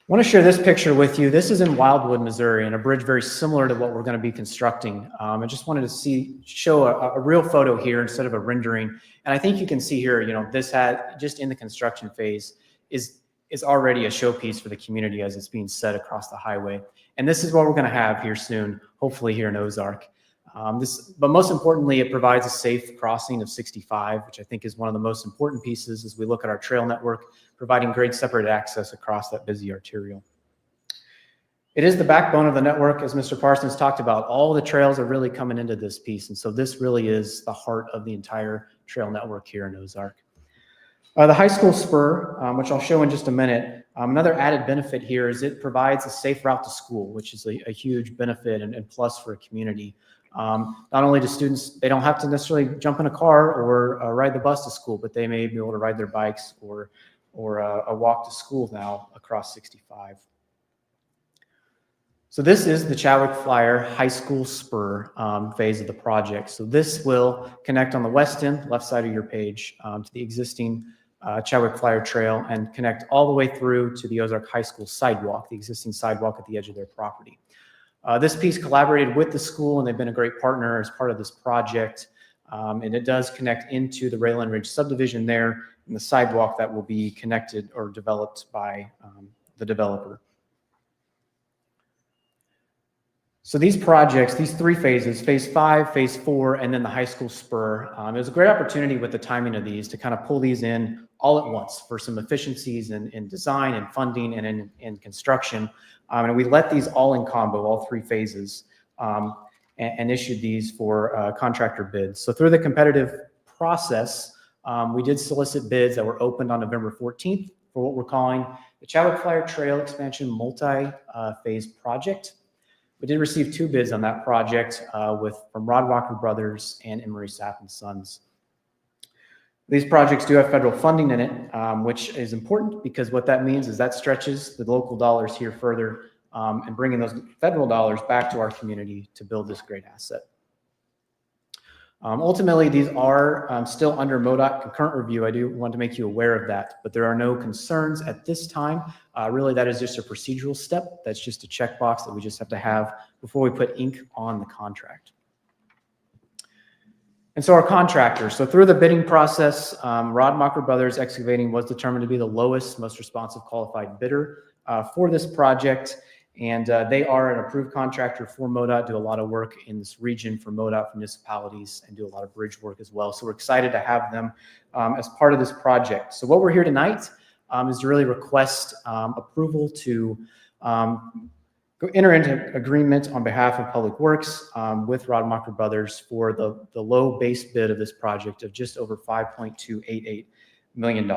I want to share this picture with you. This is in Wildwood, Missouri, and a bridge very similar to what we're going to be constructing. I just wanted to show a real photo here instead of a rendering. And I think you can see here, this had, just in the construction phase, is already a showpiece for the community as it's being set across the highway. And this is what we're going to have here soon, hopefully here in Ozark. But most importantly, it provides a safe crossing of 65, which I think is one of the most important pieces as we look at our trail network, providing great separate access across that busy arterial. It is the backbone of the network, as Mr. Parsons talked about. All the trails are really coming into this piece, and so this really is the heart of the entire trail network here in Ozark. The high school spur, which I'll show in just a minute, another added benefit here is it provides a safe route to school, which is a huge benefit and plus for a community. Not only do students, they don't have to necessarily jump in a car or ride the bus to school, but they may be able to ride their bikes or a walk to school now across 65. So this is the Chadwick Flyer High School Spur phase of the project. So this will connect on the west end, left side of your page, to the existing Chadwick Flyer Trail and connect all the way through to the Ozark High School sidewalk, the existing sidewalk at the edge of their property. This piece collaborated with the school, and they've been a great partner as part of this project. And it does connect into the Raylan Ridge subdivision there, and the sidewalk that will be connected or developed by the developer. So these projects, these three phases, phase 5, phase 4, and then the high school spur, it was a great opportunity with the timing of these to kind of pull these in all at once for some efficiencies in design and funding and in construction. And we let these all in combo, all three phases, and issued these for contractor bids. So through the competitive process, we did solicit bids that were opened on November 14th for what we're calling the Chadwick Flyer Trail Expansion Multi-Phase Project. We did receive 2 bids on that project from Rod Walker Brothers and Emery Sapp and Sons. These projects do have federal funding in it, which is important because what that means is that stretches the local dollars here further and bringing those federal dollars back to our community to build this great asset. Ultimately, these are still under MoDOT concurrent review. I do want to make you aware of that, but there are no concerns at this time. Really, that is just a procedural step. That's just a checkbox that we just have to have before we put ink on the contract. And so our contractor, so through the bidding process, Rodmacher Brothers Excavating was determined to be the lowest, most responsive qualified bidder for this project. And they are an approved contractor for MoDOT, do a lot of work in this region for MoDOT for municipalities and do a lot of bridge work as well. So we're excited to have them as part of this project. So what we're here tonight is to really request approval to enter into agreement on behalf of Public Works with Rodmacher Brothers for the low base bid of this project of just over $5.288 million.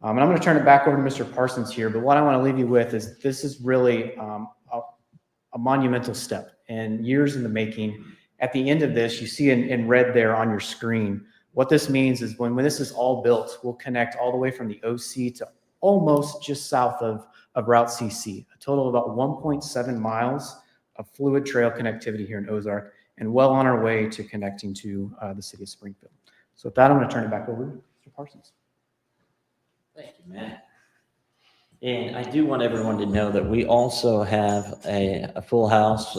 And I'm going to turn it back over to Mr. Parsons here, but what I want to leave you with is this is really a monumental step and years in the making. At the end of this, you see in red there on your screen, what this means is when this is all built, we'll connect all the way from the OC to almost just south of Route CC, a total of about 1.7 miles of fluid trail connectivity here in Ozark, and well on our way to connecting to the city of Springfield. So with that, I'm going to turn it back over to Mr. Parsons. Thank you, Matt. And I do want everyone to know that we also have a full house.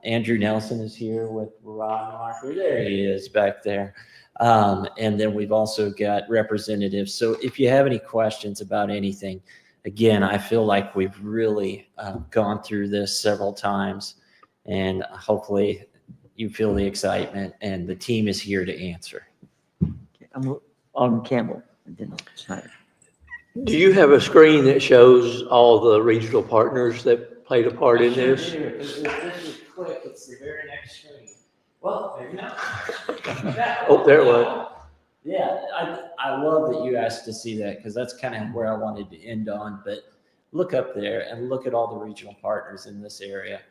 Andrew Nelson is here with Rodmacher. There he is back there. And then we've also got representatives. So if you have any questions about anything, again, I feel like we've really gone through this several times, and hopefully you feel the excitement, and the team is here to answer. Okay, I'm on Campbell and then Snyder. Do you have a screen that shows all the regional partners that played a part in this? If this is quick, it's the very next screen. Well, maybe not. Oh, there it was. Yeah, I love that you asked to see that because that's kind of where I wanted to end on. But look up there and look at all the regional partners in this area.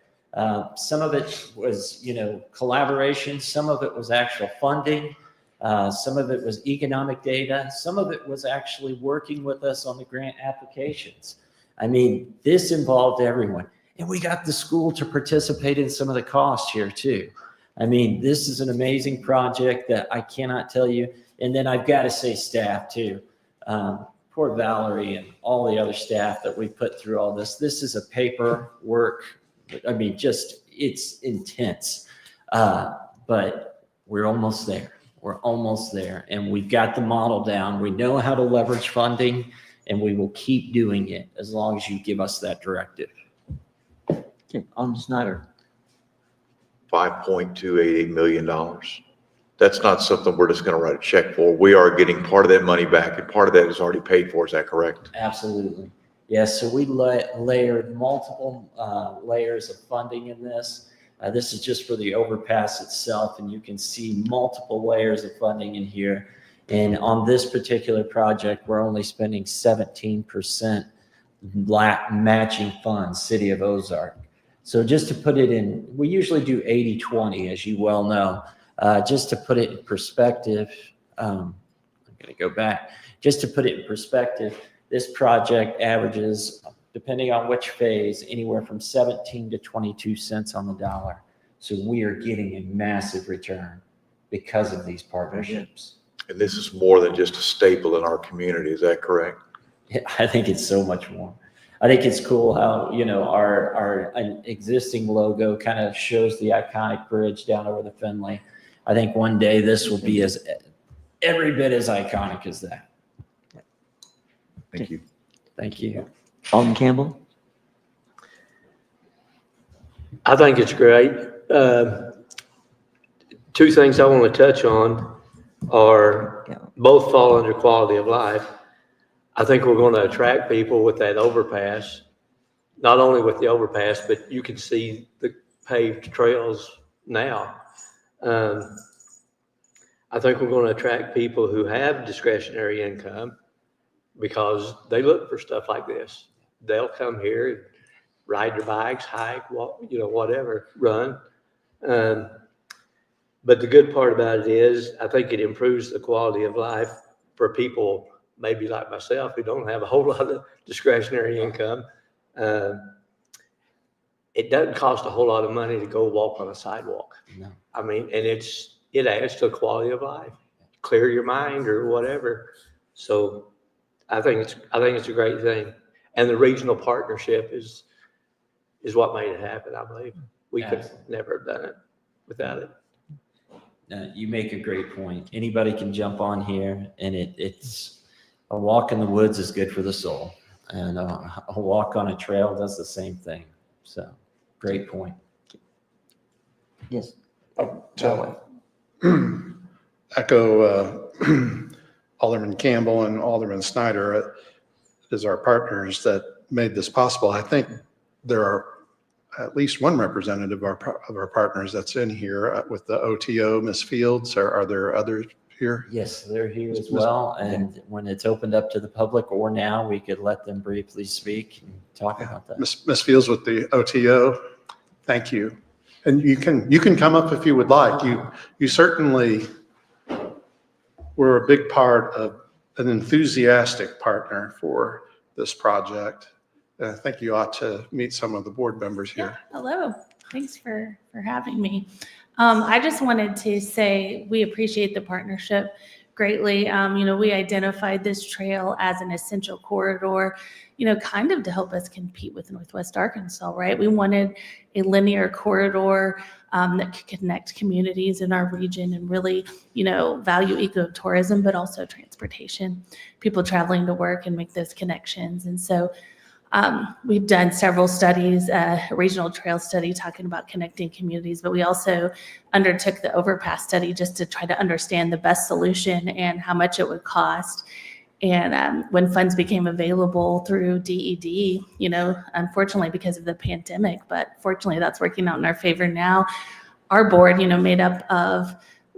Some of it was, collaboration. Some of it was actual funding. Some of it was economic data. Some of it was actually working with us on the grant applications. I mean, this involved everyone. And we got the school to participate in some of the costs here too. I mean, this is an amazing project that I cannot tell you. And then I've got to say staff too. Poor Valerie and all the other staff that we put through all this. This is a paperwork. I mean, it's intense. But we're almost there. We're almost there. And we've got the model down. We know how to leverage funding, and we will keep doing it as long as you give us that directive. Okay, on Snyder. $5.288 million. That's not something we're just going to write a check for. We are getting part of that money back, and part of that is already paid for. Is that correct? Absolutely. Yes. So we layered multiple layers of funding in this. This is just for the overpass itself, and you can see multiple layers of funding in here. And on this particular project, we're only spending 17% matching funds, City of Ozark. So just to put it in, we usually do 80-20, as you well know. Just to put it in perspective, I'm going to go back. Just to put it in perspective, this project averages, depending on which phase, anywhere from 17 to 22 cents on the dollar. So we are getting a massive return because of these partnerships. And this is more than just a staple in our community. Is that correct? Yeah, I think it's so much more. I think it's cool how, our existing logo kind of shows the iconic bridge down over the Finley. I think one day this will be every bit as iconic as that. Thank you. Thank you. Alderman Campbell. I think it's great. Two things I want to touch on are both fall under quality of life. I think we're going to attract people with that overpass, not only with the overpass, but you can see the paved trails now. I think we're going to attract people who have discretionary income because they look for stuff like this. They'll come here and ride their bikes, hike, walk, whatever, run. But the good part about it is I think it improves the quality of life for people maybe like myself who don't have a whole lot of discretionary income. It doesn't cost a whole lot of money to go walk on a sidewalk. No. I mean, and it adds to the quality of life, clear your mind or whatever. So I think it's a great thing. And the regional partnership is what made it happen, I believe. We could never have done it without it. You make a great point. Anybody can jump on here, and it's a walk in the woods is good for the soul, and a walk on a trail does the same thing. So, great point. Yes. To echo Alderman Campbell and Alderman Snyder as our partners that made this possible. I think there are at least one representative of our partners that's in here with the OTO, Ms. Fields. Are there others here? Yes, they're here as well. And when it's opened up to the public or now, we could let them briefly speak and talk about that. Ms. Fields with the OTO, thank you. And you can come up if you would like. You certainly were a big part of an enthusiastic partner for this project. I think you ought to meet some of the board members here. Hello, thanks for having me. I just wanted to say we appreciate the partnership greatly. We identified this trail as an essential corridor, kind of to help us compete with Northwest Arkansas, right? We wanted a linear corridor that could connect communities in our region and really, value ecotourism, but also transportation, people traveling to work and make those connections. And so we've done several studies, a regional trail study talking about connecting communities, but we also undertook the overpass study just to try to understand the best solution and how much it would cost. And when funds became available through DED, unfortunately because of the pandemic, but fortunately that's working out in our favor now, our board, made up of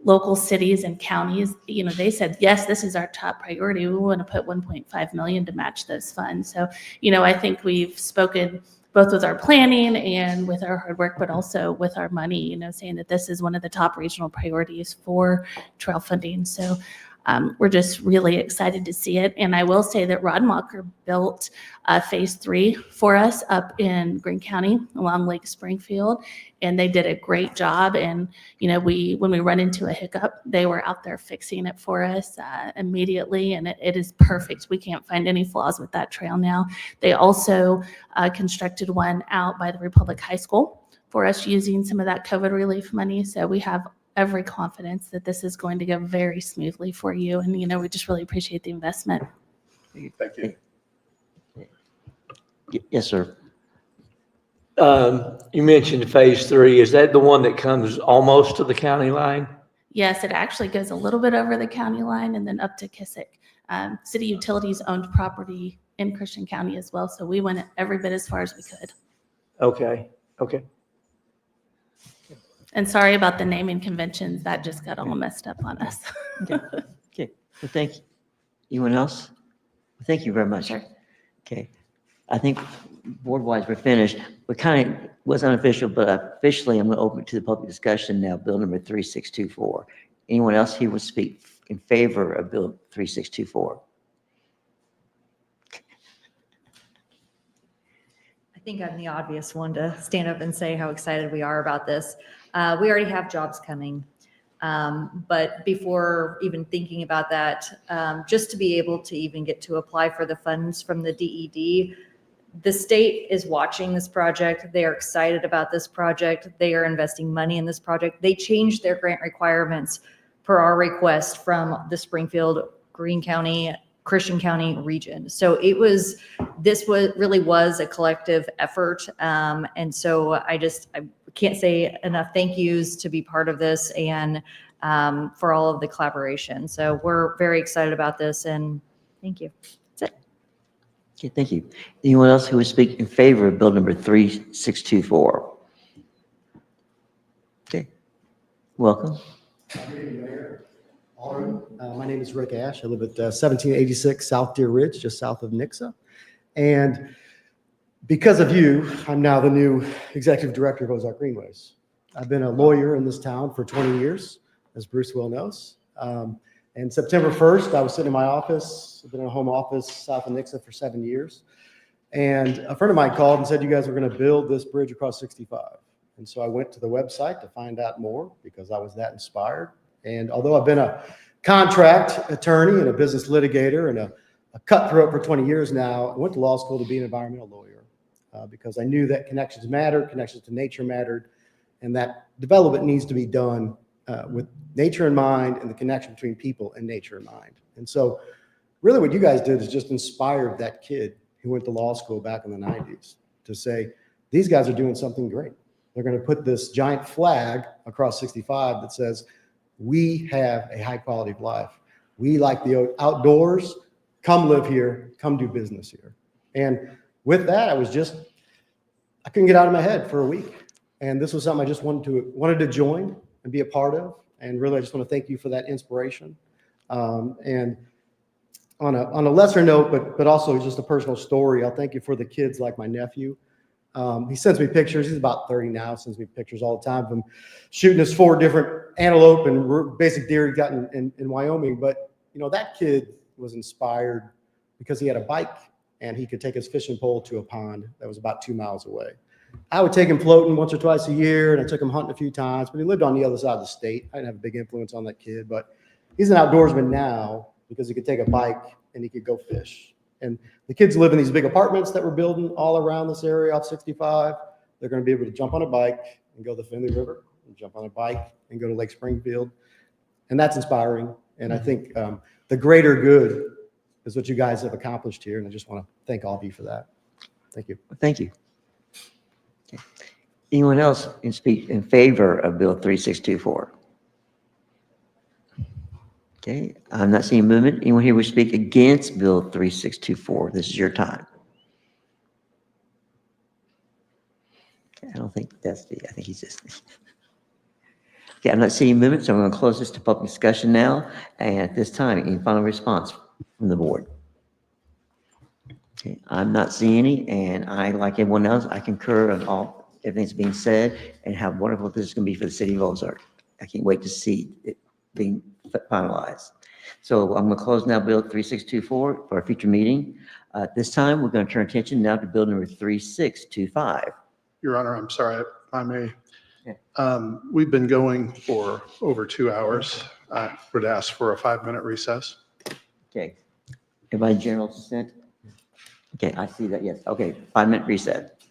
local cities and counties, they said, yes, this is our top priority. We want to put 1.5 million to match those funds. So, I think we've spoken both with our planning and with our hard work, but also with our money, saying that this is one of the top regional priorities for trail funding. So we're just really excited to see it. And I will say that Rodmacher built phase 3 for us up in Greene County along Lake Springfield, and they did a great job. And, when we run into a hiccup, they were out there fixing it for us immediately, and it is perfect. We can't find any flaws with that trail now. They also constructed one out by the Republic High School for us using some of that COVID relief money. So we have every confidence that this is going to go very smoothly for you. And, we just really appreciate the investment. Thank you. Yes, sir. You mentioned phase 3. Is that the one that comes almost to the county line? Yes, it actually goes a little bit over the county line and then up to Kissick. City Utilities owned property in Christian County as well. So we went every bit as far as we could. Okay. And sorry about the naming conventions. That just got all messed up on us. Okay. Well, thank you. Anyone else? Well, thank you very much. Sure. Okay. I think board-wise, we're finished. We kind of was unofficial, but officially, I'm going to open it to the public discussion now, Bill number 3624. Anyone else here would speak in favor of Bill 3624? I think I'm the obvious one to stand up and say how excited we are about this. We already have jobs coming. But before even thinking about that, just to be able to even get to apply for the funds from the DED, the state is watching this project. They are excited about this project. They are investing money in this project. They changed their grant requirements per our request from the Springfield, Greene County, Christian County region. So this really was a collective effort. And so I can't say enough thank yous to be part of this and for all of the collaboration. So we're very excited about this, and thank you. That's it. Okay, thank you. Anyone else who would speak in favor of bill number 3624? Okay, welcome. My name is Rick Ash. I live at 1786 South Deer Ridge, just south of Nixa. And because of you, I'm now the new executive director of Ozark Greenways. I've been a lawyer in this town for 20 years, as Bruce well knows. And September 1st, I was sitting in my office. I've been in a home office south of Nixa for 7 years. And a friend of mine called and said, you guys are going to build this bridge across 65. And so I went to the website to find out more because I was that inspired. And although I've been a contract attorney and a business litigator and a cutthroat for 20 years now, I went to law school to be an environmental lawyer because I knew that connections mattered, connections to nature mattered, and that development needs to be done with nature in mind and the connection between people and nature in mind. And so really what you guys did is just inspired that kid who went to law school back in the 90s to say, these guys are doing something great. They're going to put this giant flag across 65 that says, we have a high quality of life. We like the outdoors. Come live here. Come do business here. And with that, I couldn't get out of my head for a week. And this was something I just wanted to join and be a part of. And really, I just want to thank you for that inspiration. And on a lesser note, but also just a personal story, I'll thank you for the kids like my nephew. He sends me pictures. He's about 30 now, sends me pictures all the time of him shooting his 4 different antelope and basic deer he got in Wyoming. But, that kid was inspired because he had a bike and he could take his fishing pole to a pond that was about 2 miles away. I would take him floating once or twice a year, and I took him hunting a few times, but he lived on the other side of the state. I didn't have a big influence on that kid, but he's an outdoorsman now because he could take a bike and he could go fish. And the kids live in these big apartments that we're building all around this area off 65. They're going to be able to jump on a bike and go to the Finley River, and jump on a bike and go to Lake Springfield. And that's inspiring. And I think the greater good is what you guys have accomplished here. And I just want to thank all of you for that. Thank you. Thank you. Okay. Anyone else can speak in favor of bill 3624? Okay, I'm not seeing movement. Anyone here would speak against bill 3624? This is your time. Okay, I don't think I think he's just. Okay, I'm not seeing movement, so I'm going to close this to public discussion now. And at this time, any final response from the board? Okay, I'm not seeing any, and I, like everyone else, I concur on everything's being said and how wonderful this is going to be for the city of Ozark. I can't wait to see it being finalized. So I'm going to close now bill 3624 for a future meeting. This time, we're going to turn attention now to bill number 3625. Your Honor, I'm sorry, if I may. We've been going for over 2 hours. I would ask for a 5-minute recess. Okay. Everybody general consent? Okay, I see that, yes. Okay, 5-minute reset.